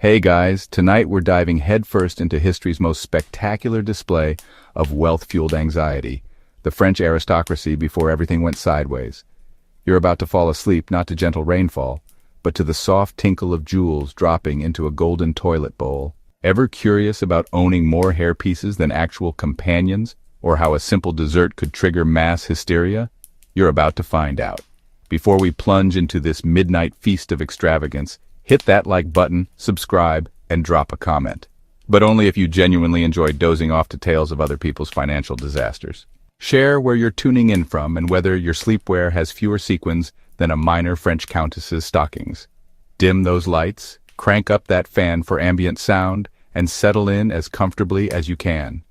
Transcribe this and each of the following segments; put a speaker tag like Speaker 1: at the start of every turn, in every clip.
Speaker 1: Hey guys, tonight we're diving headfirst into history's most spectacular display of wealth-fueled anxiety, the French aristocracy before everything went sideways. You're about to fall asleep not to gentle rainfall, but to the soft tinkle of jewels dropping into a golden toilet bowl. Ever curious about owning more hairpieces than actual companions, or how a simple dessert could trigger mass hysteria? You're about to find out. Before we plunge into this midnight feast of extravagance, hit that like button, subscribe, and drop a comment. But only if you genuinely enjoy dozing off to tales of other people's financial disasters. Share where you're tuning in from and whether your sleepwear has fewer sequins than a minor French countess's stockings. Dim those lights, crank up that fan for ambient sound, and settle in as comfortably as you can.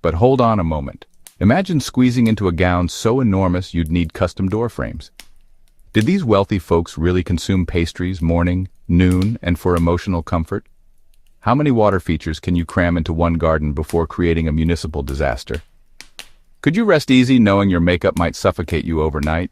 Speaker 1: But hold on a moment. Imagine squeezing into a gown so enormous you'd need custom door frames. Did these wealthy folks really consume pastries morning, noon, and for emotional comfort? How many water features can you cram into one garden before creating a municipal disaster? Could you rest easy knowing your makeup might suffocate you overnight?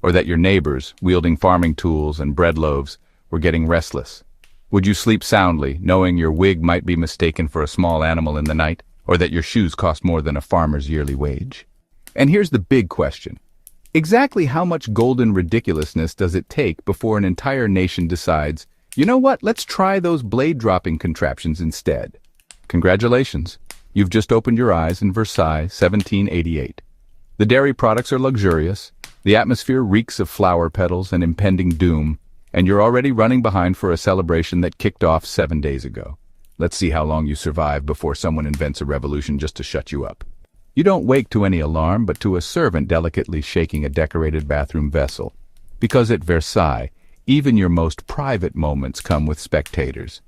Speaker 1: Or that your neighbors, wielding farming tools and bread loaves, were getting restless? Would you sleep soundly, knowing your wig might be mistaken for a small animal in the night, or that your shoes cost more than a farmer's yearly wage? And here's the big question. Exactly how much golden ridiculousness does it take before an entire nation decides, you know what, let's try those blade-dropping contraptions instead? Congratulations, you've just opened your eyes in Versailles, 1788. The dairy products are luxurious, the atmosphere reeks of flower petals and impending doom, and you're already running behind for a celebration that kicked off 7 days ago. Let's see how long you survive before someone invents a revolution just to shut you up. You don't wake to any alarm, but to a servant delicately shaking a decorated bathroom vessel. Because at Versailles, even your most private moments come with spectators.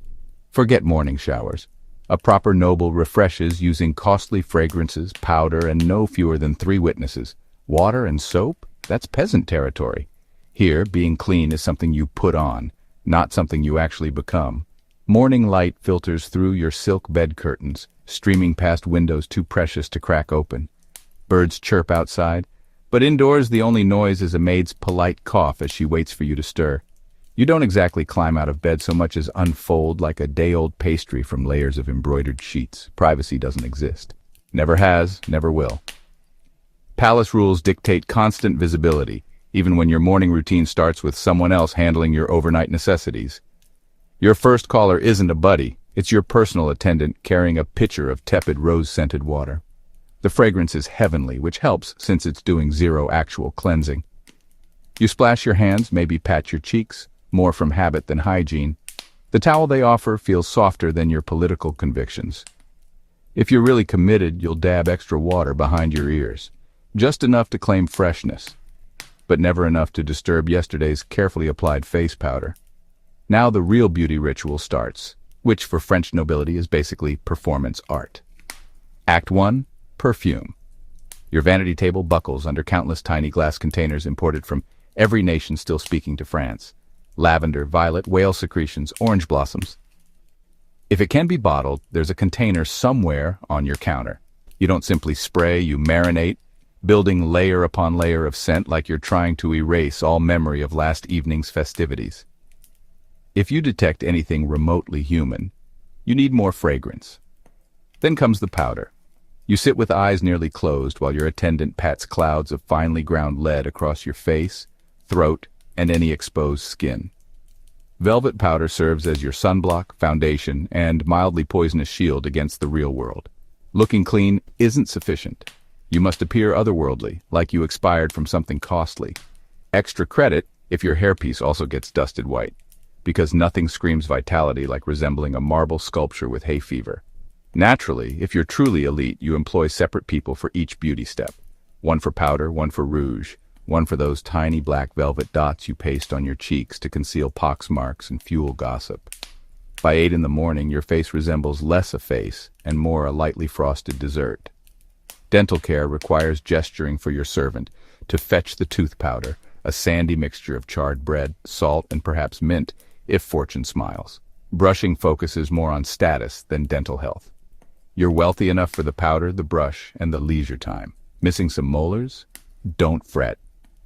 Speaker 1: Forget morning showers. A proper noble refreshes using costly fragrances, powder, and no fewer than 3 witnesses. Water and soap? That's peasant territory. Here, being clean is something you put on, not something you actually become. Morning light filters through your silk bed curtains, streaming past windows too precious to crack open. Birds chirp outside, but indoors the only noise is a maid's polite cough as she waits for you to stir. You don't exactly climb out of bed so much as unfold like a day-old pastry from layers of embroidered sheets. Privacy doesn't exist. Never has, never will. Palace rules dictate constant visibility, even when your morning routine starts with someone else handling your overnight necessities. Your first caller isn't a buddy. It's your personal attendant carrying a pitcher of tepid rose-scented water. The fragrance is heavenly, which helps since it's doing 0 actual cleansing. You splash your hands, maybe pat your cheeks, more from habit than hygiene. The towel they offer feels softer than your political convictions. If you're really committed, you'll dab extra water behind your ears, just enough to claim freshness, but never enough to disturb yesterday's carefully applied face powder. Now the real beauty ritual starts, which for French nobility is basically performance art. Act 1, perfume. Your vanity table buckles under countless tiny glass containers imported from every nation still speaking to France. Lavender, violet, whale secretions, orange blossoms. If it can be bottled, there's a container somewhere on your counter. You don't simply spray, you marinate, building layer upon layer of scent like you're trying to erase all memory of last evening's festivities. If you detect anything remotely human, you need more fragrance. Then comes the powder. You sit with eyes nearly closed while your attendant pats clouds of finely ground lead across your face, throat, and any exposed skin. Velvet powder serves as your sunblock, foundation, and mildly poisonous shield against the real world. Looking clean isn't sufficient. You must appear otherworldly, like you expired from something costly. Extra credit if your hairpiece also gets dusted white, because nothing screams vitality like resembling a marble sculpture with hay fever. Naturally, if you're truly elite, you employ separate people for each beauty step. One for powder, one for rouge, one for those tiny black velvet dots you paste on your cheeks to conceal pox marks and fuel gossip. By 8 in the morning, your face resembles less a face and more a lightly frosted dessert. Dental care requires gesturing for your servant to fetch the tooth powder, a sandy mixture of charred bread, salt, and perhaps mint, if fortune smiles. Brushing focuses more on status than dental health. You're wealthy enough for the powder, the brush, and the leisure time. Missing some molars? Don't fret.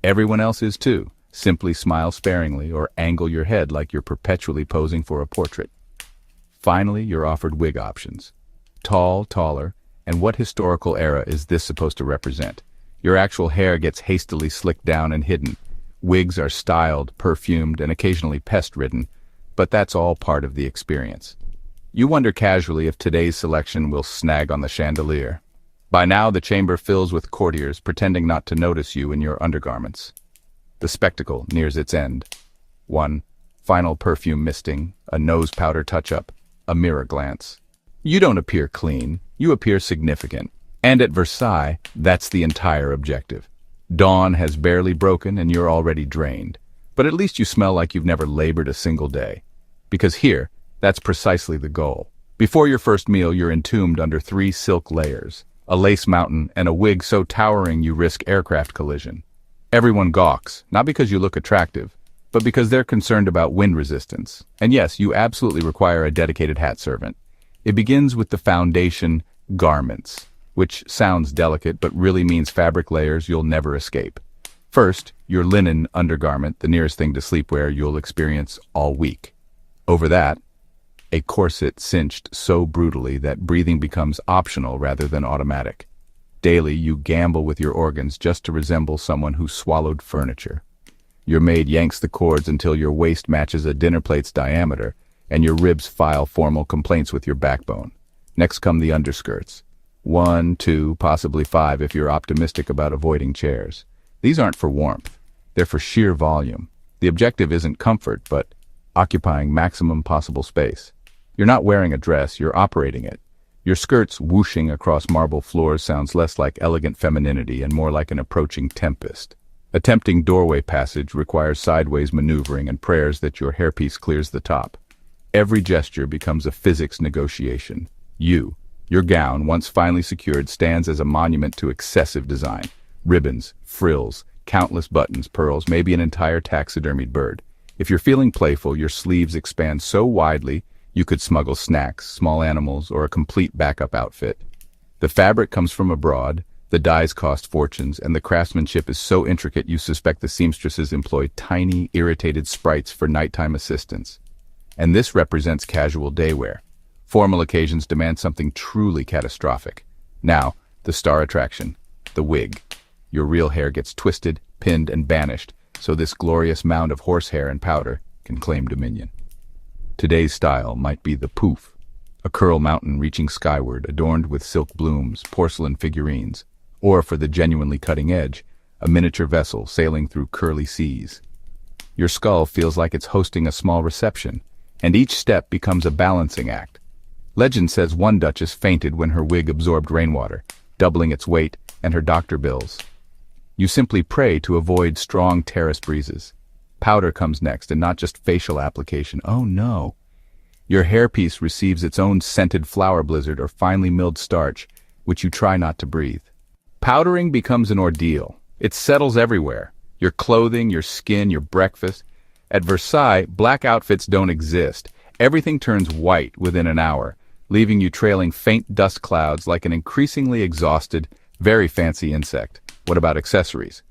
Speaker 1: Everyone else is too. Simply smile sparingly or angle your head like you're perpetually posing for a portrait. Finally, you're offered wig options. Tall, taller, and what historical era is this supposed to represent? Your actual hair gets hastily slicked down and hidden. Wigs are styled, perfumed, and occasionally pest-ridden, but that's all part of the experience. You wonder casually if today's selection will snag on the chandelier. By now, the chamber fills with courtiers pretending not to notice you in your undergarments. The spectacle nears its end. One final perfume misting, a nose powder touch-up, a mirror glance. You don't appear clean, you appear significant. And at Versailles, that's the entire objective. Dawn has barely broken and you're already drained. But at least you smell like you've never labored a single day. Because here, that's precisely the goal. Before your first meal, you're entombed under 3 silk layers, a lace mountain, and a wig so towering you risk aircraft collision. Everyone gawks, not because you look attractive, but because they're concerned about wind resistance. And yes, you absolutely require a dedicated hat servant. It begins with the foundation, garments, which sounds delicate but really means fabric layers you'll never escape. First, your linen undergarment, the nearest thing to sleepwear you'll experience all week. Over that, a corset cinched so brutally that breathing becomes optional rather than automatic. Daily, you gamble with your organs just to resemble someone who swallowed furniture. Your maid yanks the cords until your waist matches a dinner plate's diameter, and your ribs file formal complaints with your backbone. Next come the underskirts. 1, 2, possibly 5 if you're optimistic about avoiding chairs. These aren't for warmth. They're for sheer volume. The objective isn't comfort, but occupying maximum possible space. You're not wearing a dress, you're operating it. Your skirts whooshing across marble floors sounds less like elegant femininity and more like an approaching tempest. Attempting doorway passage requires sideways maneuvering and prayers that your hairpiece clears the top. Every gesture becomes a physics negotiation. Your gown, once finally secured, stands as a monument to excessive design. Ribbons, frills, countless buttons, pearls, maybe an entire taxidermied bird. If you're feeling playful, your sleeves expand so widely you could smuggle snacks, small animals, or a complete backup outfit. The fabric comes from abroad, the dyes cost fortunes, and the craftsmanship is so intricate you suspect the seamstresses employ tiny, irritated sprites for nighttime assistance. And this represents casual day wear. Formal occasions demand something truly catastrophic. Now, the star attraction, the wig. Your real hair gets twisted, pinned, and banished, so this glorious mound of horsehair and powder can claim dominion. Today's style might be the poof, a curl mountain reaching skyward, adorned with silk blooms, porcelain figurines, or for the genuinely cutting edge, a miniature vessel sailing through curly seas. Your skull feels like it's hosting a small reception, and each step becomes a balancing act. Legend says one duchess fainted when her wig absorbed rainwater, doubling its weight and her doctor bills. You simply pray to avoid strong terrace breezes. Powder comes next, and not just facial application. Oh no! Your hairpiece receives its own scented flower blizzard or finely milled starch, which you try not to breathe. Powdering becomes an ordeal. It settles everywhere. Your clothing, your skin, your breakfast. At Versailles, black outfits don't exist. Everything turns white within an hour, leaving you trailing faint dust clouds like an increasingly exhausted, very fancy insect. What about accessories?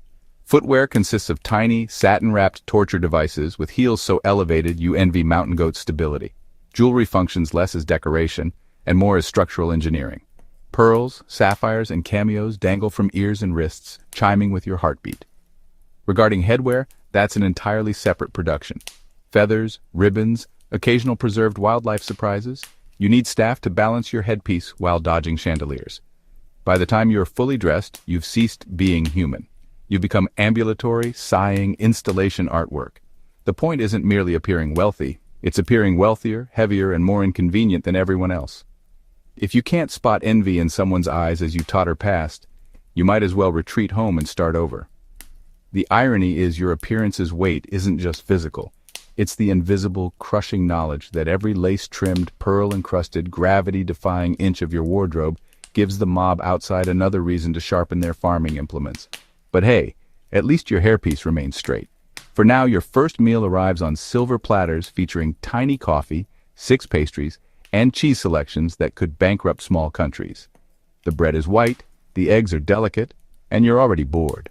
Speaker 1: Footwear consists of tiny, satin-wrapped torture devices with heels so elevated you envy mountain goat stability. Jewelry functions less as decoration and more as structural engineering. Pearls, sapphires, and cameos dangle from ears and wrists, chiming with your heartbeat. Regarding headwear, that's an entirely separate production. Feathers, ribbons, occasional preserved wildlife surprises. You need staff to balance your headpiece while dodging chandeliers. By the time you're fully dressed, you've ceased being human. You've become ambulatory, sighing, installation artwork. The point isn't merely appearing wealthy, it's appearing wealthier, heavier, and more inconvenient than everyone else. If you can't spot envy in someone's eyes as you totter past, you might as well retreat home and start over. The irony is your appearance's weight isn't just physical. It's the invisible, crushing knowledge that every lace-trimmed, pearl-encrusted, gravity-defying inch of your wardrobe gives the mob outside another reason to sharpen their farming implements. But hey, at least your hairpiece remains straight. For now, your first meal arrives on silver platters featuring tiny coffee, 6 pastries, and cheese selections that could bankrupt small countries. The bread is white, the eggs are delicate, and you're already bored.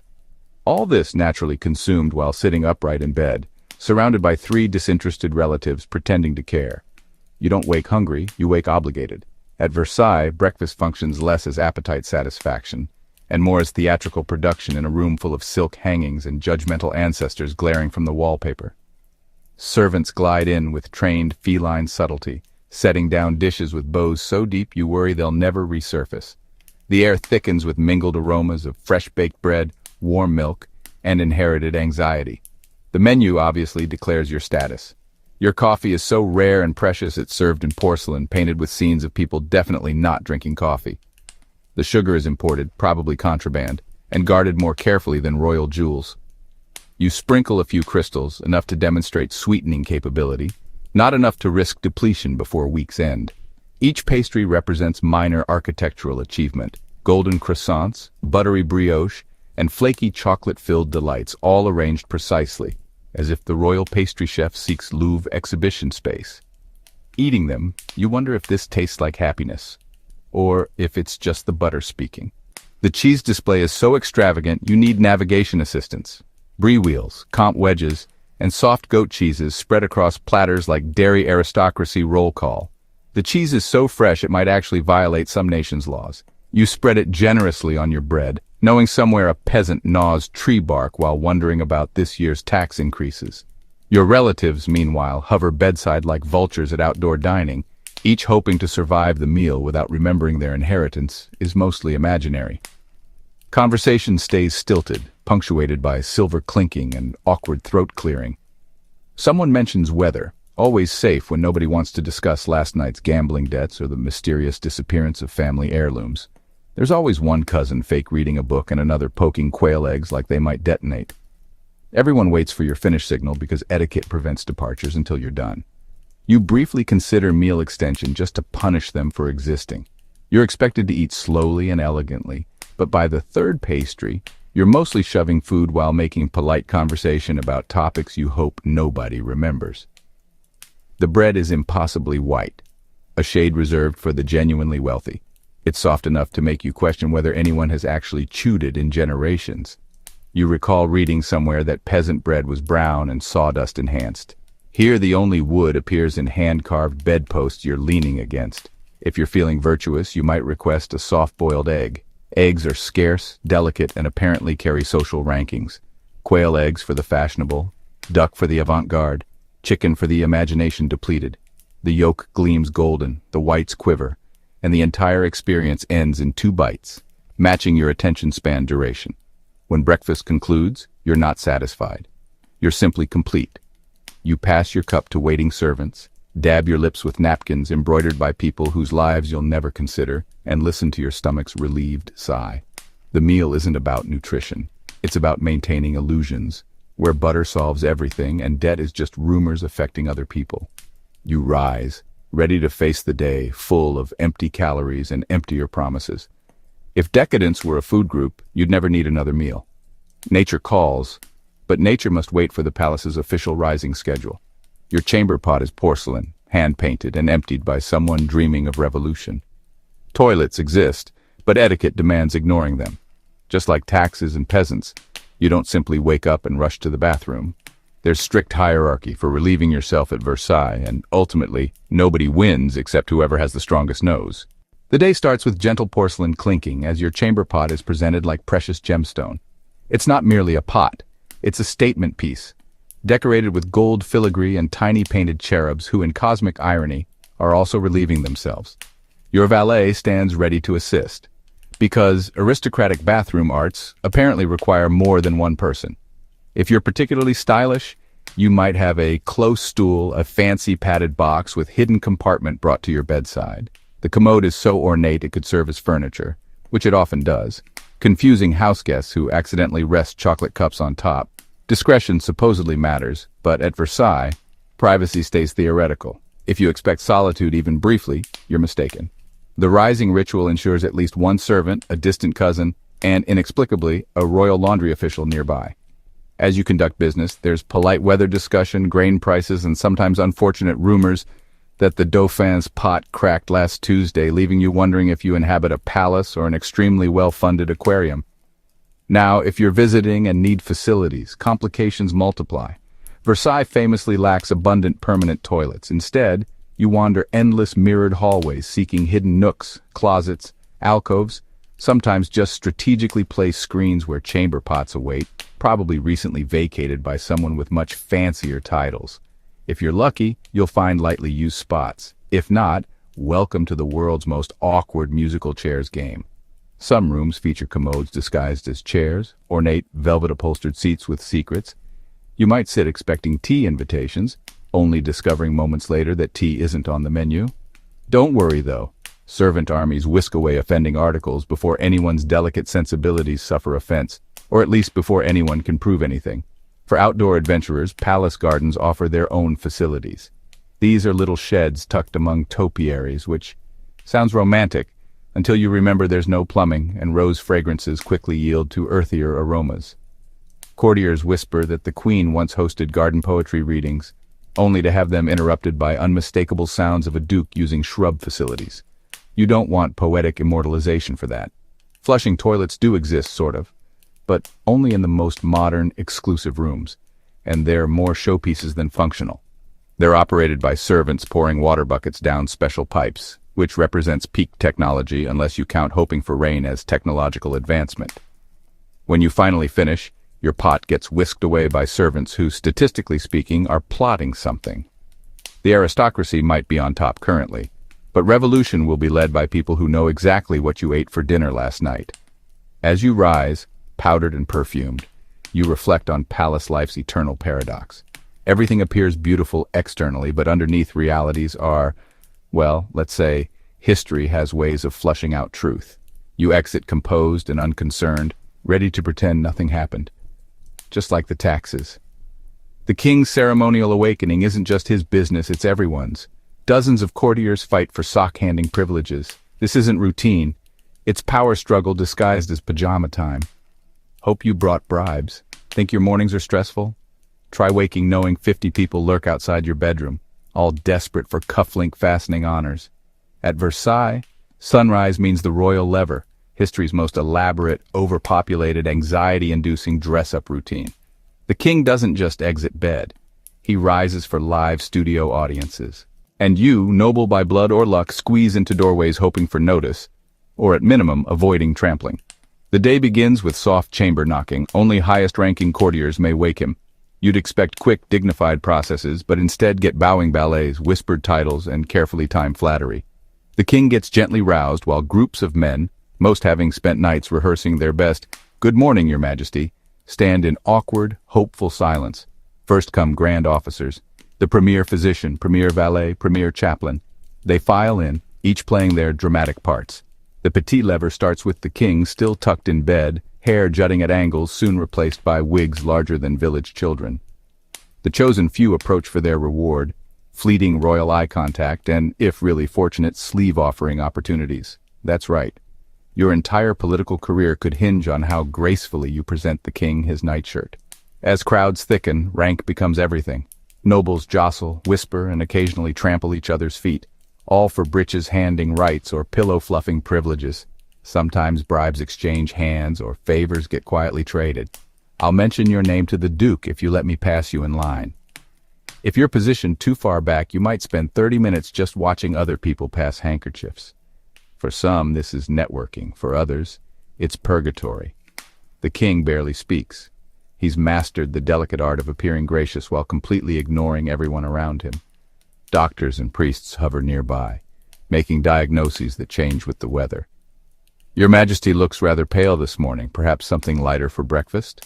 Speaker 1: All this naturally consumed while sitting upright in bed, surrounded by 3 disinterested relatives pretending to care. You don't wake hungry, you wake obligated. At Versailles, breakfast functions less as appetite satisfaction, and more as theatrical production in a room full of silk hangings and judgmental ancestors glaring from the wallpaper. Servants glide in with trained feline subtlety, setting down dishes with bows so deep you worry they'll never resurface. The air thickens with mingled aromas of fresh-baked bread, warm milk, and inherited anxiety. The menu obviously declares your status. Your coffee is so rare and precious it's served in porcelain, painted with scenes of people definitely not drinking coffee. The sugar is imported, probably contraband, and guarded more carefully than royal jewels. You sprinkle a few crystals, enough to demonstrate sweetening capability, not enough to risk depletion before week's end. Each pastry represents minor architectural achievement: golden croissants, buttery brioche, and flaky chocolate-filled delights, all arranged precisely, as if the royal pastry chef seeks Louvre exhibition space. Eating them, you wonder if this tastes like happiness, or if it's just the butter speaking. The cheese display is so extravagant you need navigation assistance. Brie wheels, comp wedges, and soft goat cheeses spread across platters like dairy aristocracy roll call. The cheese is so fresh it might actually violate some nations' laws. You spread it generously on your bread, knowing somewhere a peasant gnaws tree bark while wondering about this year's tax increases. Your relatives, meanwhile, hover bedside like vultures at outdoor dining, each hoping to survive the meal without remembering their inheritance is mostly imaginary. Conversation stays stilted, punctuated by silver clinking and awkward throat clearing. Someone mentions weather, always safe when nobody wants to discuss last night's gambling debts or the mysterious disappearance of family heirlooms. There's always one cousin fake reading a book and another poking quail eggs like they might detonate. Everyone waits for your finish signal because etiquette prevents departures until you're done. You briefly consider meal extension just to punish them for existing. You're expected to eat slowly and elegantly, but by the third pastry, you're mostly shoving food while making polite conversation about topics you hope nobody remembers. The bread is impossibly white, a shade reserved for the genuinely wealthy. It's soft enough to make you question whether anyone has actually chewed it in generations. You recall reading somewhere that peasant bread was brown and sawdust enhanced. Here the only wood appears in hand-carved bedposts you're leaning against. If you're feeling virtuous, you might request a soft-boiled egg. Eggs are scarce, delicate, and apparently carry social rankings. Quail eggs for the fashionable, duck for the avant-garde, chicken for the imagination depleted. The yolk gleams golden, the whites quiver, and the entire experience ends in 2 bites, matching your attention span duration. When breakfast concludes, you're not satisfied. You're simply complete. You pass your cup to waiting servants, dab your lips with napkins embroidered by people whose lives you'll never consider, and listen to your stomach's relieved sigh. The meal isn't about nutrition. It's about maintaining illusions, where butter solves everything and debt is just rumors affecting other people. You rise, ready to face the day, full of empty calories and emptier promises. If decadence were a food group, you'd never need another meal. Nature calls, but nature must wait for the palace's official rising schedule. Your chamber pot is porcelain, hand-painted and emptied by someone dreaming of revolution. Toilets exist, but etiquette demands ignoring them. Just like taxes and peasants, you don't simply wake up and rush to the bathroom. There's strict hierarchy for relieving yourself at Versailles, and ultimately, nobody wins except whoever has the strongest nose. The day starts with gentle porcelain clinking as your chamber pot is presented like precious gemstone. It's not merely a pot, it's a statement piece, decorated with gold filigree and tiny painted cherubs who, in cosmic irony, are also relieving themselves. Your valet stands ready to assist, because aristocratic bathroom arts apparently require more than one person. If you're particularly stylish, you might have a close stool, a fancy padded box with hidden compartment brought to your bedside. The commode is so ornate it could serve as furniture, which it often does, confusing houseguests who accidentally rest chocolate cups on top. Discretion supposedly matters, but at Versailles, privacy stays theoretical. If you expect solitude even briefly, you're mistaken. The rising ritual ensures at least one servant, a distant cousin, and, inexplicably, a royal laundry official nearby. As you conduct business, there's polite weather discussion, grain prices, and sometimes unfortunate rumors that the Dauphin's pot cracked last Tuesday, leaving you wondering if you inhabit a palace or an extremely well-funded aquarium. Now, if you're visiting and need facilities, complications multiply. Versailles famously lacks abundant permanent toilets. Instead, You wander endless mirrored hallways seeking hidden nooks, closets, alcoves, sometimes just strategically placed screens where chamber pots await, probably recently vacated by someone with much fancier titles. If you're lucky, you'll find lightly used spots. If not, welcome to the world's most awkward musical chairs game. Some rooms feature commodes disguised as chairs, ornate velvet-upholstered seats with secrets. You might sit expecting tea invitations, only discovering moments later that tea isn't on the menu. Don't worry, though. Servant armies whisk away offending articles before anyone's delicate sensibilities suffer offense, or at least before anyone can prove anything. For outdoor adventurers, palace gardens offer their own facilities. These are little sheds tucked among topiaries, which sounds romantic until you remember there's no plumbing and rose fragrances quickly yield to earthier aromas. Courtiers whisper that the queen once hosted garden poetry readings, only to have them interrupted by unmistakable sounds of a duke using shrub facilities. You don't want poetic immortalization for that. Flushing toilets do exist, sort of, but only in the most modern, exclusive rooms, and they're more showpieces than functional. They're operated by servants pouring water buckets down special pipes, which represents peak technology unless you count hoping for rain as technological advancement. When you finally finish, your pot gets whisked away by servants who, statistically speaking, are plotting something. The aristocracy might be on top currently, but revolution will be led by people who know exactly what you ate for dinner last night. As you rise, powdered and perfumed, you reflect on palace life's eternal paradox. Everything appears beautiful externally, but underneath realities are, well, let's say, history has ways of flushing out truth. You exit composed and unconcerned, ready to pretend nothing happened. Just like the taxes. The king's ceremonial awakening isn't just his business, it's everyone's. Dozens of courtiers fight for sock-handing privileges. This isn't routine. It's power struggle disguised as pajama time. Hope you brought bribes. Think your mornings are stressful? Try waking knowing 50 people lurk outside your bedroom, all desperate for cufflink fastening honors. At Versailles, sunrise means the royal lever, history's most elaborate, overpopulated, anxiety-inducing dress-up routine. The king doesn't just exit bed. He rises for live studio audiences. And you, noble by blood or luck, squeeze into doorways hoping for notice, or at minimum, avoiding trampling. The day begins with soft chamber knocking. Only highest-ranking courtiers may wake him. You'd expect quick, dignified processes, but instead get bowing ballets, whispered titles, and carefully timed flattery. The king gets gently roused while groups of men, most having spent nights rehearsing their best, "Good morning, your majesty," stand in awkward, hopeful silence. First come grand officers, the premier physician, premier valet, premier chaplain. They file in, each playing their dramatic parts. The petit lever starts with the king still tucked in bed, hair jutting at angles soon replaced by wigs larger than village children. The chosen few approach for their reward, fleeting royal eye contact and, if really fortunate, sleeve-offering opportunities. That's right. Your entire political career could hinge on how gracefully you present the king his nightshirt. As crowds thicken, rank becomes everything. Nobles jostle, whisper, and occasionally trample each other's feet, all for breeches-handing rights or pillow-fluffing privileges. Sometimes bribes exchange hands or favors get quietly traded. I'll mention your name to the duke if you let me pass you in line. If you're positioned too far back, you might spend 30 minutes just watching other people pass handkerchiefs. For some, this is networking. For others, it's purgatory. The king barely speaks. He's mastered the delicate art of appearing gracious while completely ignoring everyone around him. Doctors and priests hover nearby, making diagnoses that change with the weather. Your Majesty looks rather pale this morning. Perhaps something lighter for breakfast?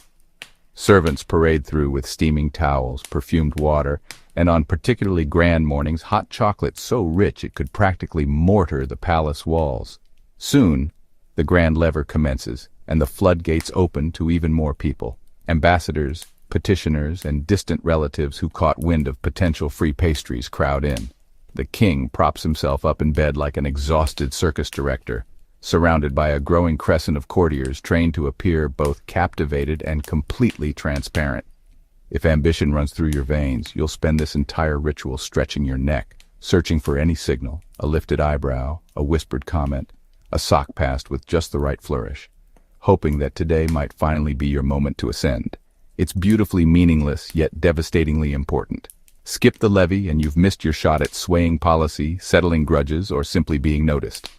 Speaker 1: Servants parade through with steaming towels, perfumed water, and on particularly grand mornings, hot chocolate so rich it could practically mortar the palace walls. Soon, the grand lever commences, and the floodgates open to even more people. Ambassadors, petitioners, and distant relatives who caught wind of potential free pastries crowd in. The king props himself up in bed like an exhausted circus director, surrounded by a growing crescent of courtiers trained to appear both captivated and completely transparent. If ambition runs through your veins, you'll spend this entire ritual stretching your neck, searching for any signal, a lifted eyebrow, a whispered comment, a sock passed with just the right flourish, hoping that today might finally be your moment to ascend. It's beautifully meaningless, yet devastatingly important. Skip the levee and you've missed your shot at swaying policy, settling grudges, or simply being noticed.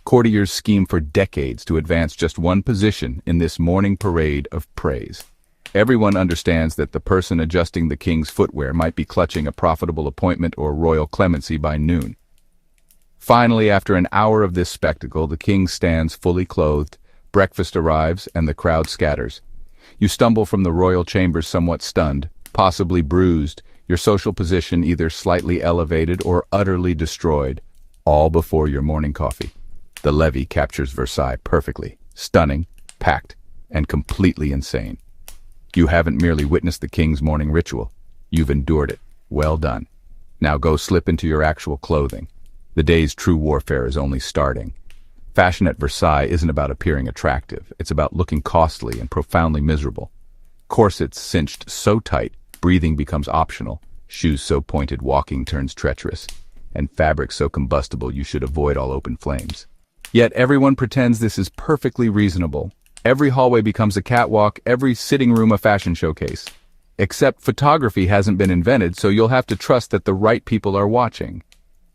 Speaker 1: Courtiers scheme for decades to advance just one position in this morning parade of praise. Everyone understands that the person adjusting the king's footwear might be clutching a profitable appointment or royal clemency by noon. Finally, after an hour of this spectacle, the king stands fully clothed, breakfast arrives, and the crowd scatters. You stumble from the royal chambers somewhat stunned, possibly bruised, your social position either slightly elevated or utterly destroyed, all before your morning coffee. The levee captures Versailles perfectly, stunning, packed, and completely insane. You haven't merely witnessed the king's morning ritual, you've endured it. Well done. Now go slip into your actual clothing. The day's true warfare is only starting. Fashion at Versailles isn't about appearing attractive, it's about looking costly and profoundly miserable. Corsets cinched so tight, breathing becomes optional, shoes so pointed walking turns treacherous, and fabric so combustible you should avoid all open flames. Yet everyone pretends this is perfectly reasonable. Every hallway becomes a catwalk, every sitting room a fashion showcase. Except photography hasn't been invented, so you'll have to trust that the right people are watching.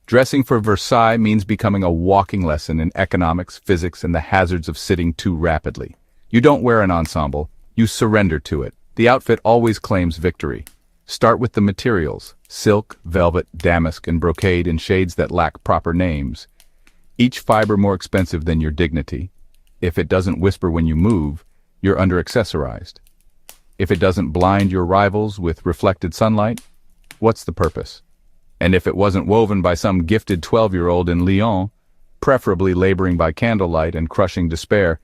Speaker 1: Dressing for Versailles means becoming a walking lesson in economics, physics, and the hazards of sitting too rapidly. You don't wear an ensemble, you surrender to it. The outfit always claims victory. Start with the materials: silk, velvet, damask, and brocade in shades that lack proper names. Each fiber more expensive than your dignity. If it doesn't whisper when you move, you're under-accessorized. If it doesn't blind your rivals with reflected sunlight, what's the purpose? And if it wasn't woven by some gifted 12-year-old in Lyon, preferably laboring by candlelight and crushing despair,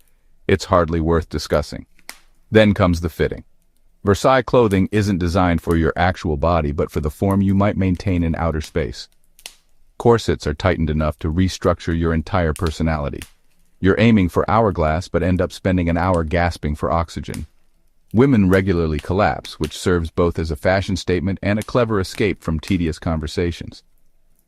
Speaker 1: it's hardly worth discussing. Then comes the fitting. Versailles clothing isn't designed for your actual body, but for the form you might maintain in outer space. Corsets are tightened enough to restructure your entire personality. You're aiming for hourglass, but end up spending an hour gasping for oxygen. Women regularly collapse, which serves both as a fashion statement and a clever escape from tedious conversations.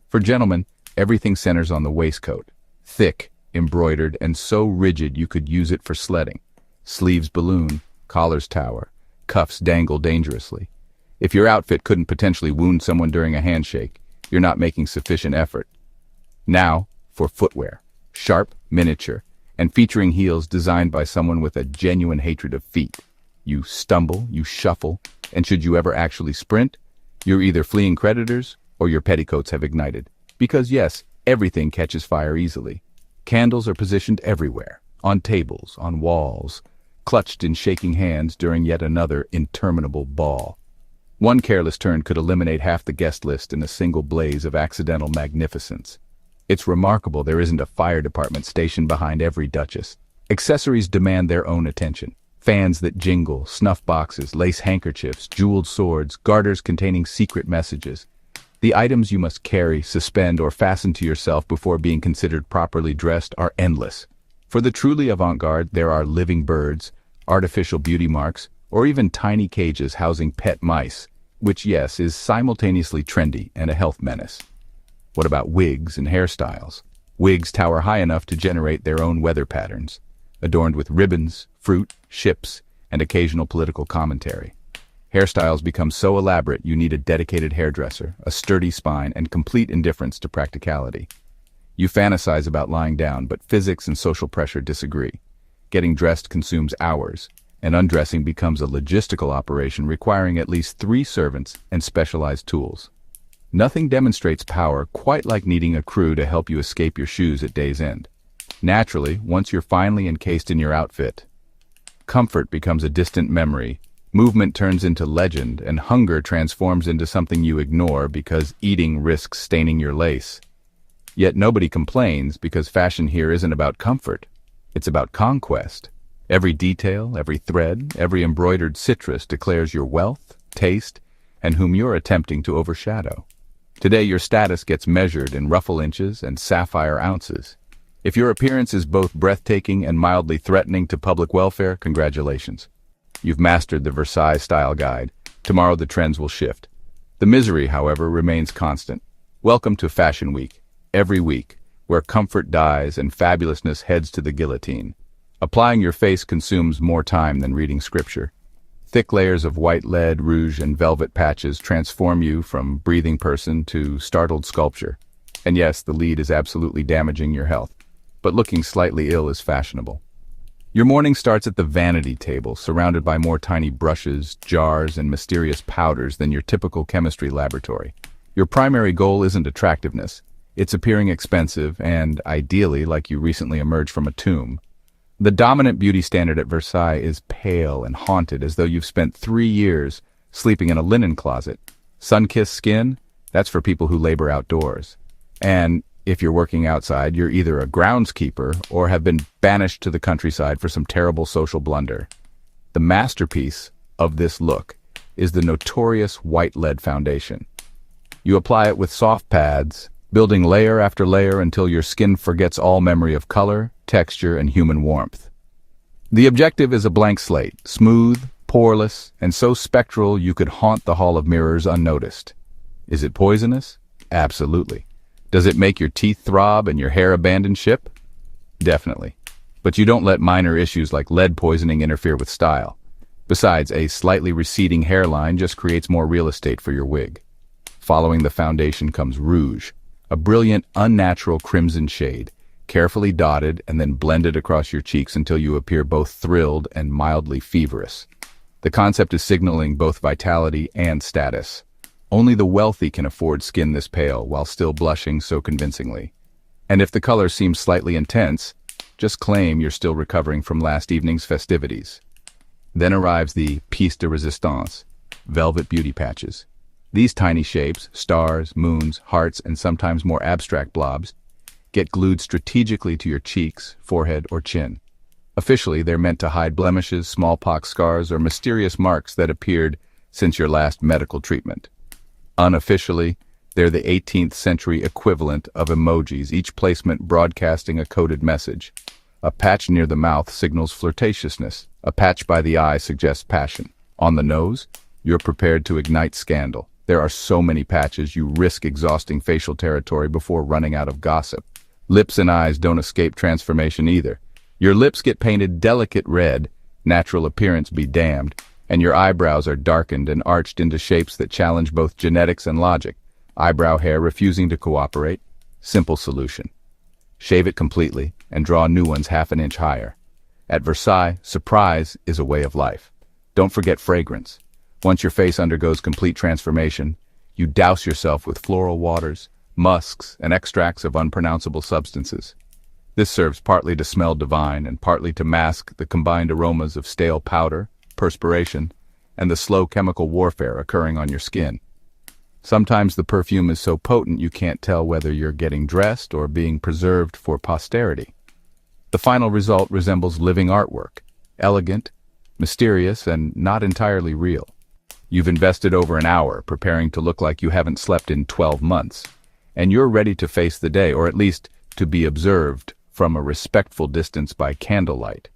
Speaker 1: For gentlemen, everything centers on the waistcoat. Thick, embroidered, and so rigid you could use it for sledding. Sleeves balloon, collars tower, cuffs dangle dangerously. If your outfit couldn't potentially wound someone during a handshake, you're not making sufficient effort. Now, for footwear. Sharp, miniature, and featuring heels designed by someone with a genuine hatred of feet. You stumble, you shuffle, and should you ever actually sprint, you're either fleeing creditors or your petticoats have ignited. Because yes, everything catches fire easily. Candles are positioned everywhere, on tables, on walls, clutched in shaking hands during yet another interminable ball. One careless turn could eliminate half the guest list in a single blaze of accidental magnificence. It's remarkable there isn't a fire department stationed behind every duchess. Accessories demand their own attention. Fans that jingle, snuff boxes, lace handkerchiefs, jeweled swords, garters containing secret messages. The items you must carry, suspend, or fasten to yourself before being considered properly dressed are endless. For the truly avant-garde, there are living birds, artificial beauty marks, or even tiny cages housing pet mice, which, yes, is simultaneously trendy and a health menace. What about wigs and hairstyles? Wigs tower high enough to generate their own weather patterns, adorned with ribbons, fruit, ships, and occasional political commentary. Hairstyles become so elaborate you need a dedicated hairdresser, a sturdy spine, and complete indifference to practicality. You fantasize about lying down, but physics and social pressure disagree. Getting dressed consumes hours, and undressing becomes a logistical operation requiring at least 3 servants and specialized tools. Nothing demonstrates power quite like needing a crew to help you escape your shoes at day's end. Naturally, once you're finally encased in your outfit, comfort becomes a distant memory, movement turns into legend, and hunger transforms into something you ignore because eating risks staining your lace. Yet nobody complains because fashion here isn't about comfort. It's about conquest. Every detail, every thread, every embroidered citrus declares your wealth, taste, and whom you're attempting to overshadow. Today your status gets measured in ruffle inches and sapphire ounces. If your appearance is both breathtaking and mildly threatening to public welfare, congratulations. You've mastered the Versailles style guide. Tomorrow the trends will shift. The misery, however, remains constant. Welcome to Fashion Week, every week, where comfort dies and fabulousness heads to the guillotine. Applying your face consumes more time than reading scripture. Thick layers of white lead, rouge, and velvet patches transform you from breathing person to startled sculpture. And yes, the lead is absolutely damaging your health, but looking slightly ill is fashionable. Your morning starts at the vanity table, surrounded by more tiny brushes, jars, and mysterious powders than your typical chemistry laboratory. Your primary goal isn't attractiveness. It's appearing expensive and, ideally, like you recently emerged from a tomb. The dominant beauty standard at Versailles is pale and haunted, as though you've spent 3 years sleeping in a linen closet. Sun-kissed skin? That's for people who labor outdoors. And if you're working outside, you're either a groundskeeper or have been banished to the countryside for some terrible social blunder. The masterpiece of this look is the notorious white lead foundation. You apply it with soft pads, building layer after layer until your skin forgets all memory of color, texture, and human warmth. The objective is a blank slate, smooth, poreless, and so spectral you could haunt the hall of mirrors unnoticed. Is it poisonous? Absolutely. Does it make your teeth throb and your hair abandon ship? Definitely. But you don't let minor issues like lead poisoning interfere with style. Besides, a slightly receding hairline just creates more real estate for your wig. Following the foundation comes rouge, a brilliant, unnatural crimson shade, carefully dotted and then blended across your cheeks until you appear both thrilled and mildly feverish. The concept is signaling both vitality and status. Only the wealthy can afford skin this pale while still blushing so convincingly. And if the color seems slightly intense, just claim you're still recovering from last evening's festivities. Then arrives the pièce de résistance, velvet beauty patches. These tiny shapes, stars, moons, hearts, and sometimes more abstract blobs, get glued strategically to your cheeks, forehead, or chin. Officially, they're meant to hide blemishes, smallpox scars, or mysterious marks that appeared since your last medical treatment. Unofficially, they're the 18th century equivalent of emojis, each placement broadcasting a coded message. A patch near the mouth signals flirtatiousness. A patch by the eye suggests passion. On the nose, you're prepared to ignite scandal. There are so many patches you risk exhausting facial territory before running out of gossip. Lips and eyes don't escape transformation either. Your lips get painted delicate red, natural appearance be damned, and your eyebrows are darkened and arched into shapes that challenge both genetics and logic. Eyebrow hair refusing to cooperate? Simple solution. Shave it completely and draw new ones half an inch higher. At Versailles, surprise is a way of life. Don't forget fragrance. Once your face undergoes complete transformation, you douse yourself with floral waters, musks, and extracts of unpronounceable substances. This serves partly to smell divine and partly to mask the combined aromas of stale powder, perspiration, and the slow chemical warfare occurring on your skin. Sometimes the perfume is so potent you can't tell whether you're getting dressed or being preserved for posterity. The final result resembles living artwork, elegant, mysterious, and not entirely real. You've invested over an hour preparing to look like you haven't slept in 12 months, and you're ready to face the day, or at least to be observed from a respectful distance by candlelight.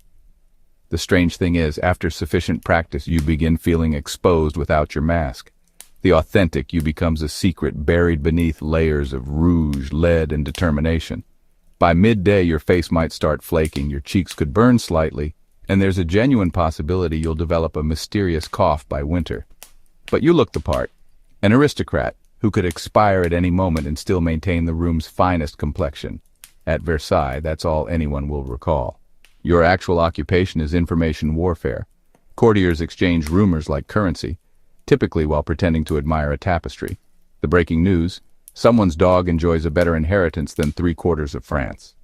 Speaker 1: The strange thing is, after sufficient practice, you begin feeling exposed without your mask. The authentic you becomes a secret buried beneath layers of rouge, lead, and determination. By midday, your face might start flaking, your cheeks could burn slightly, and there's a genuine possibility you'll develop a mysterious cough by winter. But you look the part, an aristocrat who could expire at any moment and still maintain the room's finest complexion. At Versailles, that's all anyone will recall. Your actual occupation is information warfare. Courtiers exchange rumors like currency, typically while pretending to admire a tapestry. The breaking news: someone's dog enjoys a better inheritance than 3/4 of France.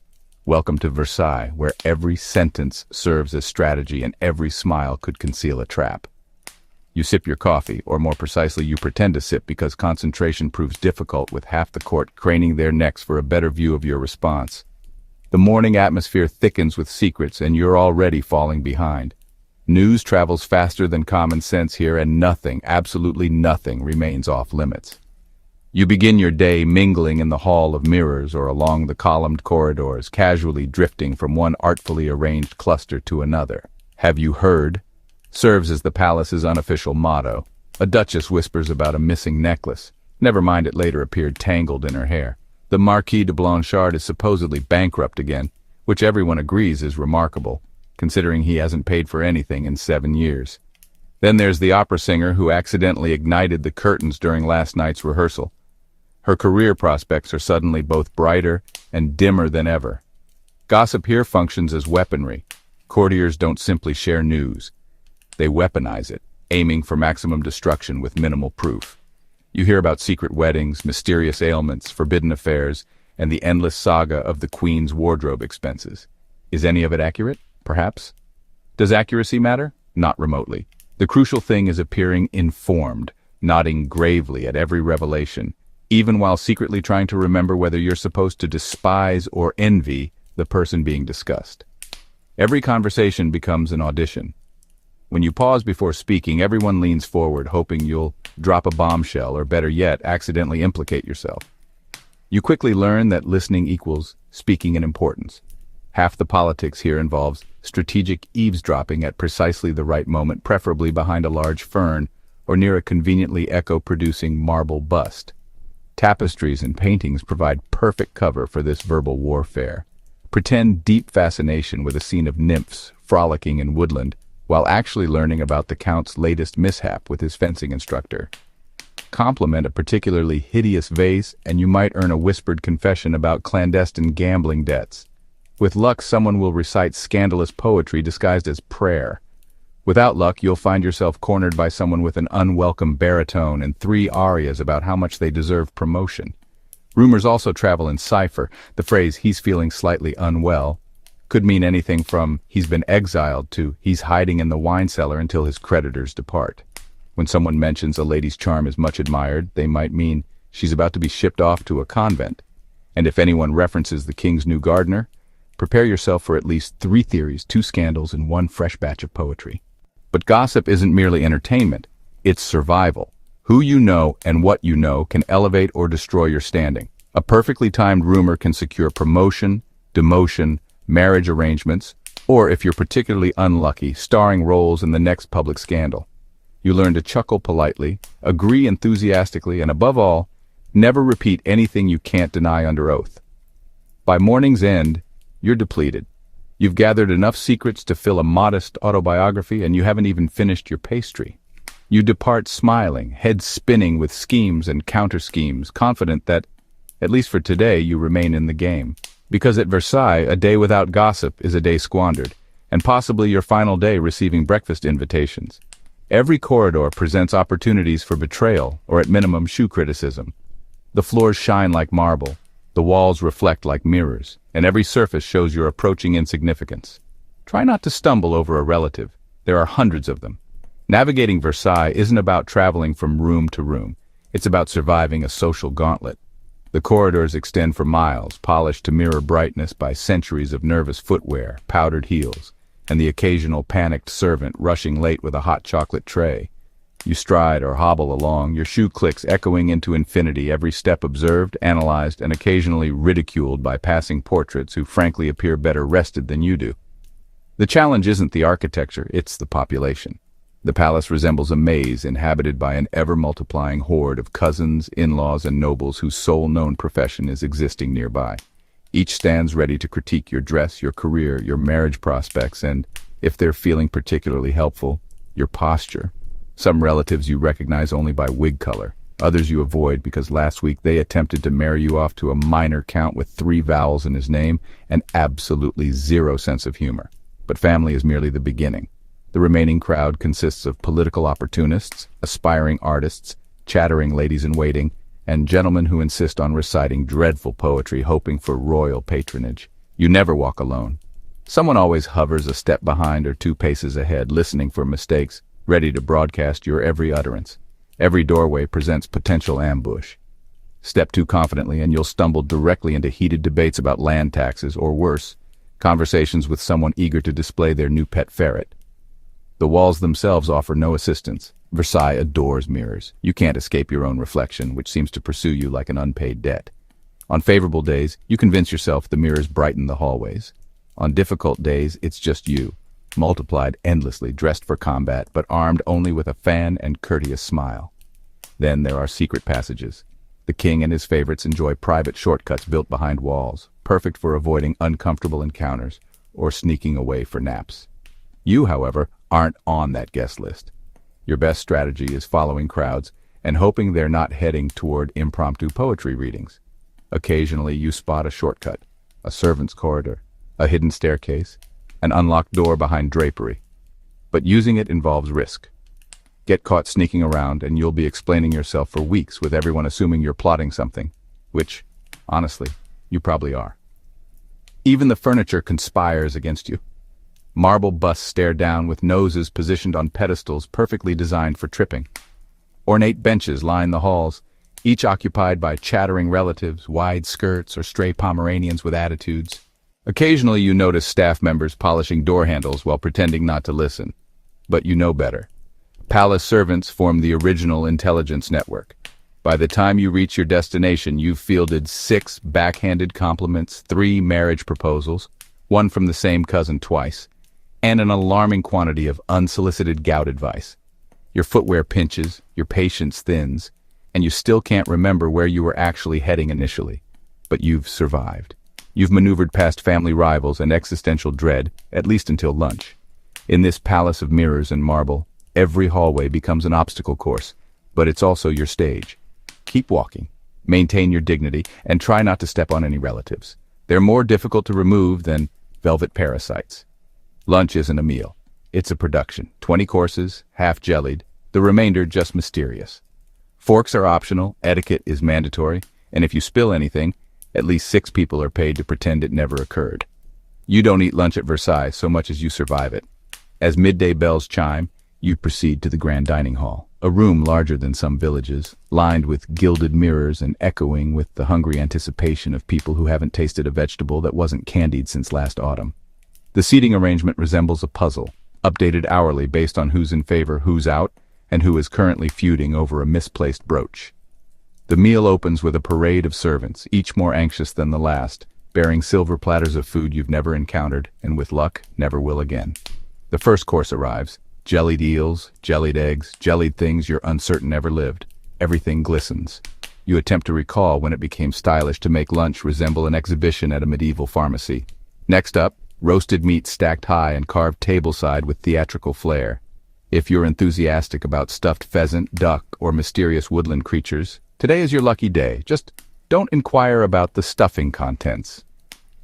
Speaker 1: Welcome to Versailles, where every sentence serves as strategy and every smile could conceal a trap. You sip your coffee, or more precisely, you pretend to sip because concentration proves difficult with half the court craning their necks for a better view of your response. The morning atmosphere thickens with secrets, and you're already falling behind. News travels faster than common sense here, and nothing, absolutely nothing, remains off limits. You begin your day mingling in the hall of mirrors or along the columned corridors, casually drifting from one artfully arranged cluster to another. "Have you heard?" serves as the palace's unofficial motto. A duchess whispers about a missing necklace. Never mind, it later appeared tangled in her hair. The Marquis de Blanchard is supposedly bankrupt again, which everyone agrees is remarkable, considering he hasn't paid for anything in 7 years. Then there's the opera singer who accidentally ignited the curtains during last night's rehearsal. Her career prospects are suddenly both brighter and dimmer than ever. Gossip here functions as weaponry. Courtiers don't simply share news. They weaponize it, aiming for maximum destruction with minimal proof. You hear about secret weddings, mysterious ailments, forbidden affairs, and the endless saga of the Queen's wardrobe expenses. Is any of it accurate? Perhaps. Does accuracy matter? Not remotely. The crucial thing is appearing informed, nodding gravely at every revelation, even while secretly trying to remember whether you're supposed to despise or envy the person being discussed. Every conversation becomes an audition. When you pause before speaking, everyone leans forward, hoping you'll drop a bombshell or, better yet, accidentally implicate yourself. You quickly learn that listening equals speaking in importance. Half the politics here involves strategic eavesdropping at precisely the right moment, preferably behind a large fern or near a conveniently echo-producing marble bust. Tapestries and paintings provide perfect cover for this verbal warfare. Pretend deep fascination with a scene of nymphs frolicking in woodland, while actually learning about the Count's latest mishap with his fencing instructor. Compliment a particularly hideous vase, and you might earn a whispered confession about clandestine gambling debts. With luck, someone will recite scandalous poetry disguised as prayer. Without luck, you'll find yourself cornered by someone with an unwelcome baritone and 3 arias about how much they deserve promotion. Rumors also travel in cipher. The phrase, "he's feeling slightly unwell," could mean anything from "he's been exiled" to "he's hiding in the wine cellar until his creditors depart." When someone mentions a lady's charm is much admired, they might mean she's about to be shipped off to a convent. And if anyone references the king's new gardener, prepare yourself for at least 3 theories, 2 scandals, and 1 fresh batch of poetry. But gossip isn't merely entertainment, it's survival. Who you know and what you know can elevate or destroy your standing. A perfectly timed rumor can secure promotion, demotion, marriage arrangements, or, if you're particularly unlucky, starring roles in the next public scandal. You learn to chuckle politely, agree enthusiastically, and above all, never repeat anything you can't deny under oath. By morning's end, you're depleted. You've gathered enough secrets to fill a modest autobiography, and you haven't even finished your pastry. You depart smiling, head spinning with schemes and counter-schemes, confident that, at least for today, you remain in the game. Because at Versailles, a day without gossip is a day squandered, and possibly your final day receiving breakfast invitations. Every corridor presents opportunities for betrayal, or at minimum, shoe criticism. The floors shine like marble, the walls reflect like mirrors, and every surface shows your approaching insignificance. Try not to stumble over a relative. There are hundreds of them. Navigating Versailles isn't about traveling from room to room. It's about surviving a social gauntlet. The corridors extend for miles, polished to mirror brightness by centuries of nervous footwear, powdered heels, and the occasional panicked servant rushing late with a hot chocolate tray. You stride or hobble along, your shoe clicks echoing into infinity, every step observed, analyzed, and occasionally ridiculed by passing portraits who frankly appear better rested than you do. The challenge isn't the architecture, it's the population. The palace resembles a maze inhabited by an ever-multiplying horde of cousins, in-laws, and nobles whose sole known profession is existing nearby. Each stands ready to critique your dress, your career, your marriage prospects, and, if they're feeling particularly helpful, your posture. Some relatives you recognize only by wig color. Others you avoid because last week they attempted to marry you off to a minor count with 3 vowels in his name and absolutely 0 sense of humor. But family is merely the beginning. The remaining crowd consists of political opportunists, aspiring artists, chattering ladies-in-waiting, and gentlemen who insist on reciting dreadful poetry hoping for royal patronage. You never walk alone. Someone always hovers a step behind or 2 paces ahead, listening for mistakes, ready to broadcast your every utterance. Every doorway presents potential ambush. Step too confidently and you'll stumble directly into heated debates about land taxes, or worse, conversations with someone eager to display their new pet ferret. The walls themselves offer no assistance. Versailles adores mirrors. You can't escape your own reflection, which seems to pursue you like an unpaid debt. On favorable days, you convince yourself the mirrors brighten the hallways. On difficult days, it's just you, multiplied endlessly, dressed for combat, but armed only with a fan and courteous smile. Then there are secret passages. The king and his favorites enjoy private shortcuts built behind walls, perfect for avoiding uncomfortable encounters or sneaking away for naps. You, however, aren't on that guest list. Your best strategy is following crowds and hoping they're not heading toward impromptu poetry readings. Occasionally, you spot a shortcut, a servant's corridor, a hidden staircase, an unlocked door behind drapery. But using it involves risk. Get caught sneaking around and you'll be explaining yourself for weeks with everyone assuming you're plotting something, which, honestly, you probably are. Even the furniture conspires against you. Marble busts stare down with noses positioned on pedestals perfectly designed for tripping. Ornate benches line the halls, each occupied by chattering relatives, wide skirts, or stray Pomeranians with attitudes. Occasionally you notice staff members polishing door handles while pretending not to listen. But you know better. Palace servants form the original intelligence network. By the time you reach your destination, you've fielded 6 backhanded compliments, 3 marriage proposals, 1 from the same cousin twice, and an alarming quantity of unsolicited gout advice. Your footwear pinches, your patience thins, and you still can't remember where you were actually heading initially. But you've survived. You've maneuvered past family rivals and existential dread, at least until lunch. In this palace of mirrors and marble, every hallway becomes an obstacle course, but it's also your stage. Keep walking, maintain your dignity, and try not to step on any relatives. They're more difficult to remove than velvet parasites. Lunch isn't a meal. It's a production. 20 courses, half jellied, the remainder just mysterious. Forks are optional, etiquette is mandatory, and if you spill anything, at least 6 people are paid to pretend it never occurred. You don't eat lunch at Versailles so much as you survive it. As midday bells chime, you proceed to the grand dining hall, a room larger than some villages, lined with gilded mirrors and echoing with the hungry anticipation of people who haven't tasted a vegetable that wasn't candied since last autumn. The seating arrangement resembles a puzzle, updated hourly based on who's in favor, who's out, and who is currently feuding over a misplaced brooch. The meal opens with a parade of servants, each more anxious than the last, bearing silver platters of food you've never encountered, and with luck, never will again. The first course arrives. Jellied eels, jellied eggs, jellied things you're uncertain ever lived. Everything glistens. You attempt to recall when it became stylish to make lunch resemble an exhibition at a medieval pharmacy. Next up, roasted meat stacked high and carved tableside with theatrical flair. If you're enthusiastic about stuffed pheasant, duck, or mysterious woodland creatures, today is your lucky day. Just don't inquire about the stuffing contents.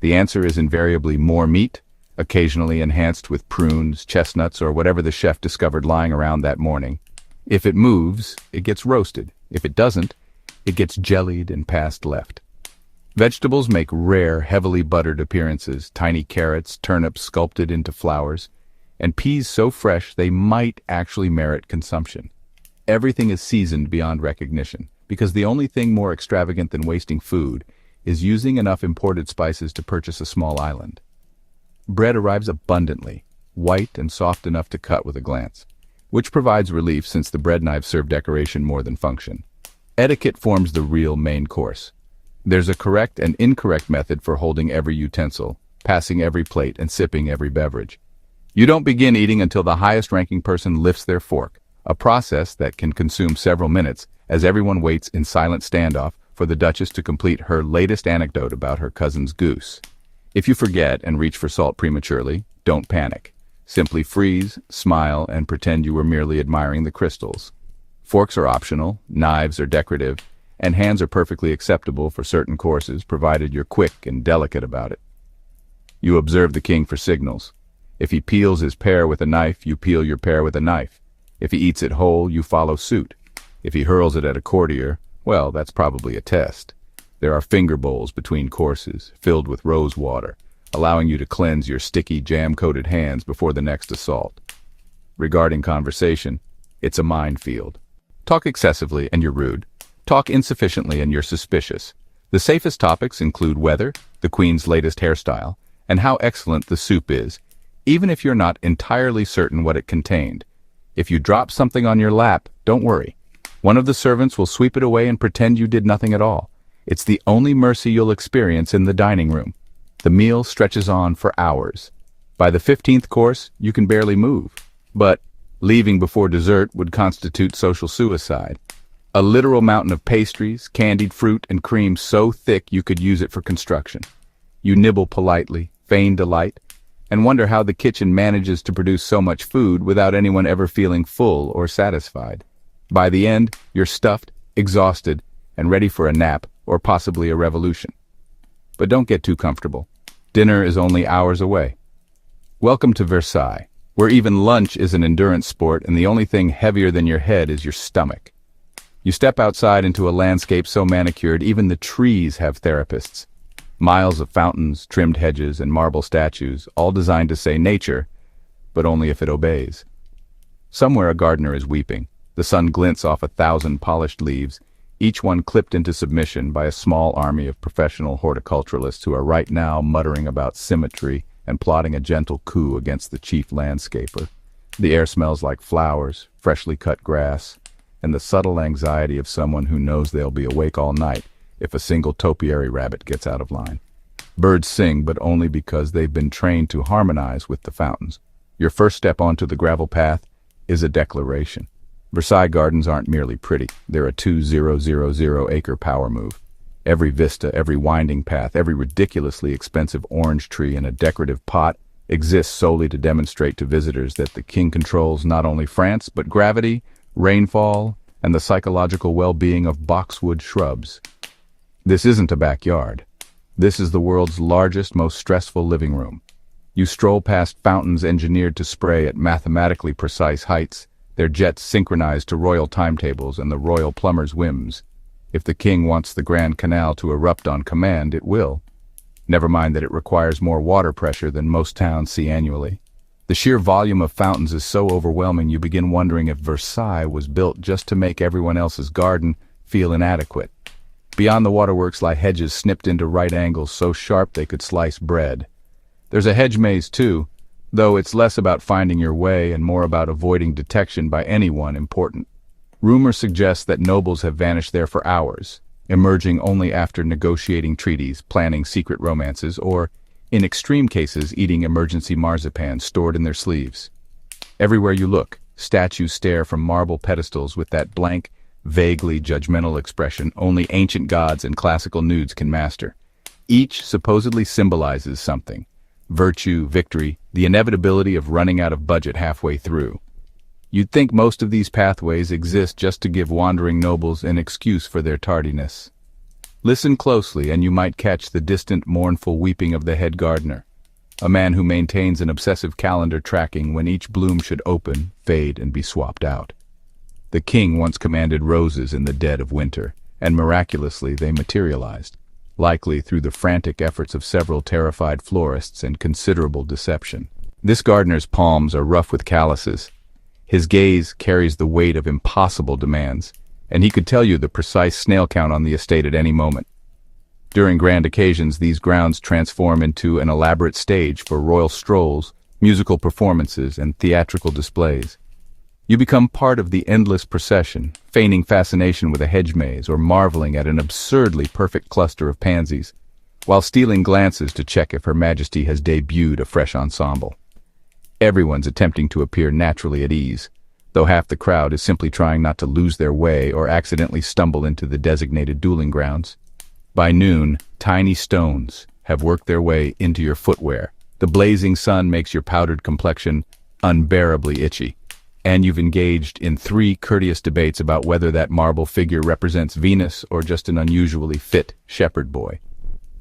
Speaker 1: The answer is invariably more meat, occasionally enhanced with prunes, chestnuts, or whatever the chef discovered lying around that morning. If it moves, it gets roasted. If it doesn't, it gets jellied and passed left. Vegetables make rare, heavily buttered appearances, tiny carrots, turnips sculpted into flowers, and peas so fresh they might actually merit consumption. Everything is seasoned beyond recognition, because the only thing more extravagant than wasting food is using enough imported spices to purchase a small island. Bread arrives abundantly, white and soft enough to cut with a glance, which provides relief since the bread knives serve decoration more than function. Etiquette forms the real main course. There's a correct and incorrect method for holding every utensil, passing every plate, and sipping every beverage. You don't begin eating until the highest-ranking person lifts their fork, a process that can consume several minutes as everyone waits in silent standoff for the Duchess to complete her latest anecdote about her cousin's goose. If you forget and reach for salt prematurely, don't panic. Simply freeze, smile, and pretend you were merely admiring the crystals. Forks are optional, knives are decorative, and hands are perfectly acceptable for certain courses, provided you're quick and delicate about it. You observe the king for signals. If he peels his pear with a knife, you peel your pear with a knife. If he eats it whole, you follow suit. If he hurls it at a courtier, well, that's probably a test. There are finger bowls between courses, filled with rose water, allowing you to cleanse your sticky, jam-coated hands before the next assault. Regarding conversation, it's a minefield. Talk excessively and you're rude. Talk insufficiently and you're suspicious. The safest topics include weather, the Queen's latest hairstyle, and how excellent the soup is, even if you're not entirely certain what it contained. If you drop something on your lap, don't worry. One of the servants will sweep it away and pretend you did nothing at all. It's the only mercy you'll experience in the dining room. The meal stretches on for hours. By the 15th course, you can barely move. But leaving before dessert would constitute social suicide. A literal mountain of pastries, candied fruit, and cream so thick you could use it for construction. You nibble politely, feign delight, and wonder how the kitchen manages to produce so much food without anyone ever feeling full or satisfied. By the end, you're stuffed, exhausted, and ready for a nap or possibly a revolution. But don't get too comfortable. Dinner is only hours away. Welcome to Versailles, where even lunch is an endurance sport and the only thing heavier than your head is your stomach. You step outside into a landscape so manicured even the trees have therapists. Miles of fountains, trimmed hedges, and marble statues, all designed to say nature, but only if it obeys. Somewhere a gardener is weeping. The sun glints off 1,000 polished leaves, each one clipped into submission by a small army of professional horticulturalists who are right now muttering about symmetry and plotting a gentle coup against the chief landscaper. The air smells like flowers, freshly cut grass, and the subtle anxiety of someone who knows they'll be awake all night if a single topiary rabbit gets out of line. Birds sing, but only because they've been trained to harmonize with the fountains. Your first step onto the gravel path is a declaration. Versailles Gardens aren't merely pretty. They're a 2,000-acre power move. Every vista, every winding path, every ridiculously expensive orange tree in a decorative pot exists solely to demonstrate to visitors that the king controls not only France, but gravity, rainfall, and the psychological well-being of boxwood shrubs. This isn't a backyard. This is the world's largest, most stressful living room. You stroll past fountains engineered to spray at mathematically precise heights, their jets synchronized to royal timetables and the royal plumber's whims. If the king wants the Grand Canal to erupt on command, it will. Never mind that it requires more water pressure than most towns see annually. The sheer volume of fountains is so overwhelming you begin wondering if Versailles was built just to make everyone else's garden feel inadequate. Beyond the waterworks lie hedges snipped into right angles so sharp they could slice bread. There's a hedge maze too, though it's less about finding your way and more about avoiding detection by anyone important. Rumor suggests that nobles have vanished there for hours, emerging only after negotiating treaties, planning secret romances, or, in extreme cases, eating emergency marzipan stored in their sleeves. Everywhere you look, statues stare from marble pedestals with that blank, vaguely judgmental expression only ancient gods and classical nudes can master. Each supposedly symbolizes something: virtue, victory, the inevitability of running out of budget halfway through. You'd think most of these pathways exist just to give wandering nobles an excuse for their tardiness. Listen closely and you might catch the distant, mournful weeping of the head gardener, a man who maintains an obsessive calendar tracking when each bloom should open, fade, and be swapped out. The king once commanded roses in the dead of winter, and miraculously they materialized, likely through the frantic efforts of several terrified florists and considerable deception. This gardener's palms are rough with calluses. His gaze carries the weight of impossible demands, and he could tell you the precise snail count on the estate at any moment. During grand occasions, these grounds transform into an elaborate stage for royal strolls, musical performances, and theatrical displays. You become part of the endless procession, feigning fascination with a hedge maze or marveling at an absurdly perfect cluster of pansies, while stealing glances to check if Her Majesty has debuted a fresh ensemble. Everyone's attempting to appear naturally at ease, though half the crowd is simply trying not to lose their way or accidentally stumble into the designated dueling grounds. By noon, tiny stones have worked their way into your footwear. The blazing sun makes your powdered complexion unbearably itchy, and you've engaged in 3 courteous debates about whether that marble figure represents Venus or just an unusually fit shepherd boy.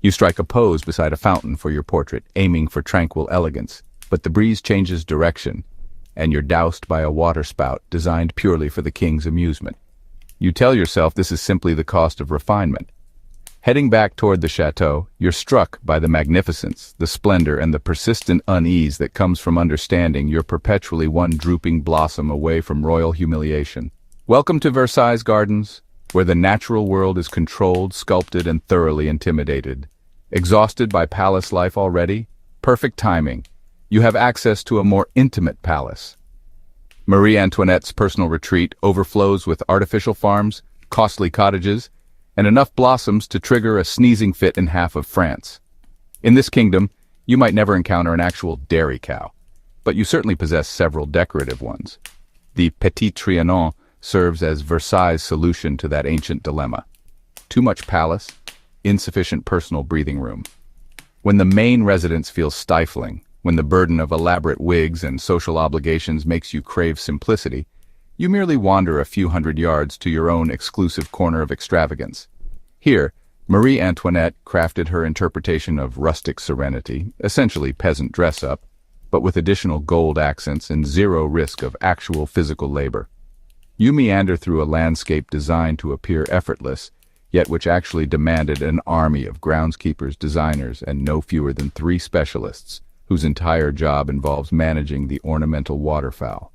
Speaker 1: You strike a pose beside a fountain for your portrait, aiming for tranquil elegance, but the breeze changes direction, and you're doused by a waterspout designed purely for the king's amusement. You tell yourself this is simply the cost of refinement. Heading back toward the chateau, you're struck by the magnificence, the splendor, and the persistent unease that comes from understanding you're perpetually one drooping blossom away from royal humiliation. Welcome to Versailles Gardens, where the natural world is controlled, sculpted, and thoroughly intimidated. Exhausted by palace life already? Perfect timing. You have access to a more intimate palace. Marie Antoinette's personal retreat overflows with artificial farms, costly cottages, and enough blossoms to trigger a sneezing fit in half of France. In this kingdom, you might never encounter an actual dairy cow, but you certainly possess several decorative ones. The Petit Trianon serves as Versailles' solution to that ancient dilemma. Too much palace, insufficient personal breathing room. When the main residence feels stifling, When the burden of elaborate wigs and social obligations makes you crave simplicity, you merely wander a few hundred yards to your own exclusive corner of extravagance. Here, Marie Antoinette crafted her interpretation of rustic serenity, essentially peasant dress-up, but with additional gold accents and zero risk of actual physical labor. You meander through a landscape designed to appear effortless, yet which actually demanded an army of groundskeepers, designers, and no fewer than 3 specialists, whose entire job involves managing the ornamental waterfowl.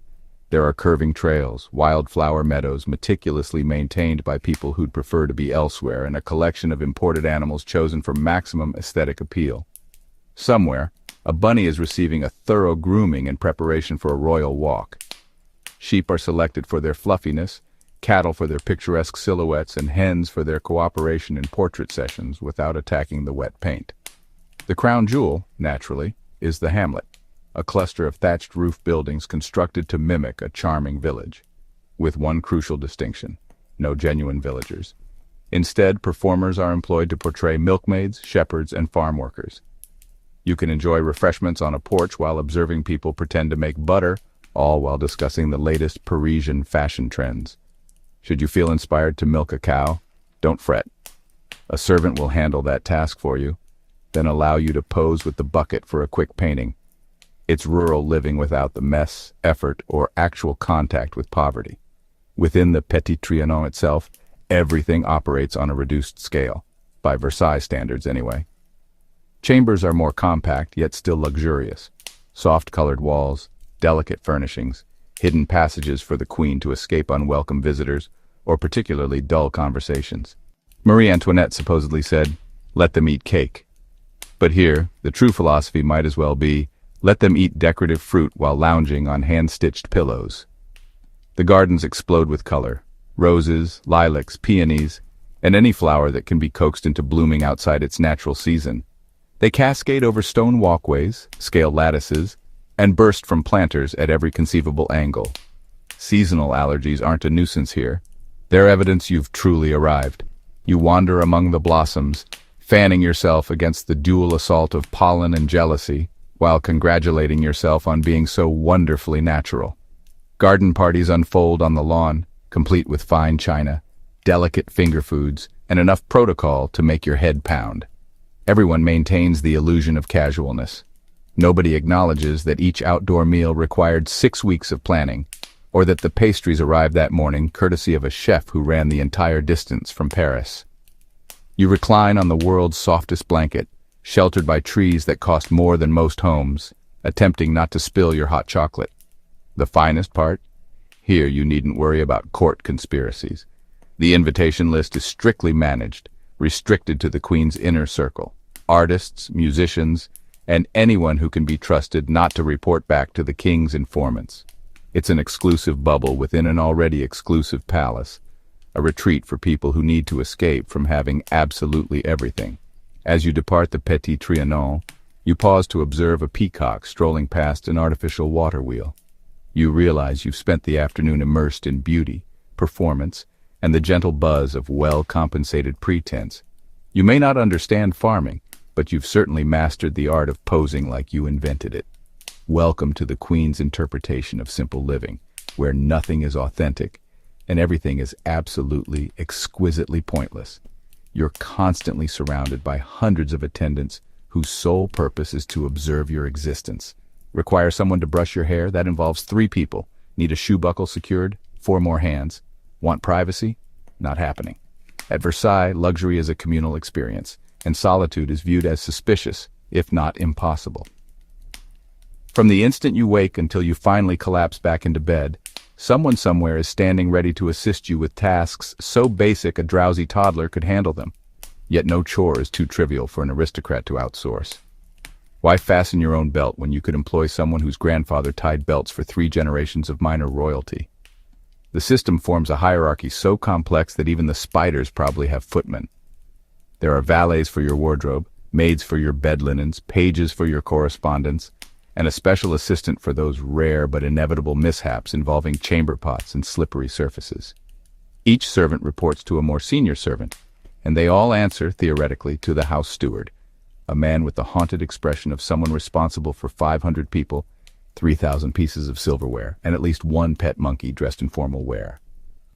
Speaker 1: There are curving trails, wildflower meadows meticulously maintained by people who'd prefer to be elsewhere, and a collection of imported animals chosen for maximum aesthetic appeal. Somewhere, a bunny is receiving a thorough grooming in preparation for a royal walk. Sheep are selected for their fluffiness, cattle for their picturesque silhouettes, and hens for their cooperation in portrait sessions without attacking the wet paint. The crown jewel, naturally, is the hamlet, a cluster of thatched roof buildings constructed to mimic a charming village, with one crucial distinction: no genuine villagers. Instead, performers are employed to portray milkmaids, shepherds, and farm workers. You can enjoy refreshments on a porch while observing people pretend to make butter, all while discussing the latest Parisian fashion trends. Should you feel inspired to milk a cow, don't fret. A servant will handle that task for you, then allow you to pose with the bucket for a quick painting. It's rural living without the mess, effort, or actual contact with poverty. Within the Petit Trianon itself, everything operates on a reduced scale, by Versailles standards anyway. Chambers are more compact, yet still luxurious. Soft-colored walls, delicate furnishings, hidden passages for the queen to escape unwelcome visitors, or particularly dull conversations. Marie Antoinette supposedly said, "Let them eat cake." But here, the true philosophy might as well be, let them eat decorative fruit while lounging on hand-stitched pillows. The gardens explode with color: roses, lilacs, peonies, and any flower that can be coaxed into blooming outside its natural season. They cascade over stone walkways, scale lattices, and burst from planters at every conceivable angle. Seasonal allergies aren't a nuisance here. They're evidence you've truly arrived. You wander among the blossoms, fanning yourself against the dual assault of pollen and jealousy, while congratulating yourself on being so wonderfully natural. Garden parties unfold on the lawn, complete with fine china, delicate finger foods, and enough protocol to make your head pound. Everyone maintains the illusion of casualness. Nobody acknowledges that each outdoor meal required 6 weeks of planning, or that the pastries arrived that morning courtesy of a chef who ran the entire distance from Paris. You recline on the world's softest blanket, sheltered by trees that cost more than most homes, attempting not to spill your hot chocolate. The finest part? Here you needn't worry about court conspiracies. The invitation list is strictly managed, restricted to the Queen's inner circle: artists, musicians, and anyone who can be trusted not to report back to the King's informants. It's an exclusive bubble within an already exclusive palace, a retreat for people who need to escape from having absolutely everything. As you depart the Petit Trianon, you pause to observe a peacock strolling past an artificial water wheel. You realize you've spent the afternoon immersed in beauty, performance, and the gentle buzz of well-compensated pretense. You may not understand farming, but you've certainly mastered the art of posing like you invented it. Welcome to the Queen's interpretation of simple living, where nothing is authentic, and everything is absolutely, exquisitely pointless. You're constantly surrounded by hundreds of attendants whose sole purpose is to observe your existence. Require someone to brush your hair? That involves 3 people. Need a shoe buckle secured? 4 more hands. Want privacy? Not happening. At Versailles, luxury is a communal experience, and solitude is viewed as suspicious, if not impossible. From the instant you wake until you finally collapse back into bed, someone somewhere is standing ready to assist you with tasks so basic a drowsy toddler could handle them. Yet no chore is too trivial for an aristocrat to outsource. Why fasten your own belt when you could employ someone whose grandfather tied belts for 3 generations of minor royalty? The system forms a hierarchy so complex that even the spiders probably have footmen. There are valets for your wardrobe, maids for your bed linens, pages for your correspondence, and a special assistant for those rare but inevitable mishaps involving chamber pots and slippery surfaces. Each servant reports to a more senior servant, and they all answer, theoretically, to the house steward. a man with the haunted expression of someone responsible for 500 people, 3,000 pieces of silverware, and at least one pet monkey dressed in formal wear.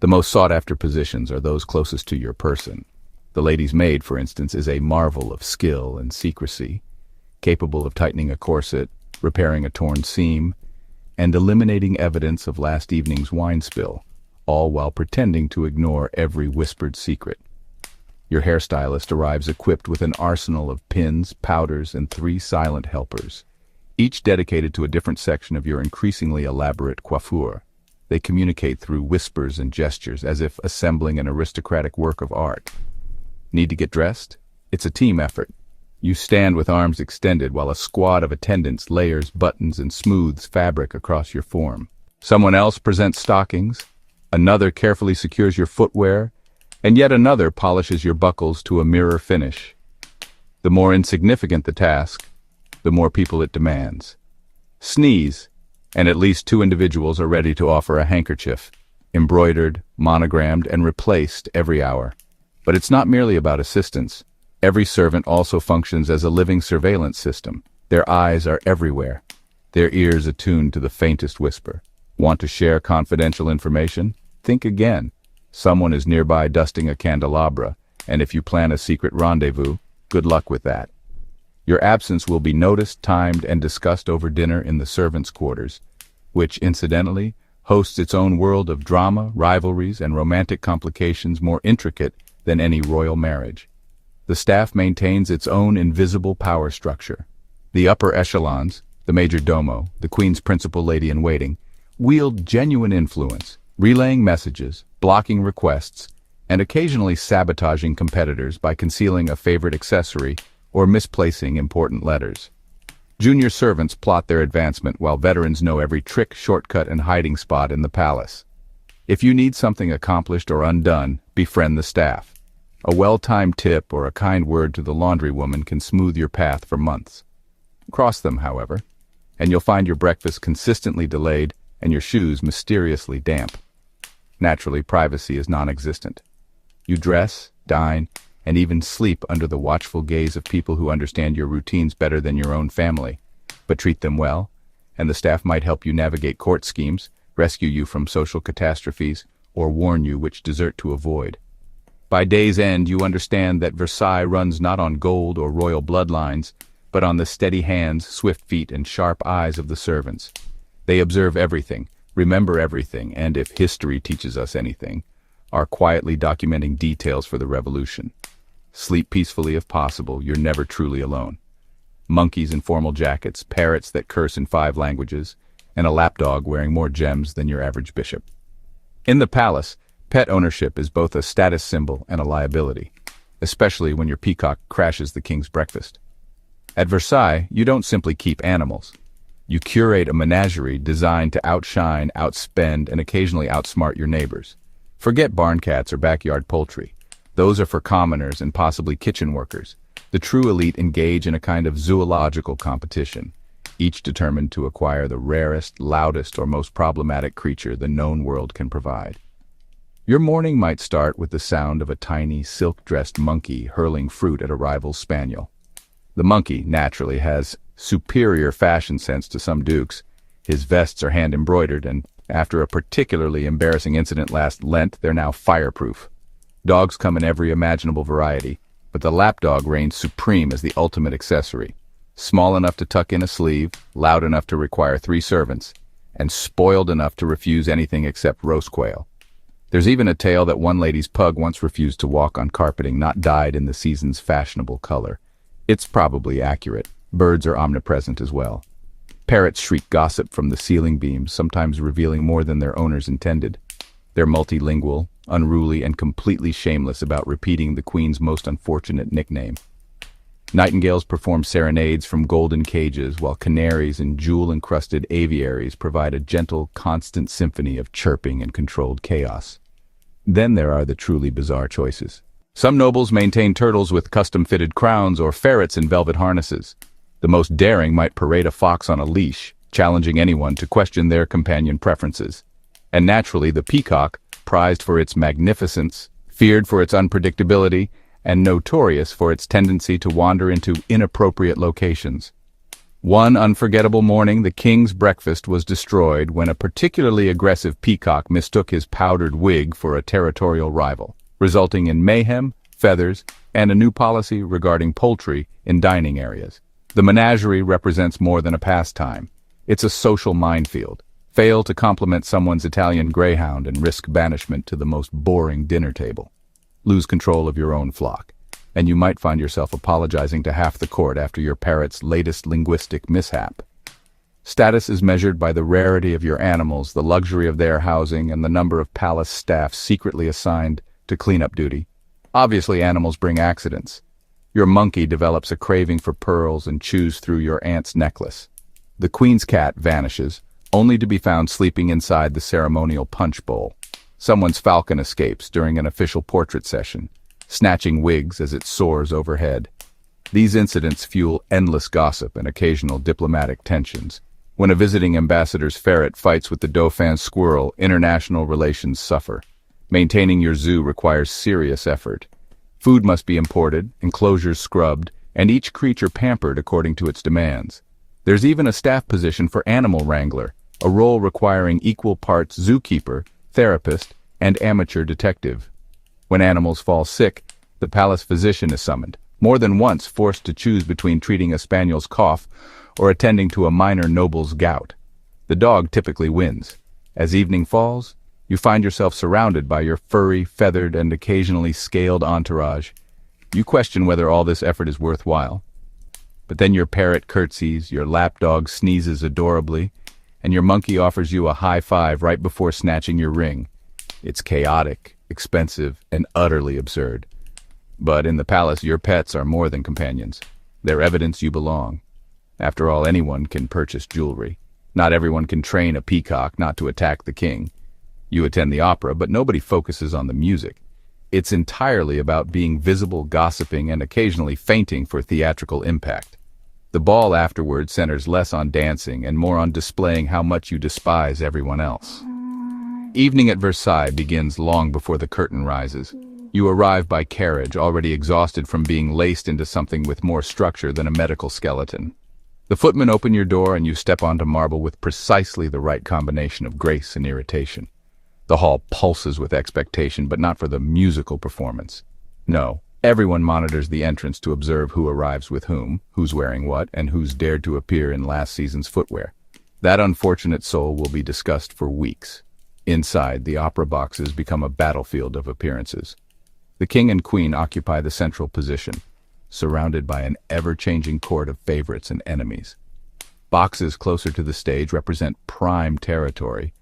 Speaker 1: The most sought-after positions are those closest to your person. The lady's maid, for instance, is a marvel of skill and secrecy, capable of tightening a corset, repairing a torn seam, and eliminating evidence of last evening's wine spill, all while pretending to ignore every whispered secret. Your hairstylist arrives equipped with an arsenal of pins, powders, and 3 silent helpers, each dedicated to a different section of your increasingly elaborate coiffure. They communicate through whispers and gestures, as if assembling an aristocratic work of art. Need to get dressed? It's a team effort. You stand with arms extended while a squad of attendants layers buttons and smooths fabric across your form. Someone else presents stockings, another carefully secures your footwear, and yet another polishes your buckles to a mirror finish. The more insignificant the task, the more people it demands. Sneeze, and at least 2 individuals are ready to offer a handkerchief, embroidered, monogrammed, and replaced every hour. But it's not merely about assistance. Every servant also functions as a living surveillance system. Their eyes are everywhere, their ears attuned to the faintest whisper. Want to share confidential information? Think again. Someone is nearby dusting a candelabra, and if you plan a secret rendezvous, good luck with that. Your absence will be noticed, timed, and discussed over dinner in the servants' quarters, which, incidentally, hosts its own world of drama, rivalries, and romantic complications more intricate than any royal marriage. The staff maintains its own invisible power structure. The upper echelons, the major domo, the Queen's principal lady-in-waiting, wield genuine influence, relaying messages, blocking requests, and occasionally sabotaging competitors by concealing a favorite accessory or misplacing important letters. Junior servants plot their advancement while veterans know every trick, shortcut, and hiding spot in the palace. If you need something accomplished or undone, befriend the staff. A well-timed tip or a kind word to the laundry woman can smooth your path for months. Cross them, however, and you'll find your breakfast consistently delayed and your shoes mysteriously damp. Naturally, privacy is non-existent. You dress, dine, and even sleep under the watchful gaze of people who understand your routines better than your own family. But treat them well, and the staff might help you navigate court schemes, rescue you from social catastrophes, or warn you which dessert to avoid. By day's end, you understand that Versailles runs not on gold or royal bloodlines, but on the steady hands, swift feet, and sharp eyes of the servants. They observe everything, remember everything, and if history teaches us anything, are quietly documenting details for the revolution. Sleep peacefully if possible, you're never truly alone. Monkeys in formal jackets, parrots that curse in 5 languages, and a lapdog wearing more gems than your average bishop. In the palace, pet ownership is both a status symbol and a liability, especially when your peacock crashes the king's breakfast. At Versailles, you don't simply keep animals. You curate a menagerie designed to outshine, outspend, and occasionally outsmart your neighbors. Forget barn cats or backyard poultry. Those are for commoners and possibly kitchen workers. The true elite engage in a kind of zoological competition, each determined to acquire the rarest, loudest, or most problematic creature the known world can provide. Your morning might start with the sound of a tiny, silk-dressed monkey hurling fruit at a rival spaniel. The monkey, naturally, has superior fashion sense to some dukes. His vests are hand-embroidered, and after a particularly embarrassing incident last Lent, they're now fireproof. Dogs come in every imaginable variety, but the lapdog reigns supreme as the ultimate accessory. Small enough to tuck in a sleeve, loud enough to require 3 servants, and spoiled enough to refuse anything except roast quail. There's even a tale that one lady's pug once refused to walk on carpeting not dyed in the season's fashionable color. It's probably accurate. Birds are omnipresent as well. Parrots shriek gossip from the ceiling beams, sometimes revealing more than their owners intended. They're multilingual, unruly, and completely shameless about repeating the Queen's most unfortunate nickname. Nightingales perform serenades from golden cages, while canaries and jewel-encrusted aviaries provide a gentle, constant symphony of chirping and controlled chaos. Then there are the truly bizarre choices. Some nobles maintain turtles with custom-fitted crowns or ferrets in velvet harnesses. The most daring might parade a fox on a leash, challenging anyone to question their companion preferences. And naturally, the peacock, prized for its magnificence, feared for its unpredictability, and notorious for its tendency to wander into inappropriate locations. One unforgettable morning, the king's breakfast was destroyed when a particularly aggressive peacock mistook his powdered wig for a territorial rival, resulting in mayhem, feathers, and a new policy regarding poultry in dining areas. The menagerie represents more than a pastime. It's a social minefield. Fail to compliment someone's Italian greyhound and risk banishment to the most boring dinner table. Lose control of your own flock, and you might find yourself apologizing to half the court after your parrot's latest linguistic mishap. Status is measured by the rarity of your animals, the luxury of their housing, and the number of palace staff secretly assigned to cleanup duty. Obviously, animals bring accidents. Your monkey develops a craving for pearls and chews through your aunt's necklace. The queen's cat vanishes, only to be found sleeping inside the ceremonial punch bowl. Someone's falcon escapes during an official portrait session, snatching wigs as it soars overhead. These incidents fuel endless gossip and occasional diplomatic tensions. When a visiting ambassador's ferret fights with the Dauphin's squirrel, international relations suffer. Maintaining your zoo requires serious effort. Food must be imported, enclosures scrubbed, and each creature pampered according to its demands. There's even a staff position for animal wrangler, a role requiring equal parts zookeeper, therapist, and amateur detective. When animals fall sick, the palace physician is summoned, more than once forced to choose between treating a spaniel's cough or attending to a minor noble's gout. The dog typically wins. As evening falls, you find yourself surrounded by your furry, feathered, and occasionally scaled entourage. You question whether all this effort is worthwhile. But then your parrot curtsies, your lapdog sneezes adorably, and your monkey offers you a high five right before snatching your ring. It's chaotic, expensive, and utterly absurd. But in the palace, your pets are more than companions. They're evidence you belong. After all, anyone can purchase jewelry. Not everyone can train a peacock not to attack the king. You attend the opera, but nobody focuses on the music. It's entirely about being visible, gossiping, and occasionally fainting for theatrical impact. The ball afterward centers less on dancing and more on displaying how much you despise everyone else. Evening at Versailles begins long before the curtain rises. You arrive by carriage, already exhausted from being laced into something with more structure than a medical skeleton. The footmen open your door and you step onto marble with precisely the right combination of grace and irritation. The hall pulses with expectation, but not for the musical performance. No. Everyone monitors the entrance to observe who arrives with whom, who's wearing what, and who's dared to appear in last season's footwear. That unfortunate soul will be discussed for weeks. Inside, the opera boxes become a battlefield of appearances. The king and queen occupy the central position, surrounded by an ever-changing court of favorites and enemies. Boxes closer to the stage represent prime territory,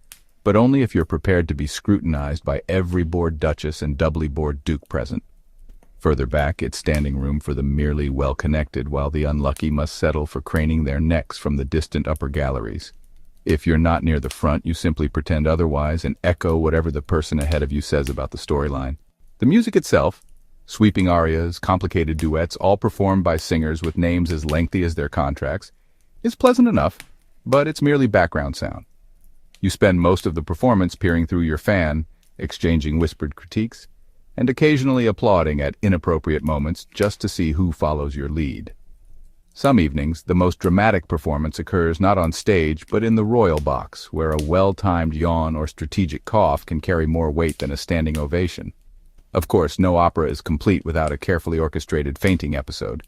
Speaker 1: but only if you're prepared to be scrutinized by every bored duchess and doubly bored duke present. Further back, it's standing room for the merely well-connected, while the unlucky must settle for craning their necks from the distant upper galleries. If you're not near the front, you simply pretend otherwise and echo whatever the person ahead of you says about the storyline. The music itself, sweeping arias, complicated duets, all performed by singers with names as lengthy as their contracts, is pleasant enough, but it's merely background sound. You spend most of the performance peering through your fan, exchanging whispered critiques, and occasionally applauding at inappropriate moments just to see who follows your lead. Some evenings, the most dramatic performance occurs not on stage, but in the royal box, where a well-timed yawn or strategic cough can carry more weight than a standing ovation. Of course, no opera is complete without a carefully orchestrated fainting episode.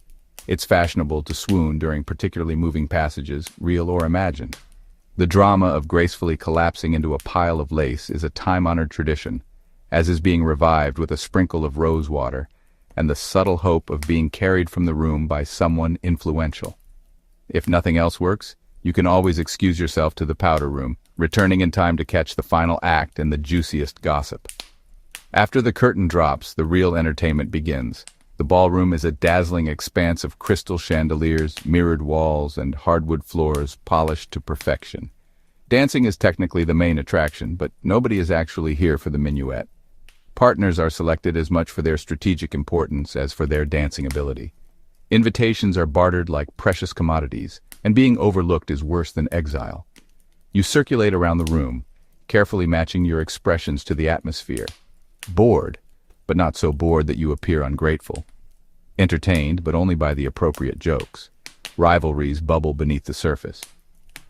Speaker 1: It's fashionable to swoon during particularly moving passages, real or imagined. The drama of gracefully collapsing into a pile of lace is a time-honored tradition, as is being revived with a sprinkle of rose water and the subtle hope of being carried from the room by someone influential. If nothing else works, you can always excuse yourself to the powder room, returning in time to catch the final act and the juiciest gossip. After the curtain drops, the real entertainment begins. The ballroom is a dazzling expanse of crystal chandeliers, mirrored walls, and hardwood floors polished to perfection. Dancing is technically the main attraction, but nobody is actually here for the minuet. Partners are selected as much for their strategic importance as for their dancing ability. Invitations are bartered like precious commodities, and being overlooked is worse than exile. You circulate around the room, carefully matching your expressions to the atmosphere. Bored, but not so bored that you appear ungrateful. Entertained, but only by the appropriate jokes. Rivalries bubble beneath the surface.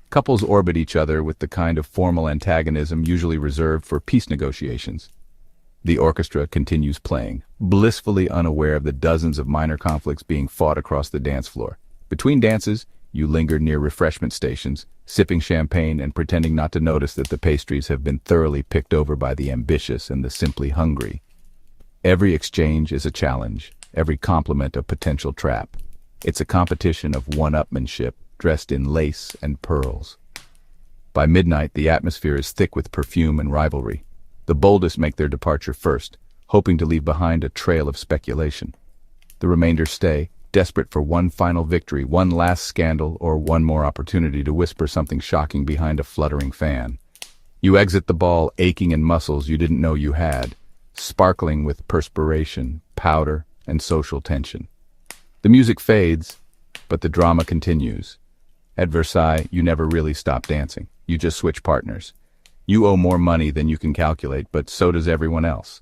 Speaker 1: Couples orbit each other with the kind of formal antagonism usually reserved for peace negotiations. The orchestra continues playing, blissfully unaware of the dozens of minor conflicts being fought across the dance floor. Between dances, you linger near refreshment stations, sipping champagne and pretending not to notice that the pastries have been thoroughly picked over by the ambitious and the simply hungry. Every exchange is a challenge, every compliment a potential trap. It's a competition of one-upmanship, dressed in lace and pearls. By midnight, the atmosphere is thick with perfume and rivalry. The boldest make their departure first, hoping to leave behind a trail of speculation. The remainder stay, desperate for one final victory, one last scandal, or one more opportunity to whisper something shocking behind a fluttering fan. You exit the ball aching in muscles you didn't know you had, sparkling with perspiration, powder, and social tension. The music fades, but the drama continues. At Versailles, you never really stop dancing. You just switch partners. You owe more money than you can calculate, but so does everyone else.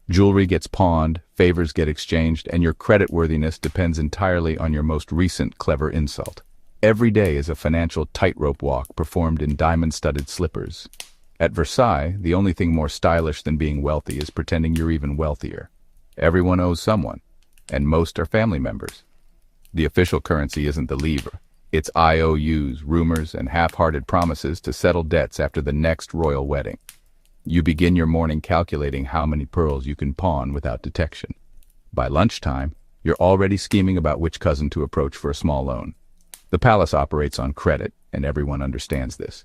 Speaker 1: Jewelry gets pawned, favors get exchanged, and your creditworthiness depends entirely on your most recent clever insult. Every day is a financial tightrope walk performed in diamond-studded slippers. At Versailles, the only thing more stylish than being wealthy is pretending you're even wealthier. Everyone owes someone, and most are family members. The official currency isn't the livre. It's IOUs, rumors, and half-hearted promises to settle debts after the next royal wedding. You begin your morning calculating how many pearls you can pawn without detection. By lunchtime, you're already scheming about which cousin to approach for a small loan. The palace operates on credit, and everyone understands this.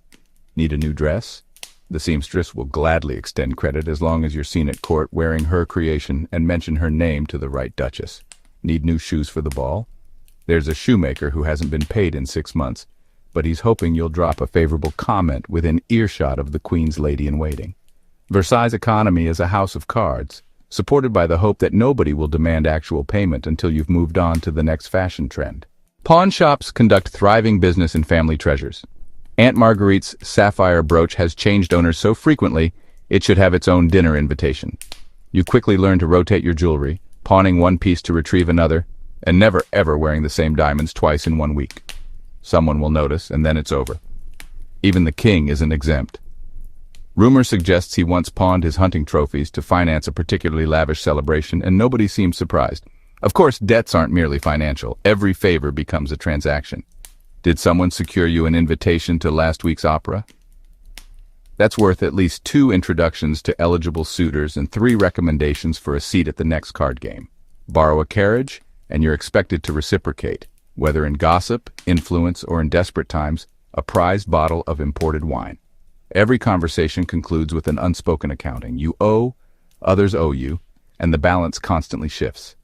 Speaker 1: Need a new dress? The seamstress will gladly extend credit as long as you're seen at court wearing her creation and mention her name to the right duchess. Need new shoes for the ball? There's a shoemaker who hasn't been paid in 6 months, but he's hoping you'll drop a favorable comment within earshot of the Queen's lady-in-waiting. Versailles' economy is a house of cards, supported by the hope that nobody will demand actual payment until you've moved on to the next fashion trend. Pawn shops conduct thriving business in family treasures. Aunt Marguerite's sapphire brooch has changed owners so frequently, it should have its own dinner invitation. You quickly learn to rotate your jewelry, pawning one piece to retrieve another, and never ever wearing the same diamonds twice in 1 week. Someone will notice, and then it's over. Even the king isn't exempt. Rumor suggests he once pawned his hunting trophies to finance a particularly lavish celebration, and nobody seems surprised. Of course, debts aren't merely financial. Every favor becomes a transaction. Did someone secure you an invitation to last week's opera? That's worth at least 2 introductions to eligible suitors and 3 recommendations for a seat at the next card game. Borrow a carriage, and you're expected to reciprocate, whether in gossip, influence, or in desperate times, a prized bottle of imported wine. Every conversation concludes with an unspoken accounting. You owe, others owe you, and the balance constantly shifts.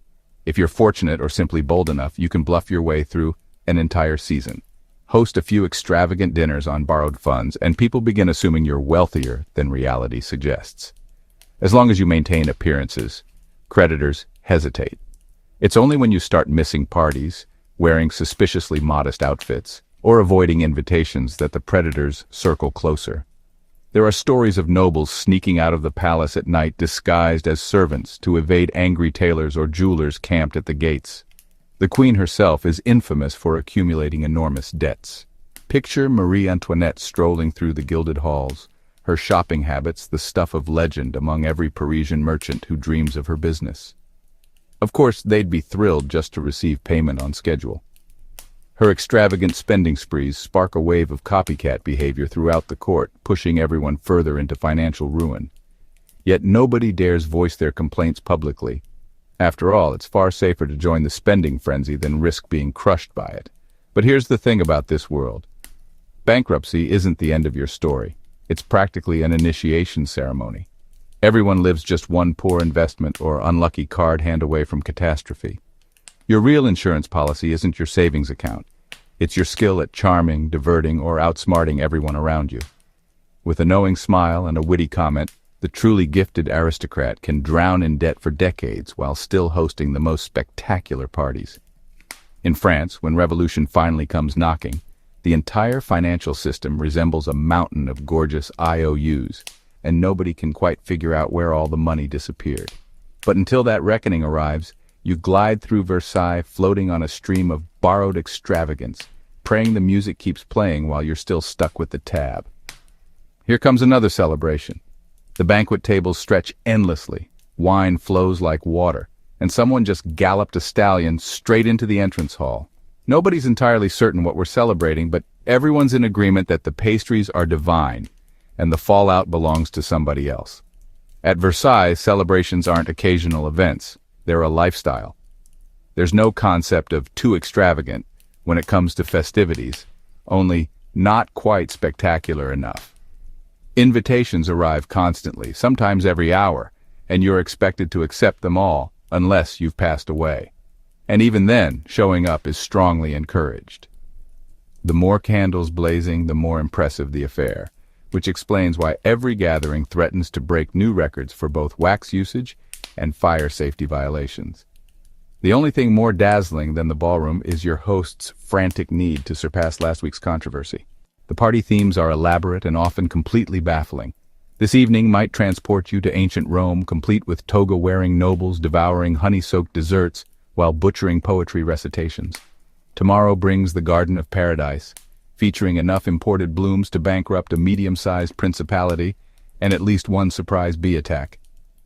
Speaker 1: If you're fortunate or simply bold enough, you can bluff your way through an entire season. Host a few extravagant dinners on borrowed funds, and people begin assuming you're wealthier than reality suggests. As long as you maintain appearances, creditors hesitate. It's only when you start missing parties, wearing suspiciously modest outfits, or avoiding invitations that the predators circle closer. There are stories of nobles sneaking out of the palace at night disguised as servants to evade angry tailors or jewelers camped at the gates. The Queen herself is infamous for accumulating enormous debts. Picture Marie Antoinette strolling through the gilded halls, her shopping habits the stuff of legend among every Parisian merchant who dreams of her business. Of course, they'd be thrilled just to receive payment on schedule. Her extravagant spending sprees spark a wave of copycat behavior throughout the court, pushing everyone further into financial ruin. Yet nobody dares voice their complaints publicly. After all, it's far safer to join the spending frenzy than risk being crushed by it. But here's the thing about this world. Bankruptcy isn't the end of your story. It's practically an initiation ceremony. Everyone lives just one poor investment or unlucky card hand away from catastrophe. Your real insurance policy isn't your savings account. It's your skill at charming, diverting, or outsmarting everyone around you. With a knowing smile and a witty comment, the truly gifted aristocrat can drown in debt for decades while still hosting the most spectacular parties. In France, when revolution finally comes knocking, the entire financial system resembles a mountain of gorgeous IOUs, and nobody can quite figure out where all the money disappeared. But until that reckoning arrives, you glide through Versailles floating on a stream of borrowed extravagance, praying the music keeps playing while you're still stuck with the tab. Here comes another celebration. The banquet tables stretch endlessly, wine flows like water, and someone just galloped a stallion straight into the entrance hall. Nobody's entirely certain what we're celebrating, but everyone's in agreement that the pastries are divine, and the fallout belongs to somebody else. At Versailles, celebrations aren't occasional events, they're a lifestyle. There's no concept of too extravagant when it comes to festivities, only not quite spectacular enough. Invitations arrive constantly, sometimes every hour, and you're expected to accept them all unless you've passed away. And even then, showing up is strongly encouraged. The more candles blazing, the more impressive the affair, which explains why every gathering threatens to break new records for both wax usage and fire safety violations. The only thing more dazzling than the ballroom is your host's frantic need to surpass last week's controversy. The party themes are elaborate and often completely baffling. This evening might transport you to ancient Rome, complete with toga-wearing nobles devouring honey-soaked desserts while butchering poetry recitations. Tomorrow brings the Garden of Paradise, featuring enough imported blooms to bankrupt a medium-sized principality and at least one surprise bee attack.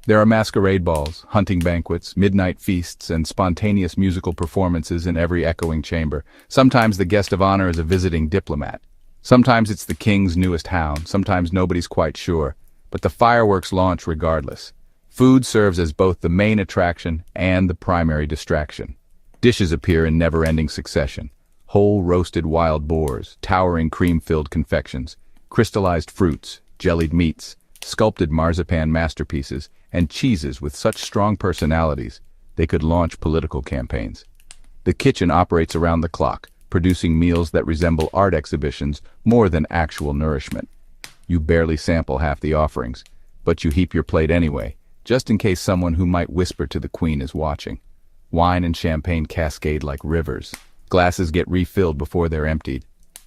Speaker 1: There are masquerade balls, hunting banquets, midnight feasts, and spontaneous musical performances in every echoing chamber. Sometimes the guest of honor is a visiting diplomat. Sometimes it's the king's newest hound, sometimes nobody's quite sure, but the fireworks launch regardless. Food serves as both the main attraction and the primary distraction. Dishes appear in never-ending succession. Whole roasted wild boars, towering cream-filled confections, crystallized fruits, jellied meats, sculpted marzipan masterpieces, and cheeses with such strong personalities they could launch political campaigns. The kitchen operates around the clock, producing meals that resemble art exhibitions more than actual nourishment. You barely sample half the offerings, but you heap your plate anyway, just in case someone who might whisper to the queen is watching. Wine and champagne cascade like rivers. Glasses get refilled before they're emptied.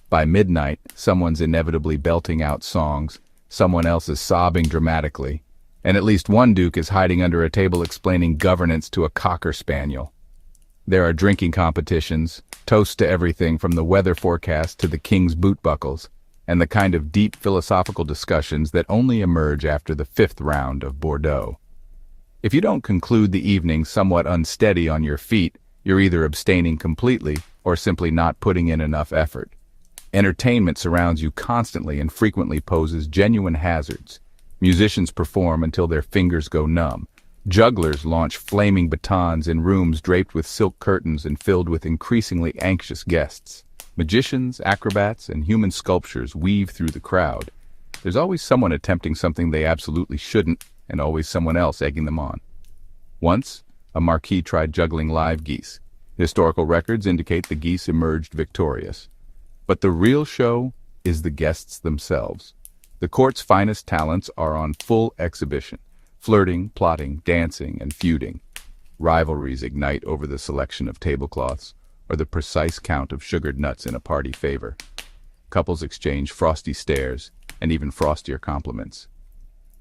Speaker 1: By midnight, someone's inevitably belting out songs, someone else is sobbing dramatically, and at least one duke is hiding under a table explaining governance to a cocker spaniel. There are drinking competitions, toasts to everything from the weather forecast to the king's boot buckles, and the kind of deep philosophical discussions that only emerge after the 5th round of Bordeaux. If you don't conclude the evening somewhat unsteady on your feet, you're either abstaining completely or simply not putting in enough effort. Entertainment surrounds you constantly and frequently poses genuine hazards. Musicians perform until their fingers go numb. Jugglers launch flaming batons in rooms draped with silk curtains and filled with increasingly anxious guests. Magicians, acrobats, and human sculptures weave through the crowd. There's always someone attempting something they absolutely shouldn't, and always someone else egging them on. Once, a marquis tried juggling live geese. Historical records indicate the geese emerged victorious. But the real show is the guests themselves. The court's finest talents are on full exhibition. Flirting, plotting, dancing, and feuding. Rivalries ignite over the selection of tablecloths or the precise count of sugared nuts in a party favor. Couples exchange frosty stares and even frostier compliments.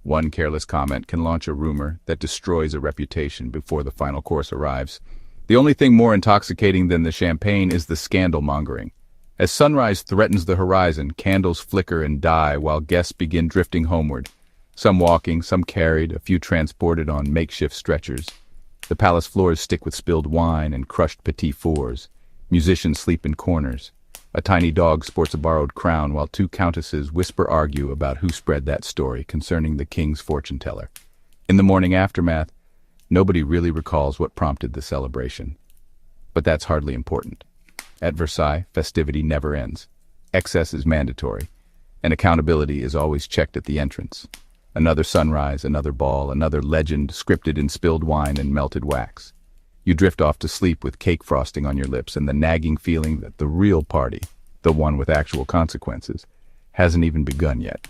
Speaker 1: One careless comment can launch a rumor that destroys a reputation before the final course arrives. The only thing more intoxicating than the champagne is the scandal-mongering. As sunrise threatens the horizon, candles flicker and die while guests begin drifting homeward. Some walking, some carried, a few transported on makeshift stretchers. The palace floors stick with spilled wine and crushed petit fours. Musicians sleep in corners. A tiny dog sports a borrowed crown while two countesses argue about who spread that story concerning the king's fortune-teller. In the morning aftermath, nobody really recalls what prompted the celebration. But that's hardly important. At Versailles, festivity never ends. Excess is mandatory, and accountability is always checked at the entrance. Another sunrise, another ball, another legend scripted in spilled wine and melted wax. You drift off to sleep with cake frosting on your lips and the nagging feeling that the real party, the one with actual consequences, hasn't even begun yet.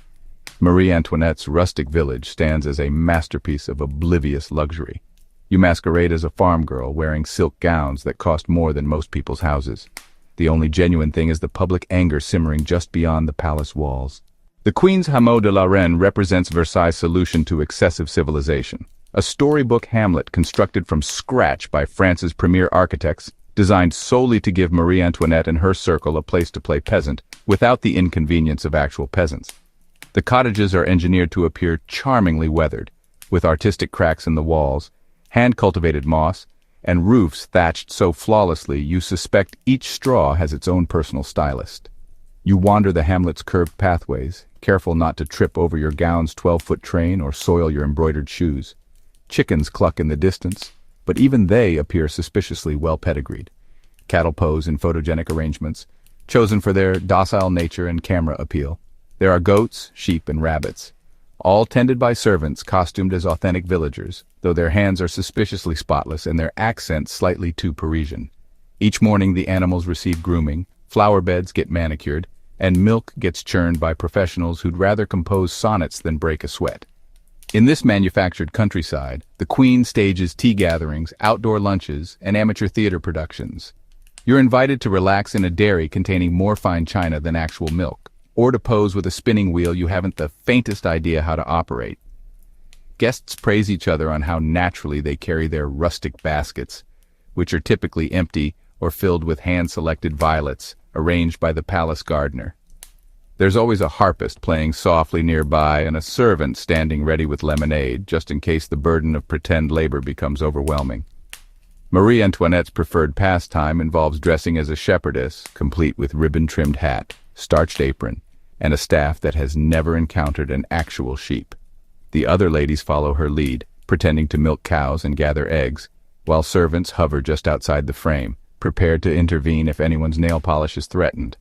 Speaker 1: Marie Antoinette's rustic village stands as a masterpiece of oblivious luxury. You masquerade as a farm girl wearing silk gowns that cost more than most people's houses. The only genuine thing is the public anger simmering just beyond the palace walls. The Queen's Hameau de la Reine represents Versailles' solution to excessive civilization. a storybook hamlet constructed from scratch by France's premier architects, designed solely to give Marie Antoinette and her circle a place to play peasant, without the inconvenience of actual peasants. The cottages are engineered to appear charmingly weathered, with artistic cracks in the walls, hand-cultivated moss, and roofs thatched so flawlessly you suspect each straw has its own personal stylist. You wander the hamlet's curved pathways, careful not to trip over your gown's 12-foot train or soil your embroidered shoes. Chickens cluck in the distance, but even they appear suspiciously well-pedigreed. Cattle pose in photogenic arrangements, chosen for their docile nature and camera appeal. There are goats, sheep, and rabbits, all tended by servants costumed as authentic villagers, though their hands are suspiciously spotless and their accents slightly too Parisian. Each morning the animals receive grooming, flower beds get manicured, and milk gets churned by professionals who'd rather compose sonnets than break a sweat. In this manufactured countryside, the Queen stages tea gatherings, outdoor lunches, and amateur theater productions. You're invited to relax in a dairy containing more fine china than actual milk, or to pose with a spinning wheel you haven't the faintest idea how to operate. Guests praise each other on how naturally they carry their rustic baskets, which are typically empty or filled with hand-selected violets arranged by the palace gardener. There's always a harpist playing softly nearby and a servant standing ready with lemonade, just in case the burden of pretend labor becomes overwhelming. Marie Antoinette's preferred pastime involves dressing as a shepherdess, complete with ribbon-trimmed hat, starched apron, and a staff that has never encountered an actual sheep. The other ladies follow her lead, pretending to milk cows and gather eggs, while servants hover just outside the frame, prepared to intervene if anyone's nail polish is threatened.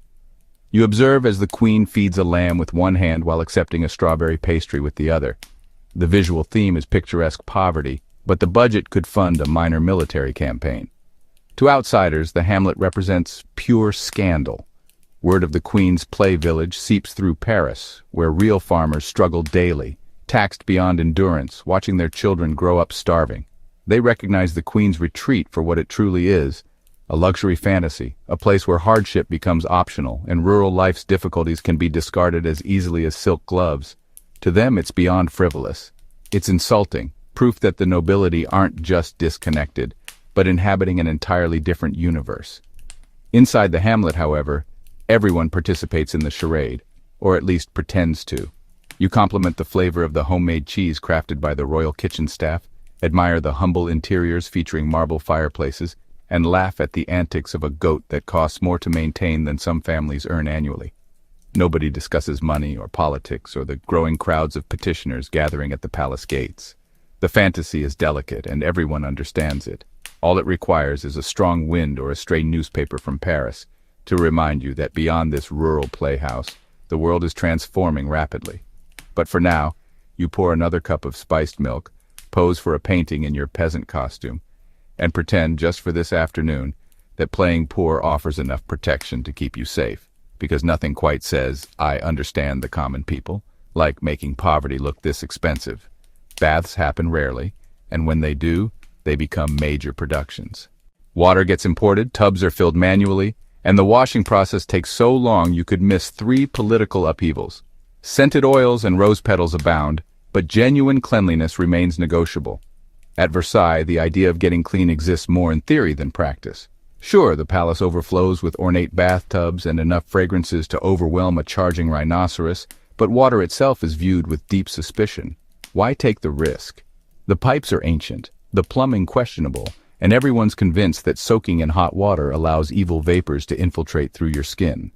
Speaker 1: You observe as the Queen feeds a lamb with one hand while accepting a strawberry pastry with the other. The visual theme is picturesque poverty, but the budget could fund a minor military campaign. To outsiders, the hamlet represents pure scandal. Word of the Queen's play village seeps through Paris, where real farmers struggle daily, taxed beyond endurance, watching their children grow up starving. They recognize the Queen's retreat for what it truly is, a luxury fantasy, a place where hardship becomes optional and rural life's difficulties can be discarded as easily as silk gloves. To them, it's beyond frivolous. It's insulting, proof that the nobility aren't just disconnected, but inhabiting an entirely different universe. Inside the hamlet, however, everyone participates in the charade, or at least pretends to. You compliment the flavor of the homemade cheese crafted by the royal kitchen staff, admire the humble interiors featuring marble fireplaces, and laugh at the antics of a goat that costs more to maintain than some families earn annually. Nobody discusses money or politics or the growing crowds of petitioners gathering at the palace gates. The fantasy is delicate and everyone understands it. All it requires is a strong wind or a stray newspaper from Paris to remind you that beyond this rural playhouse, the world is transforming rapidly. But for now, you pour another cup of spiced milk, pose for a painting in your peasant costume, and pretend just for this afternoon that playing poor offers enough protection to keep you safe, because nothing quite says, "I understand the common people," like making poverty look this expensive. Baths happen rarely, and when they do, they become major productions. Water gets imported, tubs are filled manually, and the washing process takes so long you could miss 3 political upheavals. Scented oils and rose petals abound, but genuine cleanliness remains negotiable. At Versailles, the idea of getting clean exists more in theory than practice. Sure, the palace overflows with ornate bathtubs and enough fragrances to overwhelm a charging rhinoceros, but water itself is viewed with deep suspicion. Why take the risk? The pipes are ancient, the plumbing questionable, and everyone's convinced that soaking in hot water allows evil vapors to infiltrate through your skin.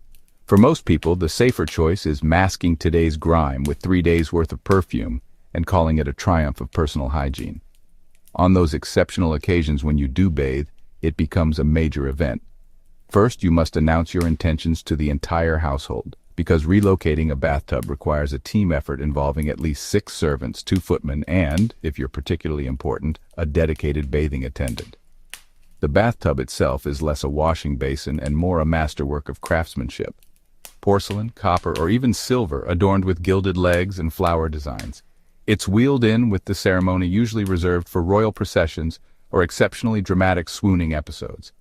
Speaker 1: For most people, the safer choice is masking today's grime with 3 days' worth of perfume and calling it a triumph of personal hygiene. On those exceptional occasions when you do bathe, it becomes a major event. First, you must announce your intentions to the entire household, because relocating a bathtub requires a team effort involving at least 6 servants, 2 footmen, and, if you're particularly important, a dedicated bathing attendant. The bathtub itself is less a washing basin and more a masterwork of craftsmanship. Porcelain, copper, or even silver adorned with gilded legs and flower designs. It's wheeled in with the ceremony usually reserved for royal processions or exceptionally dramatic swooning episodes.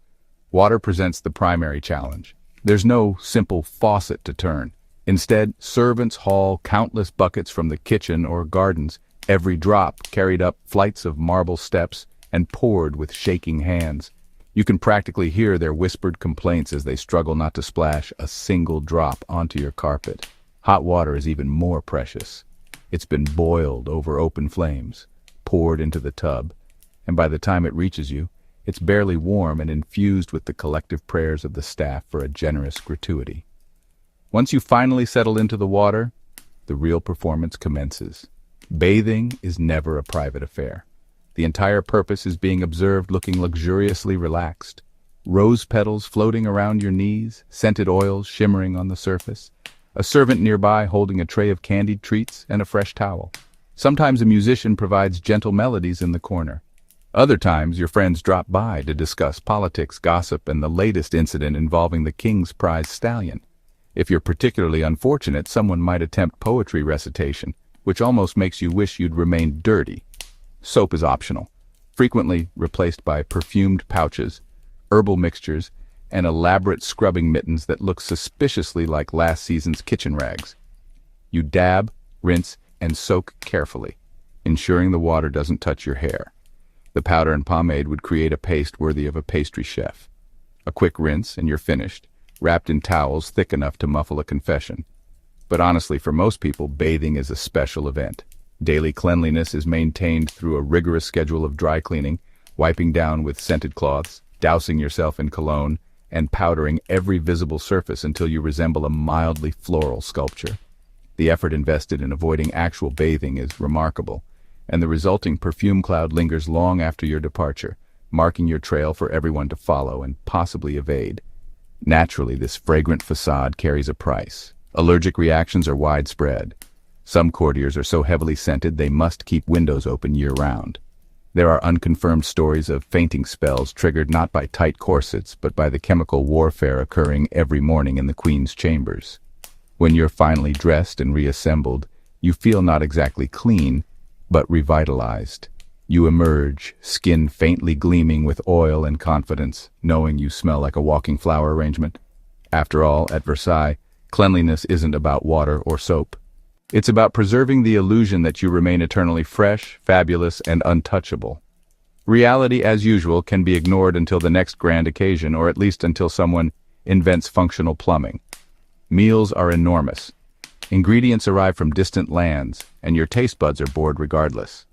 Speaker 1: Water presents the primary challenge. There's no simple faucet to turn. Instead, servants haul countless buckets from the kitchen or gardens, every drop carried up flights of marble steps and poured with shaking hands. You can practically hear their whispered complaints as they struggle not to splash a single drop onto your carpet. Hot water is even more precious. It's been boiled over open flames, poured into the tub, and by the time it reaches you, it's barely warm and infused with the collective prayers of the staff for a generous gratuity. Once you finally settle into the water, the real performance commences. Bathing is never a private affair. The entire purpose is being observed looking luxuriously relaxed. Rose petals floating around your knees, scented oils shimmering on the surface, a servant nearby holding a tray of candied treats and a fresh towel. Sometimes a musician provides gentle melodies in the corner. Other times your friends drop by to discuss politics, gossip, and the latest incident involving the king's prize stallion. If you're particularly unfortunate, someone might attempt poetry recitation, which almost makes you wish you'd remained dirty. Soap is optional, frequently replaced by perfumed pouches, herbal mixtures, and elaborate scrubbing mittens that look suspiciously like last season's kitchen rags. You dab, rinse, and soak carefully, ensuring the water doesn't touch your hair. The powder and pomade would create a paste worthy of a pastry chef. A quick rinse and you're finished, wrapped in towels thick enough to muffle a confession. But honestly, for most people, bathing is a special event. Daily cleanliness is maintained through a rigorous schedule of dry cleaning, wiping down with scented cloths, dousing yourself in cologne, and powdering every visible surface until you resemble a mildly floral sculpture. The effort invested in avoiding actual bathing is remarkable, and the resulting perfume cloud lingers long after your departure, marking your trail for everyone to follow and possibly evade. Naturally, this fragrant facade carries a price. Allergic reactions are widespread. Some courtiers are so heavily scented they must keep windows open year-round. There are unconfirmed stories of fainting spells triggered not by tight corsets but by the chemical warfare occurring every morning in the Queen's chambers. When you're finally dressed and reassembled, you feel not exactly clean, but revitalized. You emerge, skin faintly gleaming with oil and confidence, knowing you smell like a walking flower arrangement. After all, at Versailles, cleanliness isn't about water or soap. It's about preserving the illusion that you remain eternally fresh, fabulous, and untouchable. Reality, as usual, can be ignored until the next grand occasion, or at least until someone invents functional plumbing. Meals are enormous. Ingredients arrive from distant lands, and your taste buds are bored regardless.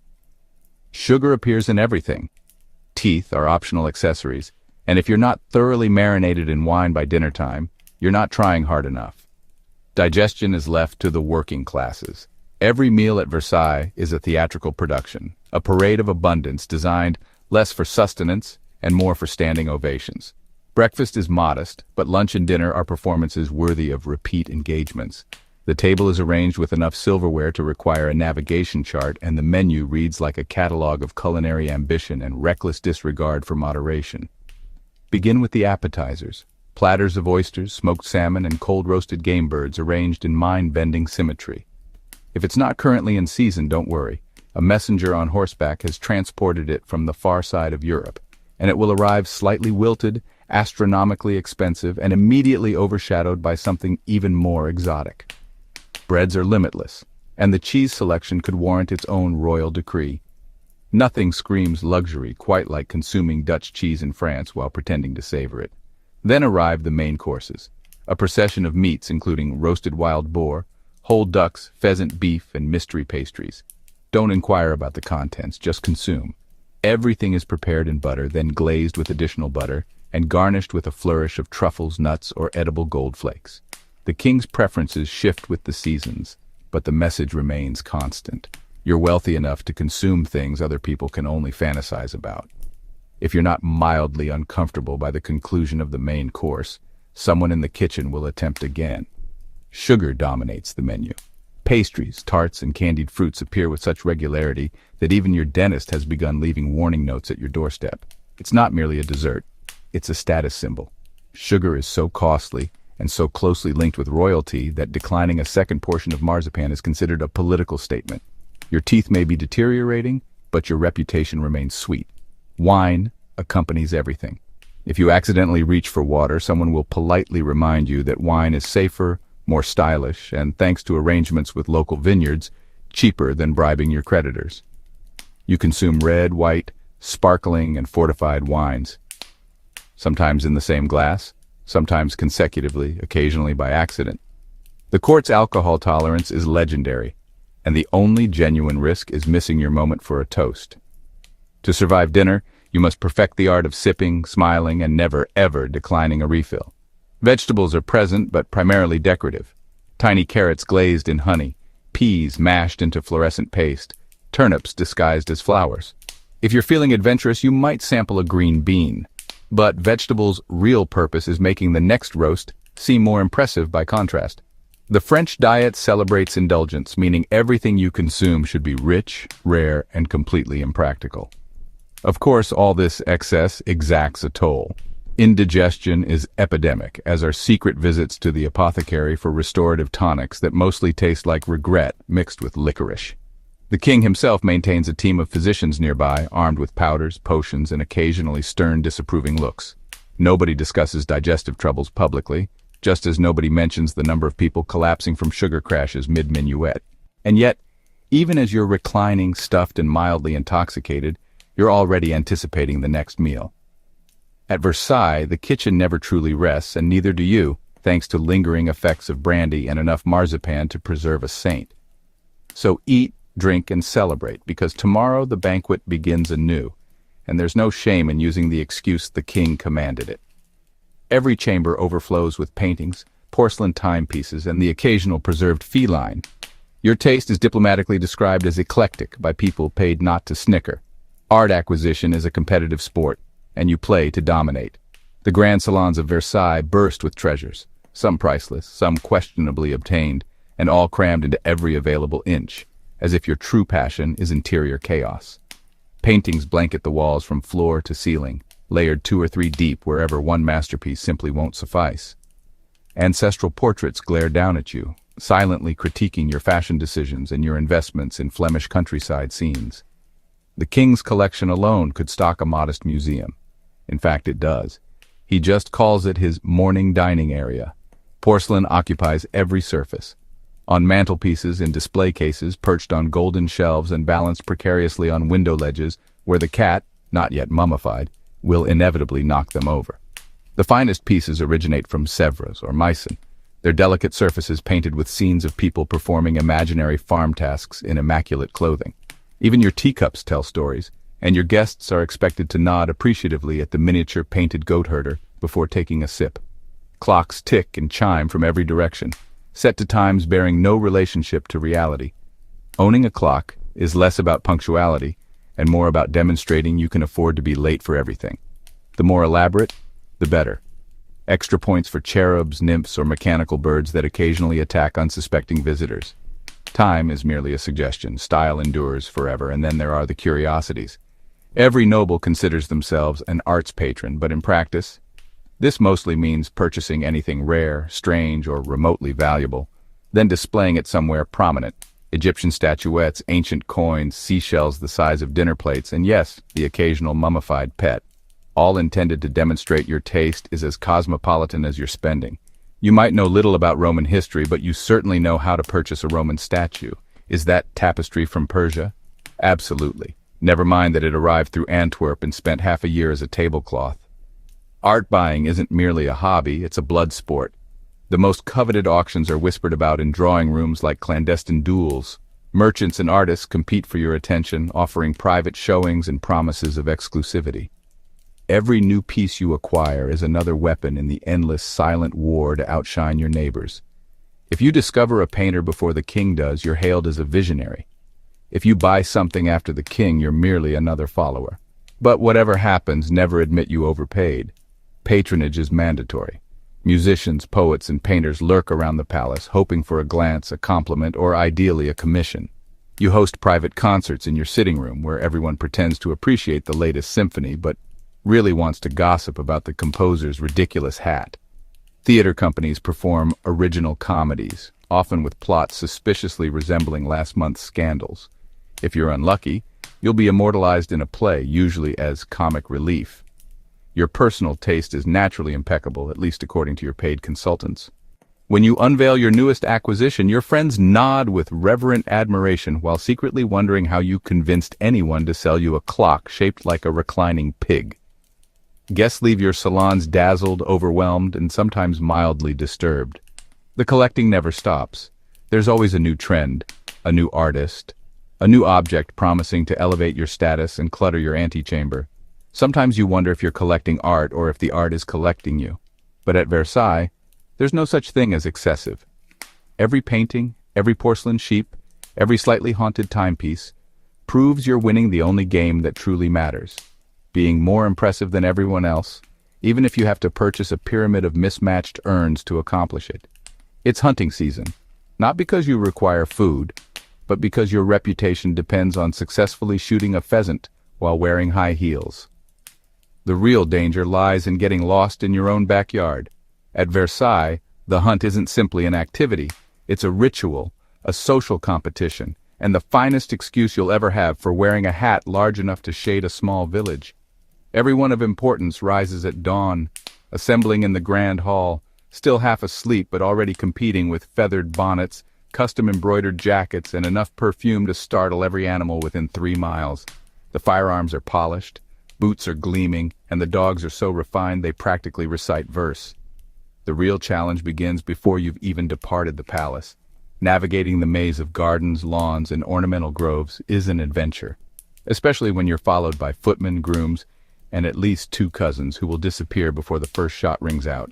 Speaker 1: Sugar appears in everything. Teeth are optional accessories, and if you're not thoroughly marinated in wine by dinner time, you're not trying hard enough. Digestion is left to the working classes. Every meal at Versailles is a theatrical production, a parade of abundance designed less for sustenance and more for standing ovations. Breakfast is modest, but lunch and dinner are performances worthy of repeat engagements. The table is arranged with enough silverware to require a navigation chart, and the menu reads like a catalog of culinary ambition and reckless disregard for moderation. Begin with the appetizers. Platters of oysters, smoked salmon, and cold-roasted game birds arranged in mind-bending symmetry. If it's not currently in season, don't worry. A messenger on horseback has transported it from the far side of Europe, and it will arrive slightly wilted, astronomically expensive, and immediately overshadowed by something even more exotic. Breads are limitless, and the cheese selection could warrant its own royal decree. Nothing screams luxury quite like consuming Dutch cheese in France while pretending to savor it. Then arrive the main courses, a procession of meats including roasted wild boar, whole ducks, pheasant, beef, and mystery pastries. Don't inquire about the contents, just consume. Everything is prepared in butter, then glazed with additional butter, and garnished with a flourish of truffles, nuts, or edible gold flakes. The king's preferences shift with the seasons, but the message remains constant. You're wealthy enough to consume things other people can only fantasize about. If you're not mildly uncomfortable by the conclusion of the main course, someone in the kitchen will attempt again. Sugar dominates the menu. Pastries, tarts, and candied fruits appear with such regularity that even your dentist has begun leaving warning notes at your doorstep. It's not merely a dessert, it's a status symbol. Sugar is so costly and so closely linked with royalty that declining a second portion of marzipan is considered a political statement. Your teeth may be deteriorating, but your reputation remains sweet. Wine accompanies everything. If you accidentally reach for water, someone will politely remind you that wine is safer, more stylish, and thanks to arrangements with local vineyards, cheaper than bribing your creditors. You consume red, white, sparkling, and fortified wines, sometimes in the same glass, sometimes consecutively, occasionally by accident. The court's alcohol tolerance is legendary, and the only genuine risk is missing your moment for a toast. To survive dinner, you must perfect the art of sipping, smiling, and never, ever declining a refill. Vegetables are present, but primarily decorative. Tiny carrots glazed in honey, peas mashed into fluorescent paste, turnips disguised as flowers. If you're feeling adventurous, you might sample a green bean. But vegetables' real purpose is making the next roast seem more impressive by contrast. The French diet celebrates indulgence, meaning everything you consume should be rich, rare, and completely impractical. Of course, all this excess exacts a toll. Indigestion is epidemic, as are secret visits to the apothecary for restorative tonics that mostly taste like regret mixed with licorice. The king himself maintains a team of physicians nearby, armed with powders, potions, and occasionally stern, disapproving looks. Nobody discusses digestive troubles publicly, just as nobody mentions the number of people collapsing from sugar crashes mid-minuet. And yet, even as you're reclining, stuffed, and mildly intoxicated, you're already anticipating the next meal. At Versailles, the kitchen never truly rests, and neither do you, thanks to lingering effects of brandy and enough marzipan to preserve a saint. So eat, drink, and celebrate, because tomorrow the banquet begins anew, and there's no shame in using the excuse the king commanded it. Every chamber overflows with paintings, porcelain timepieces, and the occasional preserved feline. Your taste is diplomatically described as eclectic by people paid not to snicker. Art acquisition is a competitive sport, and you play to dominate. The grand salons of Versailles burst with treasures, some priceless, some questionably obtained, and all crammed into every available inch, as if your true passion is interior chaos. Paintings blanket the walls from floor to ceiling, layered 2 or 3 deep wherever one masterpiece simply won't suffice. Ancestral portraits glare down at you, silently critiquing your fashion decisions and your investments in Flemish countryside scenes. The king's collection alone could stock a modest museum. In fact, it does. He just calls it his morning dining area. Porcelain occupies every surface. On mantelpieces, in display cases, perched on golden shelves and balanced precariously on window ledges, where the cat, not yet mummified, will inevitably knock them over. The finest pieces originate from Sèvres or Meissen, their delicate surfaces painted with scenes of people performing imaginary farm tasks in immaculate clothing. Even your teacups tell stories, and your guests are expected to nod appreciatively at the miniature painted goat-herder before taking a sip. Clocks tick and chime from every direction, set to times bearing no relationship to reality. Owning a clock is less about punctuality and more about demonstrating you can afford to be late for everything. The more elaborate, the better. Extra points for cherubs, nymphs, or mechanical birds that occasionally attack unsuspecting visitors. Time is merely a suggestion. Style endures forever, and then there are the curiosities. Every noble considers themselves an arts patron, but in practice, this mostly means purchasing anything rare, strange, or remotely valuable, then displaying it somewhere prominent. Egyptian statuettes, ancient coins, seashells the size of dinner plates, and yes, the occasional mummified pet. All intended to demonstrate your taste is as cosmopolitan as your spending. You might know little about Roman history, but you certainly know how to purchase a Roman statue. Is that tapestry from Persia? Absolutely. Never mind that it arrived through Antwerp and spent half a year as a tablecloth. Art buying isn't merely a hobby, it's a blood sport. The most coveted auctions are whispered about in drawing rooms like clandestine duels. Merchants and artists compete for your attention, offering private showings and promises of exclusivity. Every new piece you acquire is another weapon in the endless silent war to outshine your neighbors. If you discover a painter before the king does, you're hailed as a visionary. If you buy something after the king, you're merely another follower. But whatever happens, never admit you overpaid. Patronage is mandatory. Musicians, poets, and painters lurk around the palace, hoping for a glance, a compliment, or ideally a commission. You host private concerts in your sitting room where everyone pretends to appreciate the latest symphony, but really wants to gossip about the composer's ridiculous hat. Theater companies perform original comedies, often with plots suspiciously resembling last month's scandals. If you're unlucky, you'll be immortalized in a play, usually as comic relief. Your personal taste is naturally impeccable, at least according to your paid consultants. When you unveil your newest acquisition, your friends nod with reverent admiration while secretly wondering how you convinced anyone to sell you a clock shaped like a reclining pig. Guests leave your salons dazzled, overwhelmed, and sometimes mildly disturbed. The collecting never stops. There's always a new trend, a new artist, a new object promising to elevate your status and clutter your antechamber. Sometimes you wonder if you're collecting art or if the art is collecting you. But at Versailles, there's no such thing as excessive. Every painting, every porcelain sheep, every slightly haunted timepiece proves you're winning the only game that truly matters, being more impressive than everyone else, even if you have to purchase a pyramid of mismatched urns to accomplish it. It's hunting season, not because you require food, but because your reputation depends on successfully shooting a pheasant while wearing high heels. The real danger lies in getting lost in your own backyard. At Versailles, the hunt isn't simply an activity, it's a ritual, a social competition, and the finest excuse you'll ever have for wearing a hat large enough to shade a small village. Everyone of importance rises at dawn, assembling in the grand hall, still half asleep but already competing with feathered bonnets, custom-embroidered jackets, and enough perfume to startle every animal within 3 miles. The firearms are polished, boots are gleaming, and the dogs are so refined they practically recite verse. The real challenge begins before you've even departed the palace. Navigating the maze of gardens, lawns, and ornamental groves is an adventure, especially when you're followed by footmen, grooms, and at least 2 cousins who will disappear before the first shot rings out.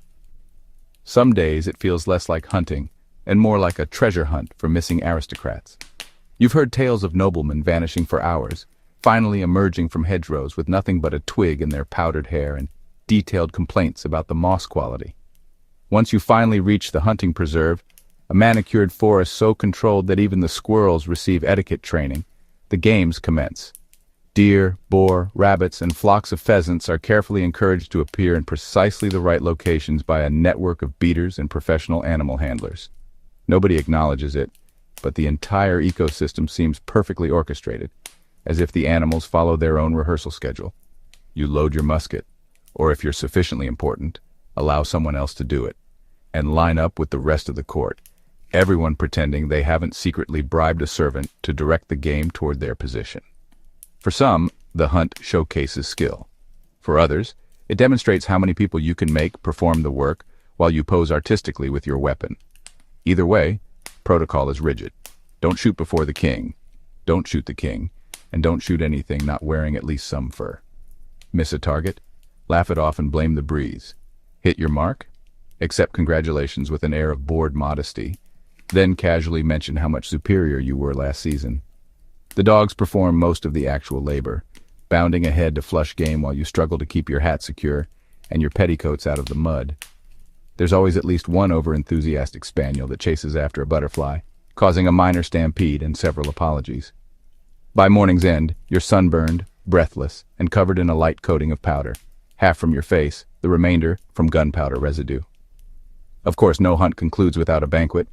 Speaker 1: Some days it feels less like hunting and more like a treasure hunt for missing aristocrats. You've heard tales of noblemen vanishing for hours, finally emerging from hedgerows with nothing but a twig in their powdered hair and detailed complaints about the moss quality. Once you finally reach the hunting preserve, a manicured forest so controlled that even the squirrels receive etiquette training, the games commence. Deer, boar, rabbits, and flocks of pheasants are carefully encouraged to appear in precisely the right locations by a network of beaters and professional animal handlers. Nobody acknowledges it, but the entire ecosystem seems perfectly orchestrated, as if the animals follow their own rehearsal schedule. You load your musket, or if you're sufficiently important, allow someone else to do it, and line up with the rest of the court, everyone pretending they haven't secretly bribed a servant to direct the game toward their position. For some, the hunt showcases skill. For others, it demonstrates how many people you can make perform the work while you pose artistically with your weapon. Either way, protocol is rigid. Don't shoot before the king, don't shoot the king, and don't shoot anything not wearing at least some fur. Miss a target? Laugh it off and blame the breeze. Hit your mark? Accept congratulations with an air of bored modesty, then casually mention how much superior you were last season. The dogs perform most of the actual labor, bounding ahead to flush game while you struggle to keep your hat secure and your petticoats out of the mud. There's always at least one over-enthusiastic spaniel that chases after a butterfly, causing a minor stampede and several apologies. By morning's end, you're sunburned, breathless, and covered in a light coating of powder, half from your face, the remainder from gunpowder residue. Of course, no hunt concludes without a banquet.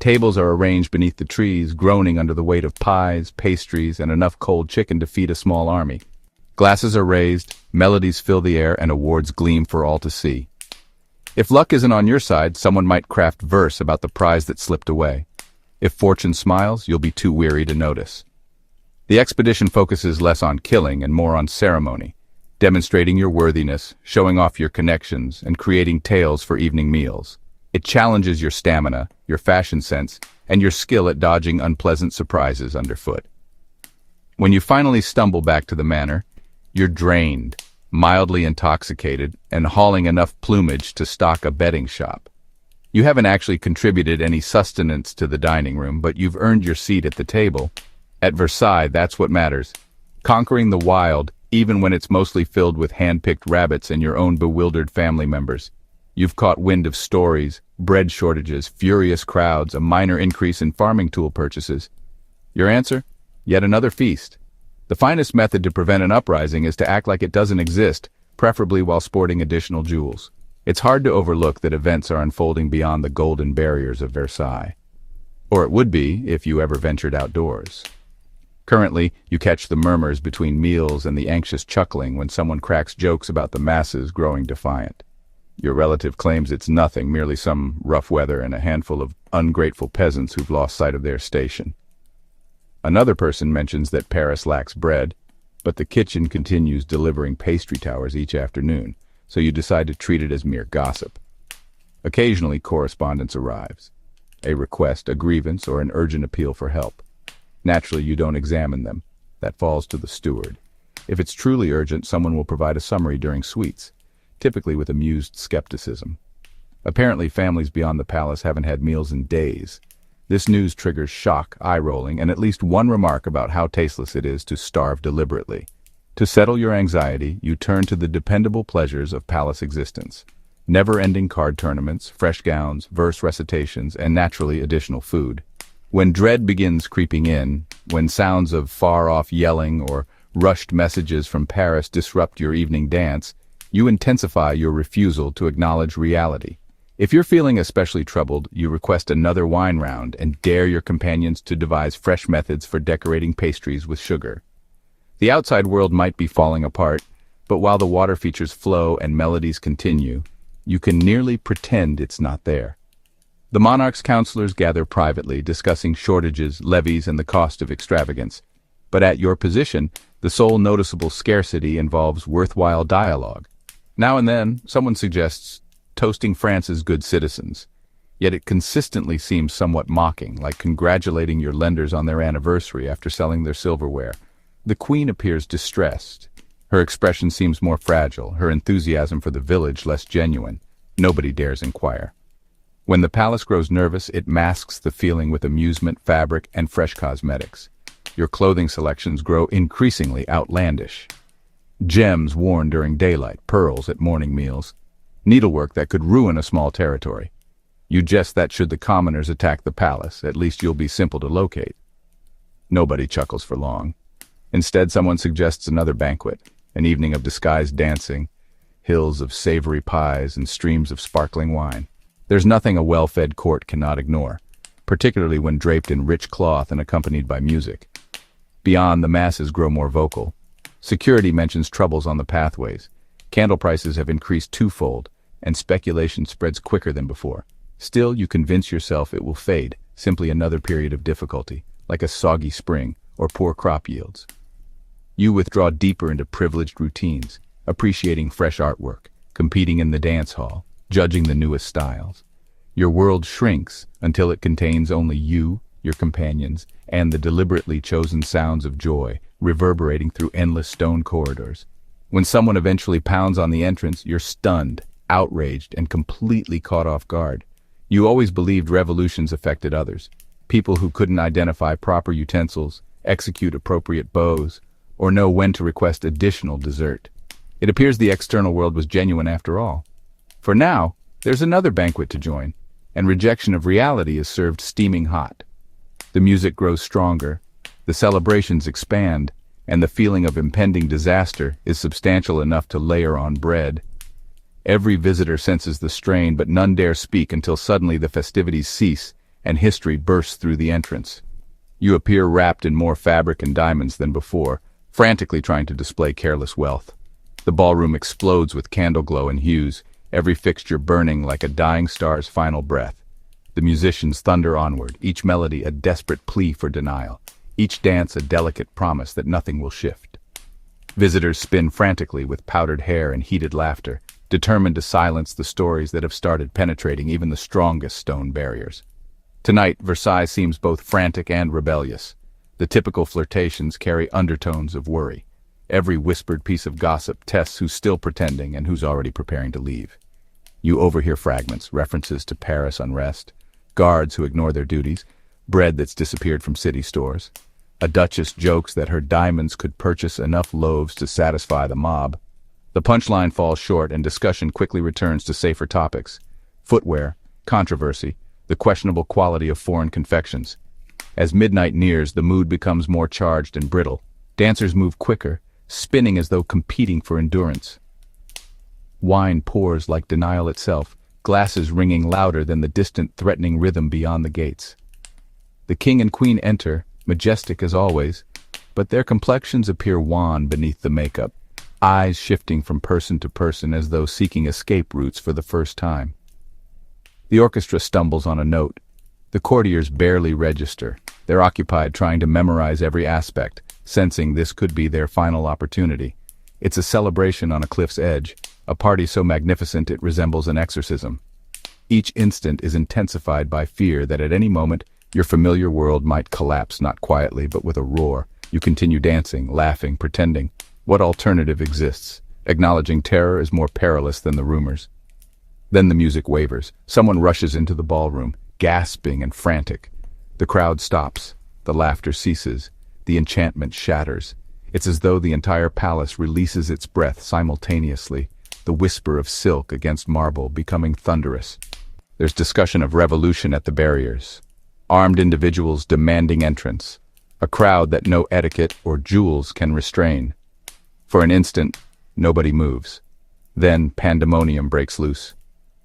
Speaker 1: Tables are arranged beneath the trees, groaning under the weight of pies, pastries, and enough cold chicken to feed a small army. Glasses are raised, melodies fill the air, and awards gleam for all to see. If luck isn't on your side, someone might craft verse about the prize that slipped away. If fortune smiles, you'll be too weary to notice. The expedition focuses less on killing and more on ceremony, demonstrating your worthiness, showing off your connections, and creating tales for evening meals. It challenges your stamina, your fashion sense, and your skill at dodging unpleasant surprises underfoot. When you finally stumble back to the manor, you're drained, mildly intoxicated, and hauling enough plumage to stock a betting shop. You haven't actually contributed any sustenance to the dining room, but you've earned your seat at the table. At Versailles, that's what matters. Conquering the wild, even when it's mostly filled with hand-picked rabbits and your own bewildered family members. You've caught wind of stories, bread shortages, furious crowds, a minor increase in farming tool purchases. Your answer? Yet another feast. The finest method to prevent an uprising is to act like it doesn't exist, preferably while sporting additional jewels. It's hard to overlook that events are unfolding beyond the golden barriers of Versailles. Or it would be if you ever ventured outdoors. Currently, you catch the murmurs between meals and the anxious chuckling when someone cracks jokes about the masses growing defiant. Your relative claims it's nothing, merely some rough weather and a handful of ungrateful peasants who've lost sight of their station. Another person mentions that Paris lacks bread, but the kitchen continues delivering pastry towers each afternoon, so you decide to treat it as mere gossip. Occasionally, correspondence arrives. A request, a grievance, or an urgent appeal for help. Naturally, you don't examine them. That falls to the steward. If it's truly urgent, someone will provide a summary during sweets, typically with amused skepticism. Apparently, families beyond the palace haven't had meals in days. This news triggers shock, eye-rolling, and at least one remark about how tasteless it is to starve deliberately. To settle your anxiety, you turn to the dependable pleasures of palace existence. Never-ending card tournaments, fresh gowns, verse recitations, and naturally additional food. When dread begins creeping in, when sounds of far-off yelling or rushed messages from Paris disrupt your evening dance, you intensify your refusal to acknowledge reality. If you're feeling especially troubled, you request another wine round and dare your companions to devise fresh methods for decorating pastries with sugar. The outside world might be falling apart, but while the water features flow and melodies continue, you can nearly pretend it's not there. The monarch's counselors gather privately, discussing shortages, levies, and the cost of extravagance. But at your position, the sole noticeable scarcity involves worthwhile dialogue. Now and then, someone suggests toasting France's good citizens. Yet it consistently seems somewhat mocking, like congratulating your lenders on their anniversary after selling their silverware. The queen appears distressed. Her expression seems more fragile, her enthusiasm for the village less genuine. Nobody dares inquire. When the palace grows nervous, it masks the feeling with amusement, fabric, and fresh cosmetics. Your clothing selections grow increasingly outlandish. Gems worn during daylight, pearls at morning meals, needlework that could ruin a small territory. You jest that should the commoners attack the palace, at least you'll be simple to locate. Nobody chuckles for long. Instead, someone suggests another banquet, an evening of disguised dancing, hills of savory pies, and streams of sparkling wine. There's nothing a well-fed court cannot ignore, particularly when draped in rich cloth and accompanied by music. Beyond, the masses grow more vocal. Security mentions troubles on the pathways. Candle prices have increased twofold, and speculation spreads quicker than before. Still, you convince yourself it will fade, simply another period of difficulty, like a soggy spring or poor crop yields. You withdraw deeper into privileged routines, appreciating fresh artwork, competing in the dance hall, judging the newest styles. Your world shrinks until it contains only you, your companions, and the deliberately chosen sounds of joy reverberating through endless stone corridors. When someone eventually pounds on the entrance, you're stunned, outraged, and completely caught off guard. You always believed revolutions affected others, people who couldn't identify proper utensils, execute appropriate bows, or know when to request additional dessert. It appears the external world was genuine after all. For now, there's another banquet to join, and rejection of reality is served steaming hot. The music grows stronger, the celebrations expand, and the feeling of impending disaster is substantial enough to layer on bread. Every visitor senses the strain, but none dare speak until suddenly the festivities cease and history bursts through the entrance. You appear wrapped in more fabric and diamonds than before, frantically trying to display careless wealth. The ballroom explodes with candle glow and hues, every fixture burning like a dying star's final breath. The musicians thunder onward, each melody a desperate plea for denial, each dance a delicate promise that nothing will shift. Visitors spin frantically with powdered hair and heated laughter, determined to silence the stories that have started penetrating even the strongest stone barriers. Tonight, Versailles seems both frantic and rebellious. The typical flirtations carry undertones of worry. Every whispered piece of gossip tests who's still pretending and who's already preparing to leave. You overhear fragments, references to Paris unrest, guards who ignore their duties, bread that's disappeared from city stores. A duchess jokes that her diamonds could purchase enough loaves to satisfy the mob. The punchline falls short and discussion quickly returns to safer topics. Footwear, controversy, the questionable quality of foreign confections. As midnight nears, the mood becomes more charged and brittle. Dancers move quicker, spinning as though competing for endurance. Wine pours like denial itself, glasses ringing louder than the distant threatening rhythm beyond the gates. The king and queen enter, majestic as always, but their complexions appear wan beneath the makeup. eyes shifting from person to person as though seeking escape routes for the first time. The orchestra stumbles on a note. The courtiers barely register. They're occupied trying to memorize every aspect, sensing this could be their final opportunity. It's a celebration on a cliff's edge, a party so magnificent it resembles an exorcism. Each instant is intensified by fear that at any moment your familiar world might collapse, not quietly but with a roar. You continue dancing, laughing, pretending. What alternative exists? Acknowledging terror is more perilous than the rumors. Then the music wavers. Someone rushes into the ballroom, gasping and frantic. The crowd stops. The laughter ceases. The enchantment shatters. It's as though the entire palace releases its breath simultaneously, the whisper of silk against marble becoming thunderous. There's discussion of revolution at the barriers. Armed individuals demanding entrance. A crowd that no etiquette or jewels can restrain. For an instant, nobody moves. Then pandemonium breaks loose.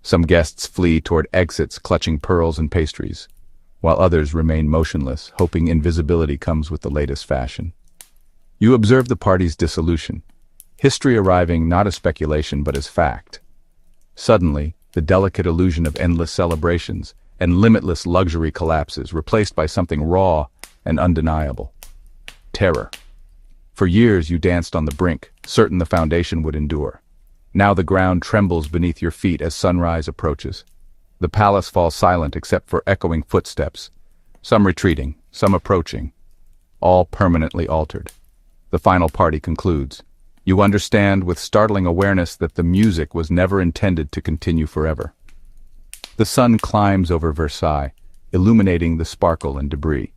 Speaker 1: Some guests flee toward exits clutching pearls and pastries, while others remain motionless, hoping invisibility comes with the latest fashion. You observe the party's dissolution, history arriving not as speculation but as fact. Suddenly, the delicate illusion of endless celebrations and limitless luxury collapses, replaced by something raw and undeniable. Terror. For years you danced on the brink, certain the foundation would endure. Now the ground trembles beneath your feet as sunrise approaches. The palace falls silent except for echoing footsteps, some retreating, some approaching, all permanently altered. The final party concludes. You understand with startling awareness that the music was never intended to continue forever. The sun climbs over Versailles, illuminating the sparkle and debris.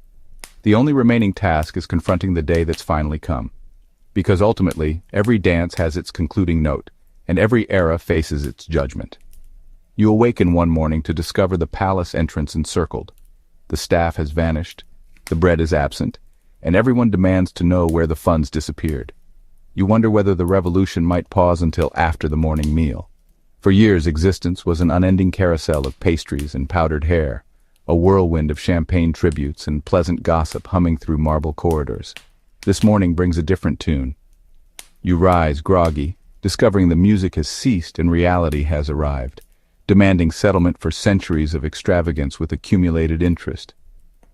Speaker 1: The only remaining task is confronting the day that's finally come. Because ultimately, every dance has its concluding note, and every era faces its judgment. You awaken one morning to discover the palace entrance encircled. The staff has vanished, the bread is absent, and everyone demands to know where the funds disappeared. You wonder whether the revolution might pause until after the morning meal. For years, existence was an unending carousel of pastries and powdered hair, a whirlwind of champagne tributes and pleasant gossip humming through marble corridors. This morning brings a different tune. You rise, groggy, discovering the music has ceased and reality has arrived, demanding settlement for centuries of extravagance with accumulated interest.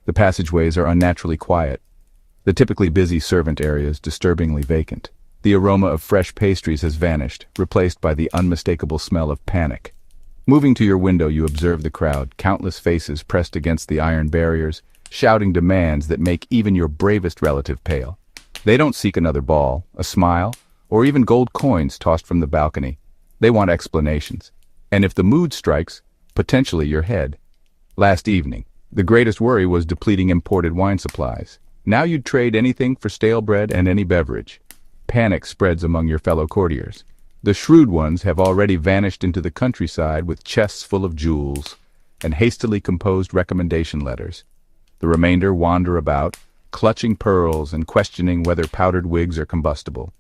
Speaker 1: The passageways are unnaturally quiet, the typically busy servant areas disturbingly vacant. The aroma of fresh pastries has vanished, replaced by the unmistakable smell of panic. Moving to your window, you observe the crowd, countless faces pressed against the iron barriers, shouting demands that make even your bravest relative pale. They don't seek another ball, a smile, or even gold coins tossed from the balcony. They want explanations. And if the mood strikes, potentially your head. Last evening, the greatest worry was depleting imported wine supplies. Now you'd trade anything for stale bread and any beverage. Panic spreads among your fellow courtiers. The shrewd ones have already vanished into the countryside with chests full of jewels and hastily composed recommendation letters. The remainder wander about, clutching pearls and questioning whether powdered wigs are combustible.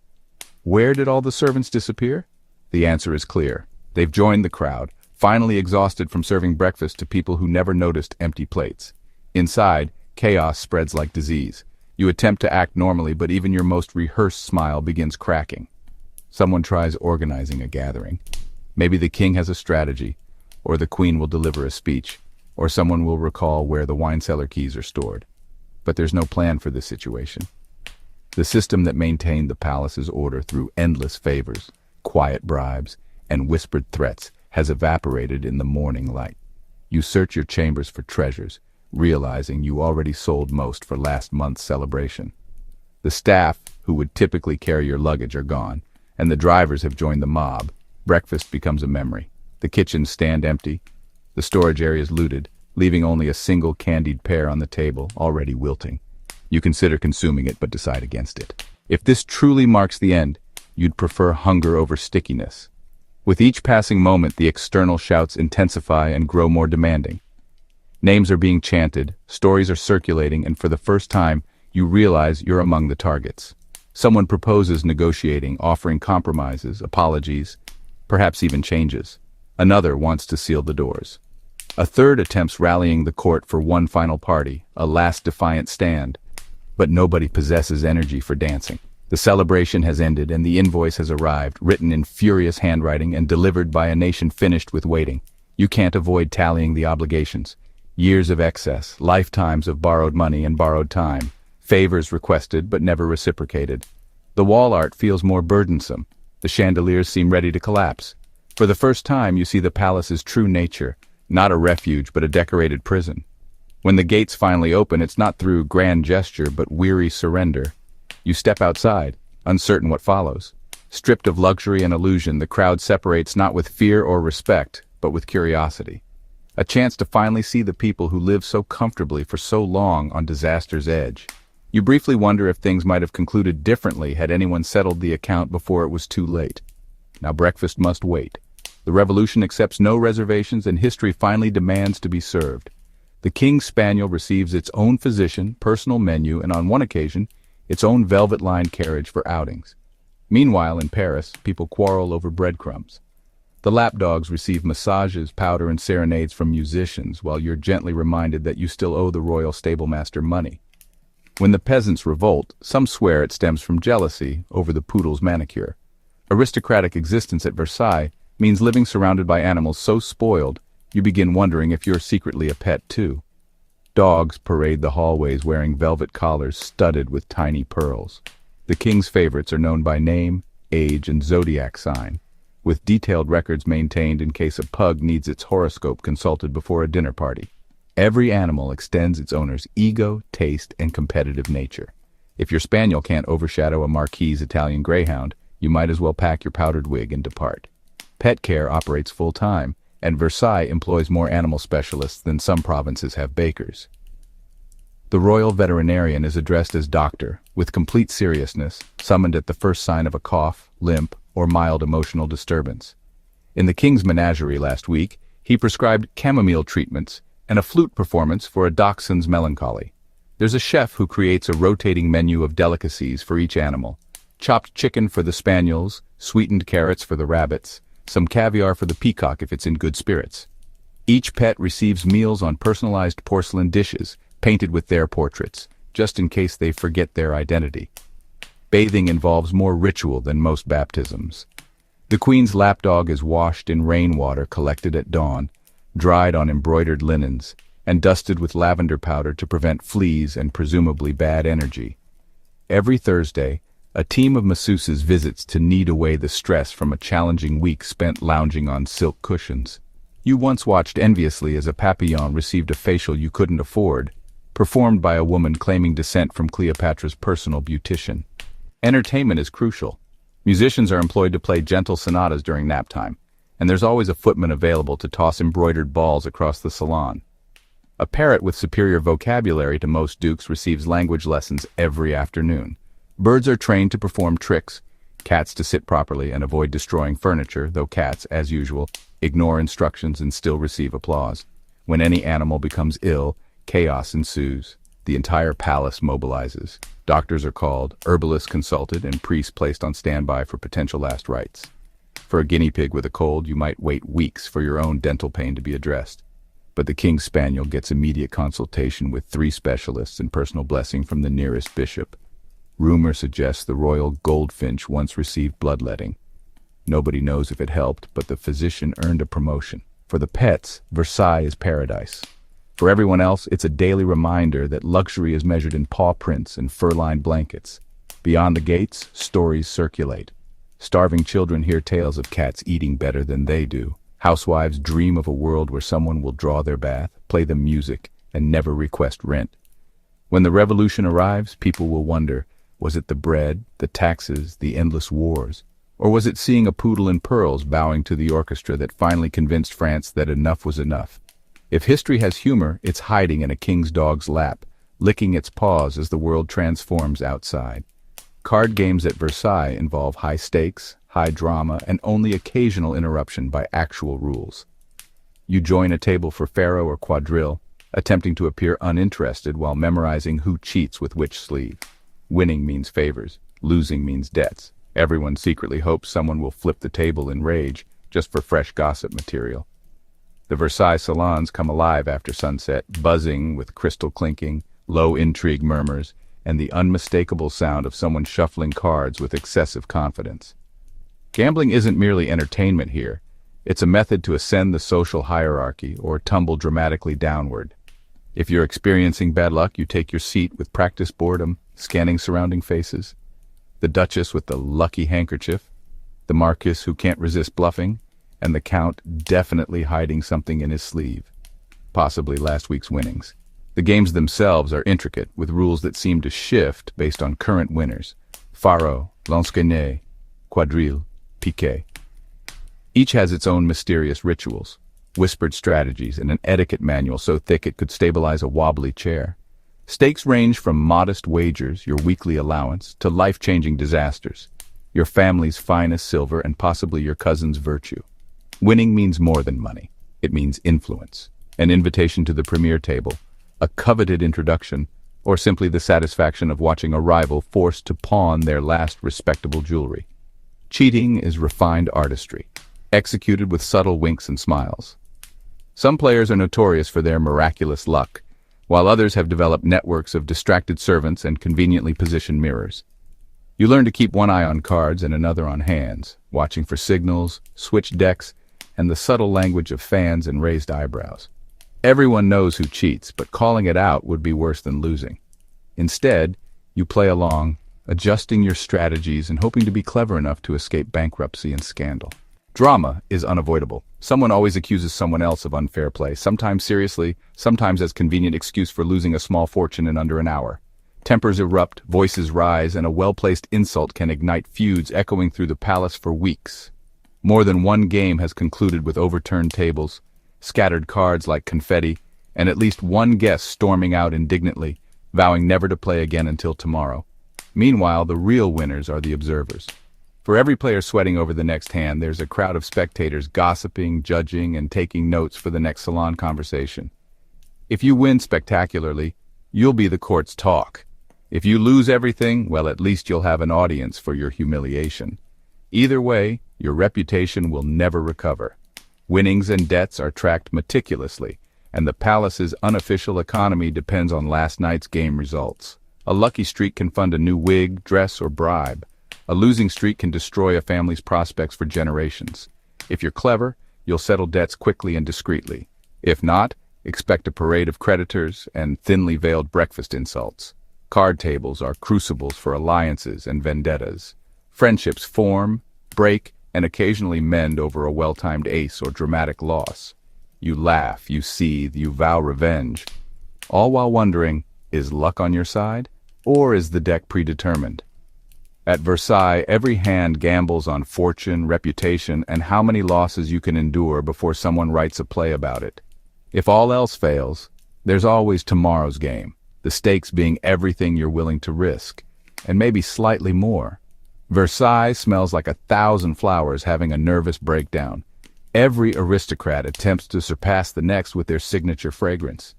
Speaker 1: Where did all the servants disappear? The answer is clear. They've joined the crowd, finally exhausted from serving breakfast to people who never noticed empty plates. Inside, chaos spreads like disease. You attempt to act normally, but even your most rehearsed smile begins cracking. Someone tries organizing a gathering. Maybe the king has a strategy, or the queen will deliver a speech, or someone will recall where the wine cellar keys are stored. But there's no plan for this situation. The system that maintained the palace's order through endless favors, quiet bribes, and whispered threats has evaporated in the morning light. You search your chambers for treasures, realizing you already sold most for last month's celebration. The staff, who would typically carry your luggage, are gone, and the drivers have joined the mob. Breakfast becomes a memory. The kitchens stand empty, the storage areas looted, leaving only a single candied pear on the table, already wilting. You consider consuming it, but decide against it. If this truly marks the end, you'd prefer hunger over stickiness. With each passing moment, the external shouts intensify and grow more demanding. Names are being chanted, stories are circulating, and for the first time, you realize you're among the targets. Someone proposes negotiating, offering compromises, apologies, perhaps even changes. Another wants to seal the doors. A third attempts rallying the court for one final party, a last defiant stand. But nobody possesses energy for dancing. The celebration has ended and the invoice has arrived, written in furious handwriting and delivered by a nation finished with waiting. You can't avoid tallying the obligations. Years of excess, lifetimes of borrowed money and borrowed time, favors requested but never reciprocated. The wall art feels more burdensome. The chandeliers seem ready to collapse. For the first time, you see the palace's true nature, not a refuge but a decorated prison. When the gates finally open, it's not through grand gesture but weary surrender. You step outside, uncertain what follows. Stripped of luxury and illusion, the crowd separates not with fear or respect, but with curiosity. A chance to finally see the people who lived so comfortably for so long on disaster's edge. You briefly wonder if things might have concluded differently had anyone settled the account before it was too late. Now breakfast must wait. The revolution accepts no reservations and history finally demands to be served. The King's Spaniel receives its own physician, personal menu, and on one occasion, its own velvet-lined carriage for outings. Meanwhile, in Paris, people quarrel over breadcrumbs. The lapdogs receive massages, powder, and serenades from musicians, while you're gently reminded that you still owe the royal stablemaster money. When the peasants revolt, some swear it stems from jealousy over the poodle's manicure. Aristocratic existence at Versailles means living surrounded by animals so spoiled, you begin wondering if you're secretly a pet too. Dogs parade the hallways wearing velvet collars studded with tiny pearls. The king's favorites are known by name, age, and zodiac sign, with detailed records maintained in case a pug needs its horoscope consulted before a dinner party. Every animal extends its owner's ego, taste, and competitive nature. If your spaniel can't overshadow a Marquise Italian greyhound, you might as well pack your powdered wig and depart. Pet care operates full-time, and Versailles employs more animal specialists than some provinces have bakers. The royal veterinarian is addressed as doctor, with complete seriousness, summoned at the first sign of a cough, limp, or mild emotional disturbance. In the king's menagerie last week, he prescribed chamomile treatments and a flute performance for a dachshund's melancholy. There's a chef who creates a rotating menu of delicacies for each animal. Chopped chicken for the spaniels, sweetened carrots for the rabbits, some caviar for the peacock if it's in good spirits. Each pet receives meals on personalized porcelain dishes, painted with their portraits, just in case they forget their identity. Bathing involves more ritual than most baptisms. The queen's lapdog is washed in rainwater collected at dawn, dried on embroidered linens, and dusted with lavender powder to prevent fleas and presumably bad energy. Every Thursday, a team of masseuses visits to knead away the stress from a challenging week spent lounging on silk cushions. You once watched enviously as a Papillon received a facial you couldn't afford, performed by a woman claiming descent from Cleopatra's personal beautician. Entertainment is crucial. Musicians are employed to play gentle sonatas during nap time, and there's always a footman available to toss embroidered balls across the salon. A parrot with superior vocabulary to most dukes receives language lessons every afternoon. Birds are trained to perform tricks, cats to sit properly and avoid destroying furniture, though cats, as usual, ignore instructions and still receive applause. When any animal becomes ill, chaos ensues. The entire palace mobilizes. Doctors are called, herbalists consulted, and priests placed on standby for potential last rites. For a guinea pig with a cold, you might wait weeks for your own dental pain to be addressed. But the king's spaniel gets immediate consultation with 3 specialists and personal blessing from the nearest bishop. Rumor suggests the royal goldfinch once received bloodletting. Nobody knows if it helped, but the physician earned a promotion. For the pets, Versailles is paradise. For everyone else, it's a daily reminder that luxury is measured in paw prints and fur-lined blankets. Beyond the gates, stories circulate. Starving children hear tales of cats eating better than they do. Housewives dream of a world where someone will draw their bath, play them music, and never request rent. When the revolution arrives, people will wonder, was it the bread, the taxes, the endless wars? Or was it seeing a poodle in pearls bowing to the orchestra that finally convinced France that enough was enough? If history has humor, it's hiding in a king's dog's lap, licking its paws as the world transforms outside. Card games at Versailles involve high stakes, high drama, and only occasional interruption by actual rules. You join a table for faro or quadrille, attempting to appear uninterested while memorizing who cheats with which sleeve. Winning means favors, losing means debts. Everyone secretly hopes someone will flip the table in rage, just for fresh gossip material. The Versailles salons come alive after sunset, buzzing with crystal clinking, low intrigue murmurs, and the unmistakable sound of someone shuffling cards with excessive confidence. Gambling isn't merely entertainment here. It's a method to ascend the social hierarchy or tumble dramatically downward. If you're experiencing bad luck, you take your seat with practiced boredom, scanning surrounding faces. The Duchess with the lucky handkerchief, the Marquis who can't resist bluffing, and the Count definitely hiding something in his sleeve, possibly last week's winnings. The games themselves are intricate, with rules that seem to shift based on current winners. Faro, lansquenet, quadrille, piquet. Each has its own mysterious rituals, whispered strategies, and an etiquette manual so thick it could stabilize a wobbly chair. Stakes range from modest wagers, your weekly allowance, to life-changing disasters, your family's finest silver and possibly your cousin's virtue. Winning means more than money. It means influence, an invitation to the premier table, a coveted introduction, or simply the satisfaction of watching a rival forced to pawn their last respectable jewelry. Cheating is refined artistry, executed with subtle winks and smiles. Some players are notorious for their miraculous luck, while others have developed networks of distracted servants and conveniently positioned mirrors. You learn to keep one eye on cards and another on hands, watching for signals, switch decks, and the subtle language of fans and raised eyebrows. Everyone knows who cheats, but calling it out would be worse than losing. Instead, you play along, adjusting your strategies and hoping to be clever enough to escape bankruptcy and scandal. Drama is unavoidable. Someone always accuses someone else of unfair play, sometimes seriously, sometimes as convenient excuse for losing a small fortune in under an hour. Tempers erupt, voices rise, and a well-placed insult can ignite feuds echoing through the palace for weeks. More than one game has concluded with overturned tables, scattered cards like confetti, and at least one guest storming out indignantly, vowing never to play again until tomorrow. Meanwhile, the real winners are the observers. For every player sweating over the next hand, there's a crowd of spectators gossiping, judging, and taking notes for the next salon conversation. If you win spectacularly, you'll be the court's talk. If you lose everything, well, at least you'll have an audience for your humiliation. Either way, your reputation will never recover. Winnings and debts are tracked meticulously, and the palace's unofficial economy depends on last night's game results. A lucky streak can fund a new wig, dress, or bribe. A losing streak can destroy a family's prospects for generations. If you're clever, you'll settle debts quickly and discreetly. If not, expect a parade of creditors and thinly veiled breakfast insults. Card tables are crucibles for alliances and vendettas. Friendships form, break, and occasionally mend over a well-timed ace or dramatic loss. You laugh, you seethe, you vow revenge, all while wondering, is luck on your side, or is the deck predetermined? At Versailles, every hand gambles on fortune, reputation, and how many losses you can endure before someone writes a play about it. If all else fails, there's always tomorrow's game, the stakes being everything you're willing to risk, and maybe slightly more. Versailles smells like 1,000 flowers having a nervous breakdown. Every aristocrat attempts to surpass the next with their signature fragrance.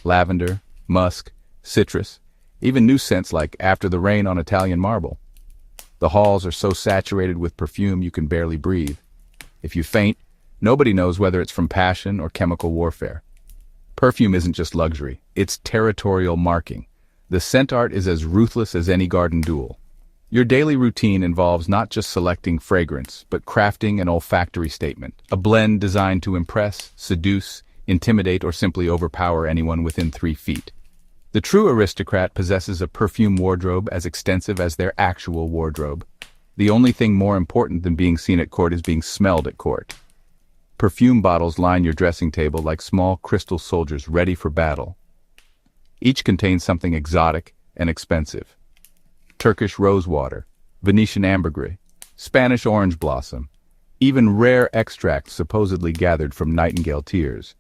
Speaker 1: Lavender, musk, citrus, even new scents like After the Rain on Italian Marble. The halls are so saturated with perfume you can barely breathe. If you faint, nobody knows whether it's from passion or chemical warfare. Perfume isn't just luxury, it's territorial marking. The scent art is as ruthless as any garden duel. Your daily routine involves not just selecting fragrance, but crafting an olfactory statement, a blend designed to impress, seduce, intimidate, or simply overpower anyone within 3 feet. The true aristocrat possesses a perfume wardrobe as extensive as their actual wardrobe. The only thing more important than being seen at court is being smelled at court. Perfume bottles line your dressing table like small crystal soldiers ready for battle. Each contains something exotic and expensive. Turkish rosewater, Venetian ambergris, Spanish orange blossom, even rare extracts supposedly gathered from nightingale tears.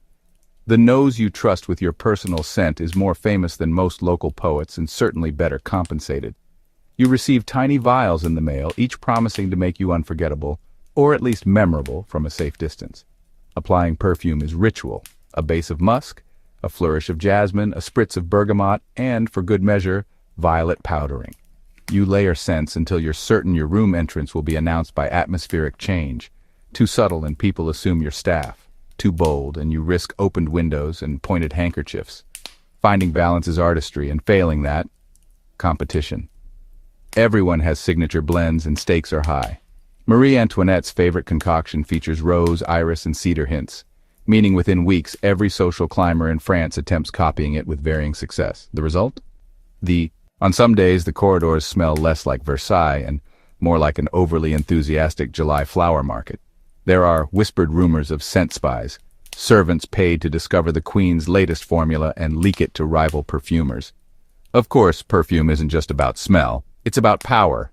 Speaker 1: The nose you trust with your personal scent is more famous than most local poets and certainly better compensated. You receive tiny vials in the mail, each promising to make you unforgettable, or at least memorable from a safe distance. Applying perfume is ritual, a base of musk, a flourish of jasmine, a spritz of bergamot, and, for good measure, violet powdering. You layer scents until you're certain your room entrance will be announced by atmospheric change. Too subtle and people assume you're staff. Too bold and you risk opened windows and pointed handkerchiefs. Finding balance is artistry, and failing that, competition. Everyone has signature blends and stakes are high. Marie Antoinette's favorite concoction features rose, iris, and cedar hints, meaning within weeks every social climber in France attempts copying it with varying success. The result? On some days, the corridors smell less like Versailles and more like an overly enthusiastic July flower market. There are whispered rumors of scent spies, servants paid to discover the Queen's latest formula and leak it to rival perfumers. Of course, perfume isn't just about smell, it's about power.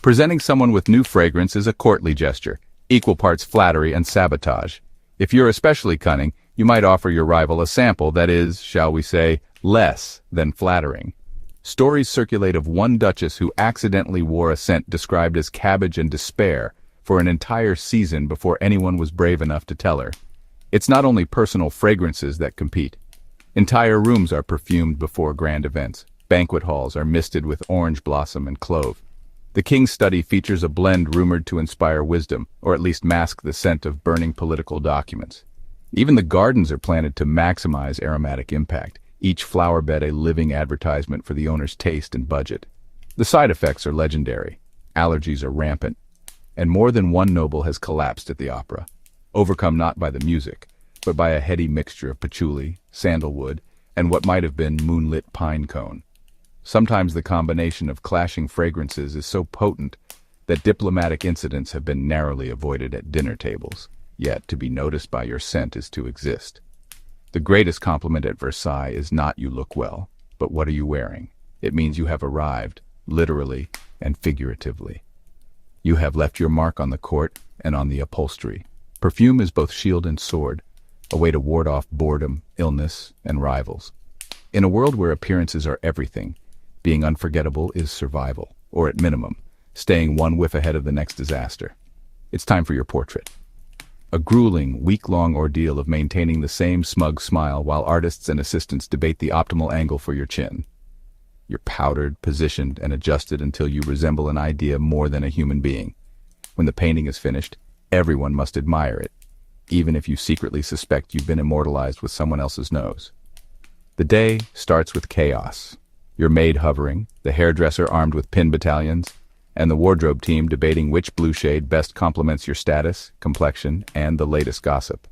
Speaker 1: Presenting someone with new fragrance is a courtly gesture, equal parts flattery and sabotage. If you're especially cunning, you might offer your rival a sample that is, shall we say, less than flattering. Stories circulate of one duchess who accidentally wore a scent described as cabbage and despair for an entire season before anyone was brave enough to tell her. It's not only personal fragrances that compete. Entire rooms are perfumed before grand events. Banquet halls are misted with orange blossom and clove. The King's Study features a blend rumored to inspire wisdom, or at least mask the scent of burning political documents. Even the gardens are planted to maximize aromatic impact, each flower bed a living advertisement for the owner's taste and budget. The side effects are legendary. Allergies are rampant, and more than one noble has collapsed at the opera, overcome not by the music, but by a heady mixture of patchouli, sandalwood, and what might have been moonlit pine cone. Sometimes the combination of clashing fragrances is so potent that diplomatic incidents have been narrowly avoided at dinner tables. Yet, to be noticed by your scent is to exist. The greatest compliment at Versailles is not "you look well," but "what are you wearing?" It means you have arrived, literally and figuratively. You have left your mark on the court and on the upholstery. Perfume is both shield and sword, a way to ward off boredom, illness, and rivals. In a world where appearances are everything, being unforgettable is survival, or at minimum, staying one whiff ahead of the next disaster. It's time for your portrait. A grueling, week-long ordeal of maintaining the same smug smile while artists and assistants debate the optimal angle for your chin. You're powdered, positioned, and adjusted until you resemble an idea more than a human being. When the painting is finished, everyone must admire it, even if you secretly suspect you've been immortalized with someone else's nose. The day starts with chaos. Your maid hovering, the hairdresser armed with pin battalions, and the wardrobe team debating which blue shade best complements your status, complexion, and the latest gossip.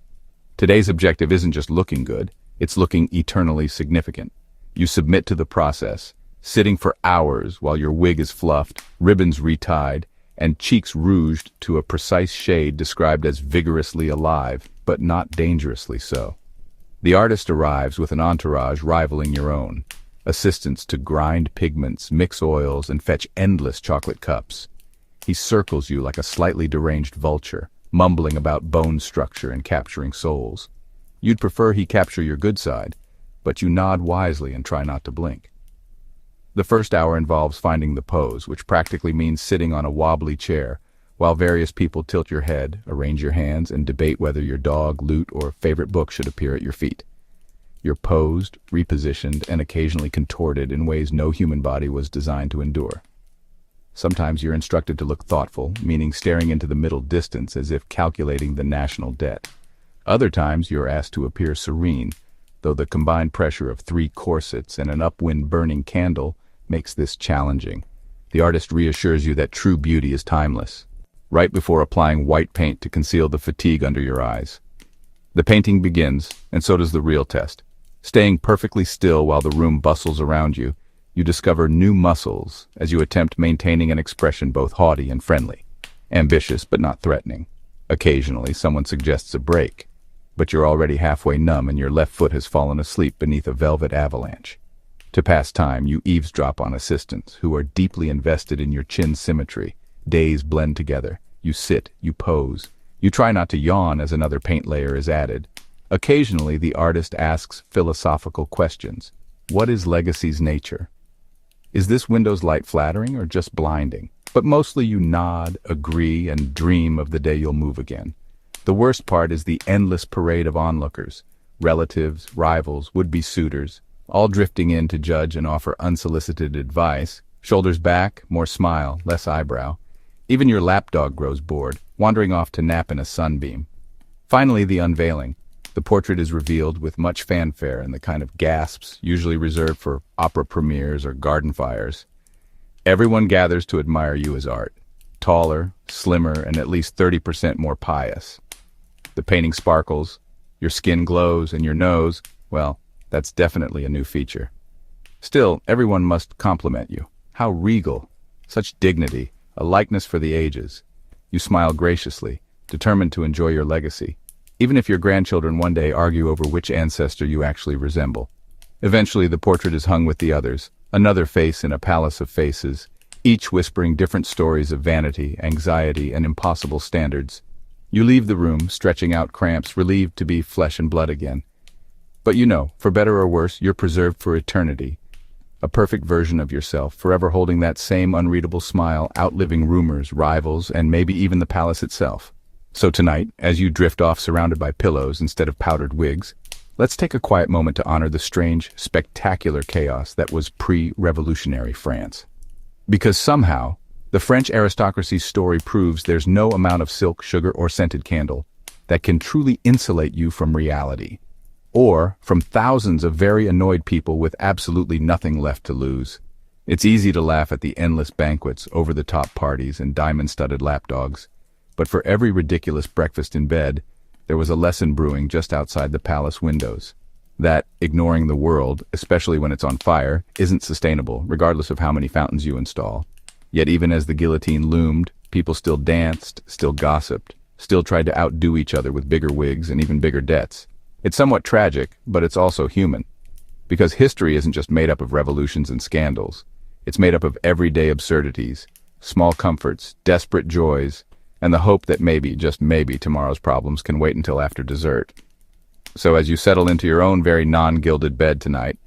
Speaker 1: Today's objective isn't just looking good, it's looking eternally significant. You submit to the process, sitting for hours while your wig is fluffed, ribbons retied, and cheeks rouged to a precise shade described as vigorously alive, but not dangerously so. The artist arrives with an entourage rivaling your own. Assistants to grind pigments, mix oils, and fetch endless chocolate cups. He circles you like a slightly deranged vulture, mumbling about bone structure and capturing souls. You'd prefer he capture your good side, but you nod wisely and try not to blink. The first hour involves finding the pose, which practically means sitting on a wobbly chair, while various people tilt your head, arrange your hands, and debate whether your dog, lute, or favorite book should appear at your feet. You're posed, repositioned, and occasionally contorted in ways no human body was designed to endure. Sometimes you're instructed to look thoughtful, meaning staring into the middle distance as if calculating the national debt. Other times you're asked to appear serene, though the combined pressure of 3 corsets and an upwind burning candle makes this challenging. The artist reassures you that true beauty is timeless, right before applying white paint to conceal the fatigue under your eyes. The painting begins, and so does the real test. Staying perfectly still while the room bustles around you, you discover new muscles as you attempt maintaining an expression both haughty and friendly, ambitious but not threatening. Occasionally, someone suggests a break, but you're already halfway numb and your left foot has fallen asleep beneath a velvet avalanche. To pass time, you eavesdrop on assistants who are deeply invested in your chin symmetry. Days blend together. You sit, you pose. You try not to yawn as another paint layer is added. Occasionally, the artist asks philosophical questions. What is legacy's nature? Is this window's light flattering or just blinding? But mostly you nod, agree, and dream of the day you'll move again. The worst part is the endless parade of onlookers, relatives, rivals, would-be suitors, all drifting in to judge and offer unsolicited advice. Shoulders back, more smile, less eyebrow. Even your lapdog grows bored, wandering off to nap in a sunbeam. Finally, the unveiling. The portrait is revealed with much fanfare and the kind of gasps usually reserved for opera premieres or garden fires. Everyone gathers to admire you as art, taller, slimmer, and at least 30% more pious. The painting sparkles, your skin glows, and your nose, well, that's definitely a new feature. Still, everyone must compliment you. How regal, such dignity, a likeness for the ages. You smile graciously, determined to enjoy your legacy, even if your grandchildren one day argue over which ancestor you actually resemble. Eventually, the portrait is hung with the others, another face in a palace of faces, each whispering different stories of vanity, anxiety, and impossible standards. You leave the room, stretching out cramps, relieved to be flesh and blood again. But you know, for better or worse, you're preserved for eternity. A perfect version of yourself, forever holding that same unreadable smile, outliving rumors, rivals, and maybe even the palace itself. So tonight, as you drift off surrounded by pillows instead of powdered wigs, let's take a quiet moment to honor the strange, spectacular chaos that was pre-revolutionary France. Because somehow, the French aristocracy's story proves there's no amount of silk, sugar, or scented candle that can truly insulate you from reality, or from thousands of very annoyed people with absolutely nothing left to lose. It's easy to laugh at the endless banquets, over-the-top parties, and diamond-studded lapdogs, but for every ridiculous breakfast in bed, there was a lesson brewing just outside the palace windows. That ignoring the world, especially when it's on fire, isn't sustainable, regardless of how many fountains you install. Yet even as the guillotine loomed, people still danced, still gossiped, still tried to outdo each other with bigger wigs and even bigger debts. It's somewhat tragic, but it's also human. Because history isn't just made up of revolutions and scandals. It's made up of everyday absurdities, small comforts, desperate joys, and the hope that maybe, just maybe, tomorrow's problems can wait until after dessert. So as you settle into your own very non-gilded bed tonight,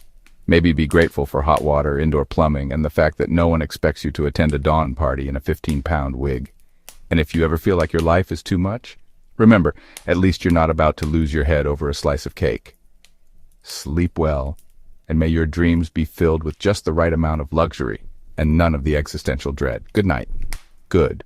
Speaker 1: maybe be grateful for hot water, indoor plumbing, and the fact that no one expects you to attend a dawn party in a 15-pound wig. And if you ever feel like your life is too much, remember, at least you're not about to lose your head over a slice of cake. Sleep well, and may your dreams be filled with just the right amount of luxury and none of the existential dread. Good night. Good